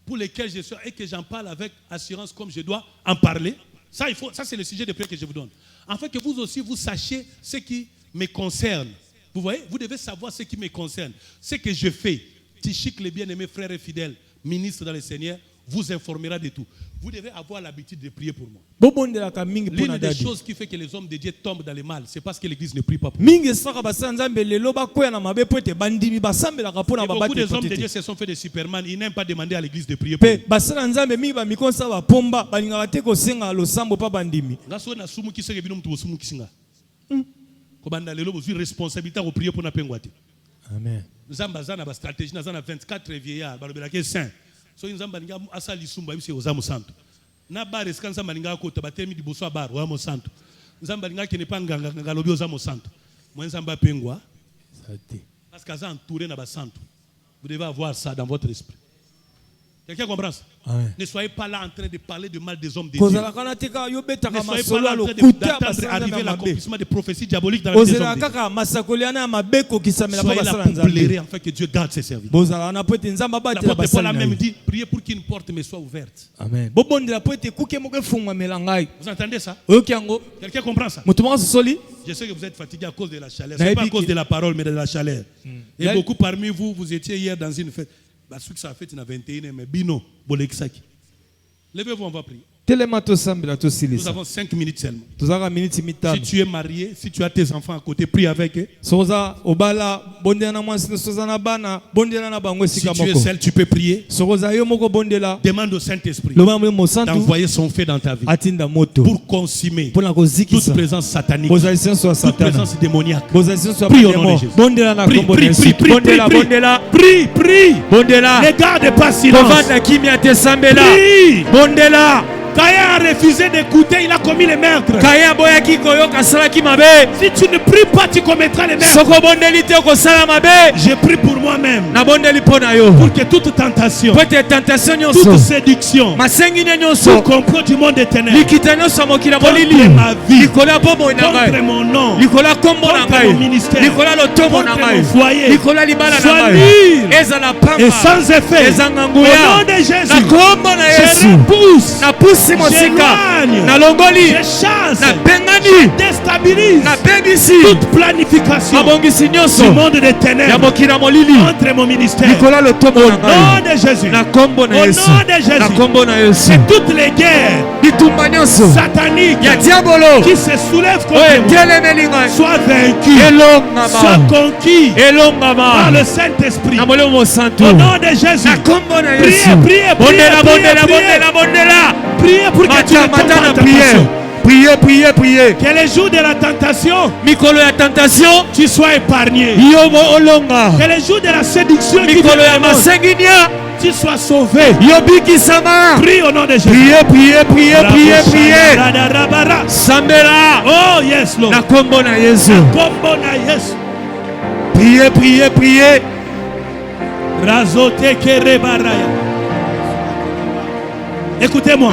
pour lesquels je suis et que j'en parle avec assurance comme je dois en parler. Ça, ça c'est le sujet de prière que je vous donne. Afin que vous aussi, vous sachiez ce qui me concerne. Vous voyez, vous devez savoir ce qui me concerne. Ce que je fais. Tichik, les bien-aimés frères et fidèles, ministres dans le Seigneur, vous informera de tout. Vous devez avoir l'habitude de prier pour moi. Bobondelaka mingi L'une pona des dadi. choses qui fait que les hommes de Dieu tombent dans le mal, c'est parce que l'Église ne prie pas pour eux. Mingi saka basala nzambe lelo bakoya na mabe po ete bandimi basambelaka pona Et beaucoup babate des hommes de kote Dieu te. se sont fait des superman. Ils n'aiment pas demander à l'Église de prier pour Pe eux. basala nzambe mingi bamikonsa bapomba balingaka te kosenga losambo pa bandimi. Ngaso na sumu kiseke bino mtu bosumu kisinga. Kobanda lelo bozui responsabilité à prier pour na pengwate. Amen. Nzamba zana ba stratégie na zana 24 vieillards balobela ke saint. So nzamba ninga asali sumba bise ozamu santo. Na bar esika nzamba ninga ko tabatemi diboso bar wa mo santo. Nzamba ninga ke ne panganga ngalobi ozamu santo. Moi nzamba pengwa Sate. parce que ça entouré na ba santo. Vous devez avoir ça dans votre esprit. Quelqu'un comprend ça? Amen. Ne soyez pas là en train de parler de mal des hommes de Dieu. Kozala kana teka yo Ne betaka soyez pas masolo là en alo train kuta d'attendre basala arriver nzambe mabe. l'accomplissement des prophéties diaboliques dans la vie des hommes Ozela de Dieu. kaka masakoliana ya mabe kokisamela pa Soyez là basala pour nzambe. blairer afin que Dieu garde ses serviteurs. Bozala wana po ete nzambe abatela L'apôtre Paul basala a na même yo. dit, priez pour qu'une porte me soit ouverte. Amen. Bobondela po ete kuke moko efungwamela ngai. Vous entendez ça? Oyoki yango. Quelqu'un comprend ça? Moto moko sosoli. Je sais que vous êtes fatigué à cause de la chaleur. Naïbi Ce n'est pas à cause qui- de la parole, mais de la chaleur. Et Naïbi- beaucoup parmi vous, vous étiez hier dans une fête. Bah, ceux qui ça a fait, il y en a 21, mais bino, bolekisaki. Levez-vous, on va prier. Nous avons 5 minutes seulement. Si tu es marié, si tu as tes enfants à côté, prie avec eux. Si tu es seul, tu peux prier. Demande au Saint-Esprit d'envoyer son feu dans ta vie pour consumer toute présence satanique, toute présence démoniaque. Prie au nom de Jésus. Prie. Ne garde pas silence. Prie. Caïn a refusé d'écouter, il a commis les meurtres. Si tu ne pries pas, tu commettras les meurtres. Je prie pour moi-même, pour que toute tentation, toute séduction, tout complot du monde des ténèbres contre ma vie, contre mon nom, contre mon ministère, contre mon foyer, soit nul et sans effet. Au nom de Jésus, je repousse, je chasse, je déstabilise toute planification du monde des ténèbres entre mon ministère. Au nom de Jésus, c'est toutes les guerres sataniques qui se soulèvent contre moi soient vaincues, soient conquis par le Saint-Esprit. Au nom de Jésus, priez pour que tu ne tombes pas en tentation. Priez. Que les jours de la tentation, tu sois épargné. Que les jours de la séduction, tu sois sauvé. Prie au nom de Jésus. Priez. Sambela. Oh yes, Lord. Priez. Razote kerebaraya. Écoutez-moi.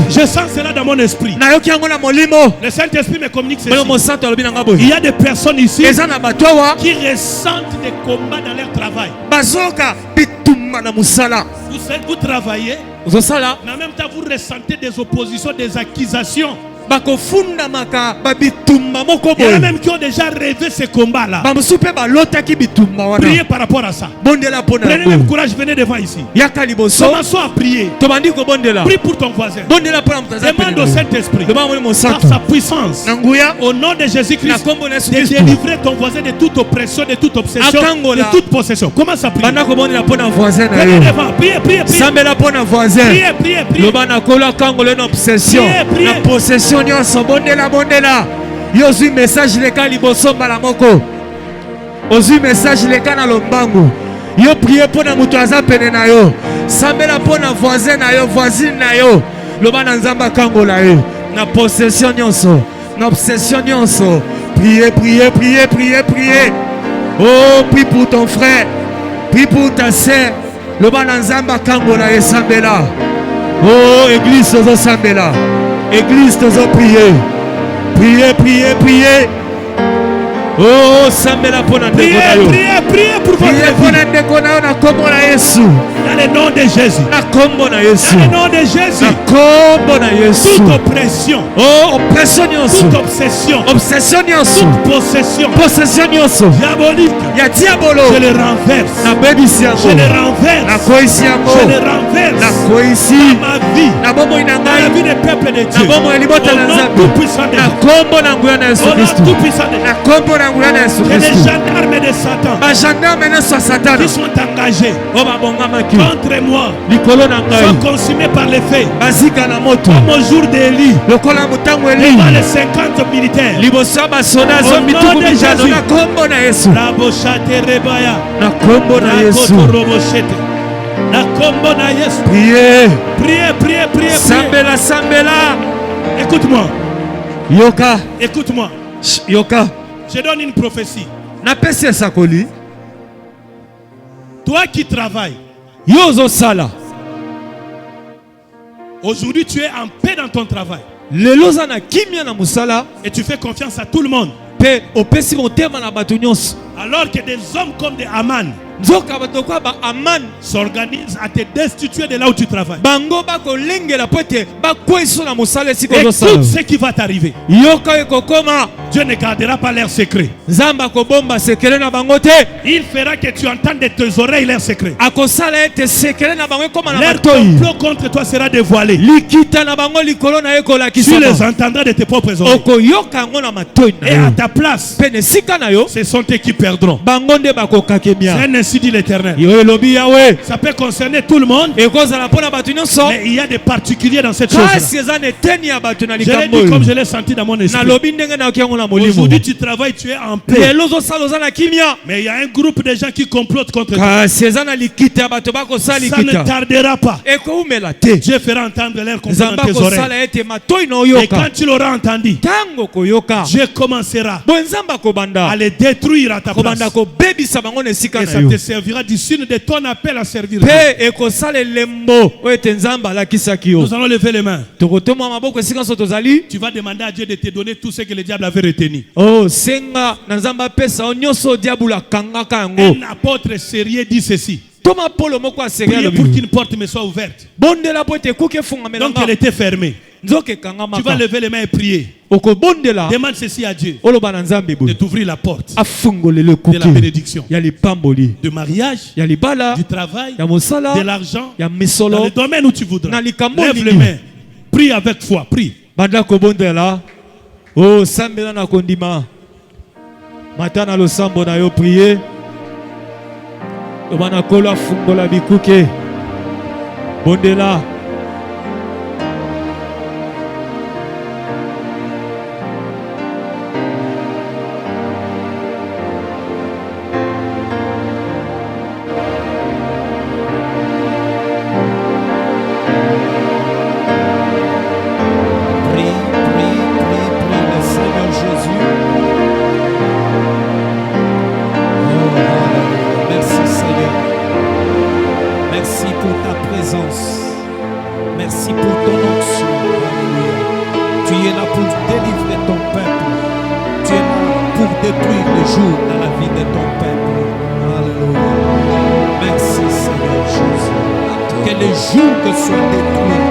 Je sens cela dans mon esprit. Le Saint-Esprit me communique ceci. Il y a des personnes ici qui ressentent des combats dans leur travail. Vous travaillez, mais en même temps vous ressentez des oppositions, des accusations. Il y en a même qui ont déjà rêvé ces combats-là. Priez par rapport à ça. Prenez même courage, venez devant ici. Commençons à prier. Prie pour ton voisin. Demande au Saint-Esprit, par sa puissance, au nom de Jésus-Christ, de délivrer ton voisin de toute oppression, de toute obsession, de toute possession. Commence à prier. Venez devant. Priez. Priez. Bondela yozui message leka liboso mbala moko ozui message leka na lombangu yo prier pona mutu aza pene na yo sambela pona voisin na yo voisine na yo loba na nzamba kangola ye na possession nyonso na obsession nyonso priez. Oh, prie pour ton frère, prie pour ta sœur loba na nzamba kangola ye sambela. Oh, église ozo sambela. Église, nous avons prié. Priez. Oh, Sambela Pona. Priez pour votre vie. Dans le nom de Jésus. Dans le nom de Jésus. Toute oppression. Oh, oppression. Toute obsession. Toute possession. Diabolique. Je le renverse. Dans ma vie. Dans la vie des peuples de Dieu. Au nom tout-puissant de Dieu. Que les gendarmes de Satan qui sont engagés contre moi sont consumés par les faits. Comme au jour d'Élie, devant les 50 militaires. Au nom de Jésus. Priez. Sambela. Écoute-moi. Yoka. Je donne une prophétie. Toi qui travailles, aujourd'hui tu es en paix dans ton travail. Et tu fais confiance à tout le monde. Alors que des hommes comme des Aman nzoka bato kwa ba aman s'organisent à te destituer de là où tu travailles. bango bakolengela po ete bakweso na mosala esika Écoute ozosala ce qui va t'arriver. yoka ekokoma Dieu ne gardera pas leurs secrets. nzambe akobomba sekele na bango te Il fera que tu entendes de tes oreilles leurs secrets. akosala ete sekele na bango ekoma na Leur matoi complot contre toi sera dévoilé. likita na bango likolo na ye Tu les kolakisama entendras de tes propres oreilles. okoyoka yango na matoi na Et à yo ta place, mpe na esika na yo ce sont eux qui perdront. bango nde C'est bakokakemia ainsi dit l'Éternel. yo elobi yawe Ça peut concerner tout le monde, ekozala mpo na bato nyonso mais il y a des particuliers dans cette chose-là. kasi eza na eteni ya bato na Je l'ai likambo dit comme je oyo l'ai senti dans mon esprit. nalobi ndenge nayoki yango na molimo Aujourd'hui, tu travailles, tu es en paix. lelo ozosala oza na kimia Mais il y a un groupe de gens qui complotent contre toi. kasi eza na likita ya bato bakosala Ça ne likita tardera pas. ekoumela te Dieu fera entendre leur complot nzambe dans tes oreilles. akosala ete matoi na Et oyoka quand tu l'auras entendu, ntango koyoka Dieu commencera boye nzambe akobanda à les détruire à ta place. kobanda kobebisa bango na esika Et na ça yo te servira du signe de ton appel à servir Dieu. mpe ekosala elembo oyo ete nzambe alakisaki yo Nous allons lever les mains. tokotomwa maboko esika nyonso tozali Tu vas demander à Dieu de te donner tout ce que le diable avait retenu. o senga na nzambe apesa yo nyonso diabolo akangaka yango Un apôtre sérieux dit ceci. toma polo moko aseri Priez pour alobi qu'une porte me soit ouverte. bondela po ete ekuki Donc efungamelanga elle était fermée. nzoka Tu vas ekangamaka lever les mains et prier. okobondela Demande ceci à Dieu oloba na nzambe de boye t'ouvrir la porte afungolele de la ekuki bénédiction, ya lipamboli de mariage, ya libala du travail, ya mosala de l'argent, ya dans misolo le domaine où tu voudras. na likambo Lève les nini mains. Prie avec foi. Prie. banda kobondela o sambela na kondima mata na losambo na yo prie loba na kolo afungola bikuke bondela Prie, prie, prie, prie le Seigneur Jésus. Oh, hallelujah. Merci Seigneur. Merci pour ta présence. Merci pour ton onction. Alléluia. Tu es là pour délivrer ton peuple. Tu es là pour détruire le jour dans la vie de ton peuple. Alléluia. Merci Seigneur Jésus. Que le jour soit détruit.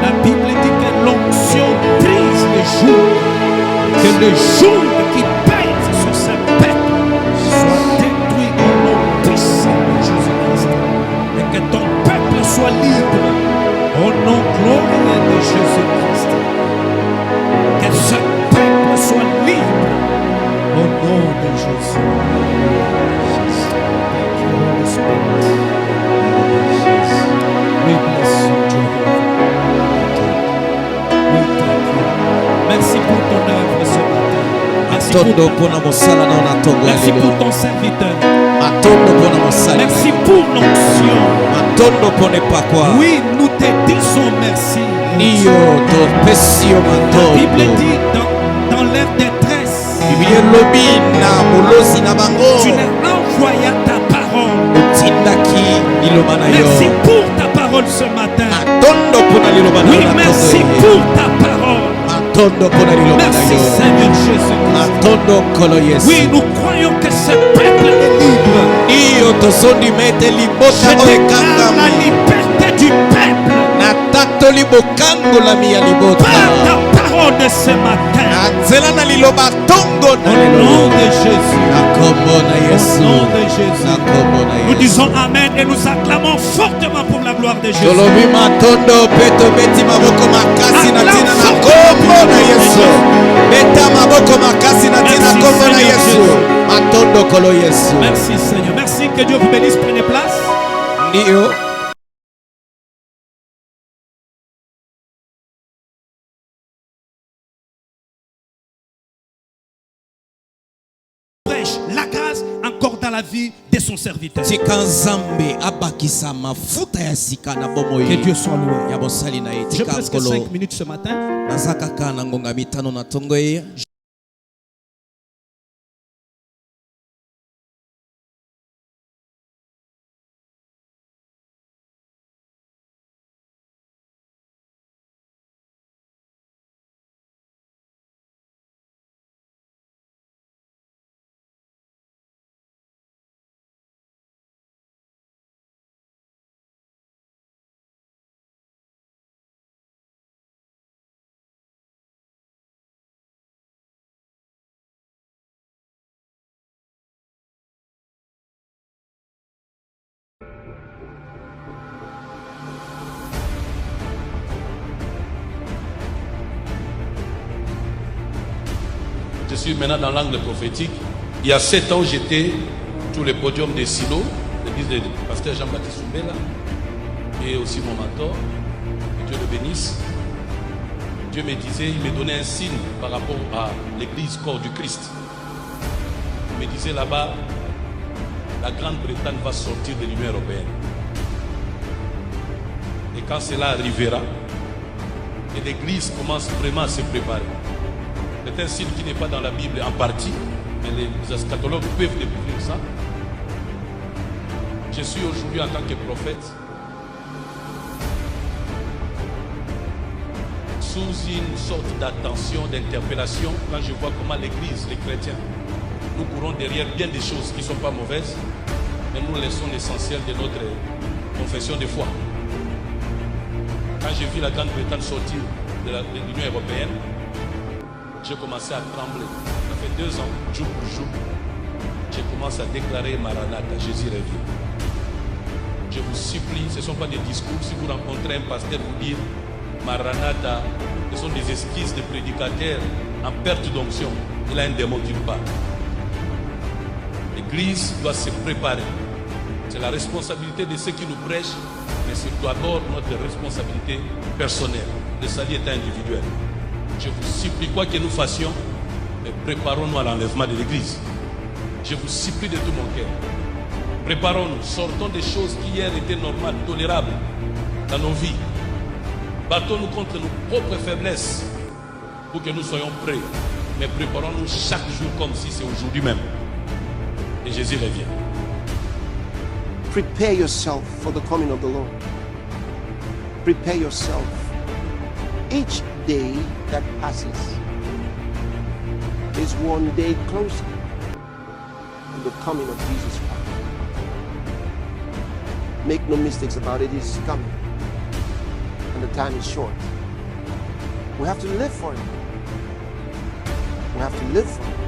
La Bible dit que l'onction brise le jour. Que le jour qui pèse sur ce peuple soit détruit au nom puissant de Jésus-Christ. Et que ton peuple soit libre au nom glorieux de Jésus-Christ. Que ce peuple soit libre au nom de Jésus. Thank you, Holy Spirit. We bless you, Jehovah. We thank you. Merci pour ton œuvre ce matin. Merci pour, Matondo pona mosala na natongo merci pour lelo. ton serviteur. Matondo pona mosala. Merci pour l'onction. Matondo pone pakwa. Oui, nous te disons merci. Niyo to pesio La Bible matondo. dit dans leur détresse, Biblia lobi na molosi na bango. tu leur envoyas ta parole. Tindaki liloba na yo. Merci pour ta parole ce matin. Matondo pona liloba na Oui, yo. merci pour ta parole. Matondo pona liloba na Merci yo. Seigneur Jésus. Matondo kolo yesu. Oui, nous croyons que ce peuple est libre. Niyo to sondi mete Je libota déclare la oekangami. liberté du peuple Na tato libokango la miya libota. par ta parole de ce matin. Na nzela na liloba tongo na Au liloba. nom de Jésus. Na kombo na Au yesu. nom de Jésus. Na kombo na Nous yesu. disons Amen et nous acclamons fortement pour la gloire de Jésus. tolobi matondo mpe tobeti maboko makasi na ntina na kombo na yesu beta maboko makasi na ntina Merci, kombo na Seigneur yesu Jésus. matondo kolo yesu Merci Seigneur. Merci, que Dieu vous bénisse. Prenez place. ndiyo Prêche la grâce encore dans la vie de son serviteur. tika nzambe abakisa mafuta ya sika na Que bomoi Dieu soit loué. ya bosali na ye J'ai tika presque nkolo 5 minutes ce matin. naza kaka na ngonga mitano na ntongo ye suis maintenant dans l'angle prophétique. Il y a 7 ans, j'étais sur le podium des Silo, l'église de pasteur Jean-Baptiste Soumbela, et aussi mon mentor. Que Dieu le bénisse. Dieu me disait, il me donnait un signe par rapport à l'église corps du Christ. Il me disait là-bas, la Grande-Bretagne va sortir de l'Union européenne. Et quand cela arrivera, et l'église commence vraiment à se préparer. C'est un signe qui n'est pas dans la Bible en partie, mais les eschatologues peuvent découvrir ça. Je suis aujourd'hui en tant que prophète sous une sorte d'attention, d'interpellation, quand je vois comment l'église, les chrétiens, nous courons derrière bien des choses qui ne sont pas mauvaises, mais nous laissons l'essentiel de notre confession de foi. Quand j'ai vu la Grande-Bretagne sortir de l'Union européenne, j'ai commencé à trembler. Ça fait 2 ans, jour pour jour, j'ai commencé à déclarer Maranatha, Jésus revient. Je vous supplie, ce ne sont pas des discours. Si vous rencontrez un pasteur, vous dire Maranatha, ce sont des esquisses de prédicateurs en perte d'onction. Il a un démon d'une part. L'Église doit se préparer. C'est la responsabilité de ceux qui nous prêchent, mais c'est d'abord notre responsabilité personnelle. Le salut est individuel. Je vous supplie, quoi que nous fassions, préparons-nous à l'enlèvement de l'Église. Je vous supplie de tout mon cœur. Préparons-nous, sortons des choses qui hier étaient normales, tolérables dans nos vies. Battons-nous contre nos propres faiblesses pour que nous soyons prêts. Mais préparons-nous chaque jour comme si c'est aujourd'hui même. Et Jésus revient. Prepare yourself for the coming of the Lord. Prepare yourself. Each day that passes is one day closer to the coming of Jesus Christ. Make no mistakes about it, it's coming. And the time is short. We have to live for it. We have to live for it.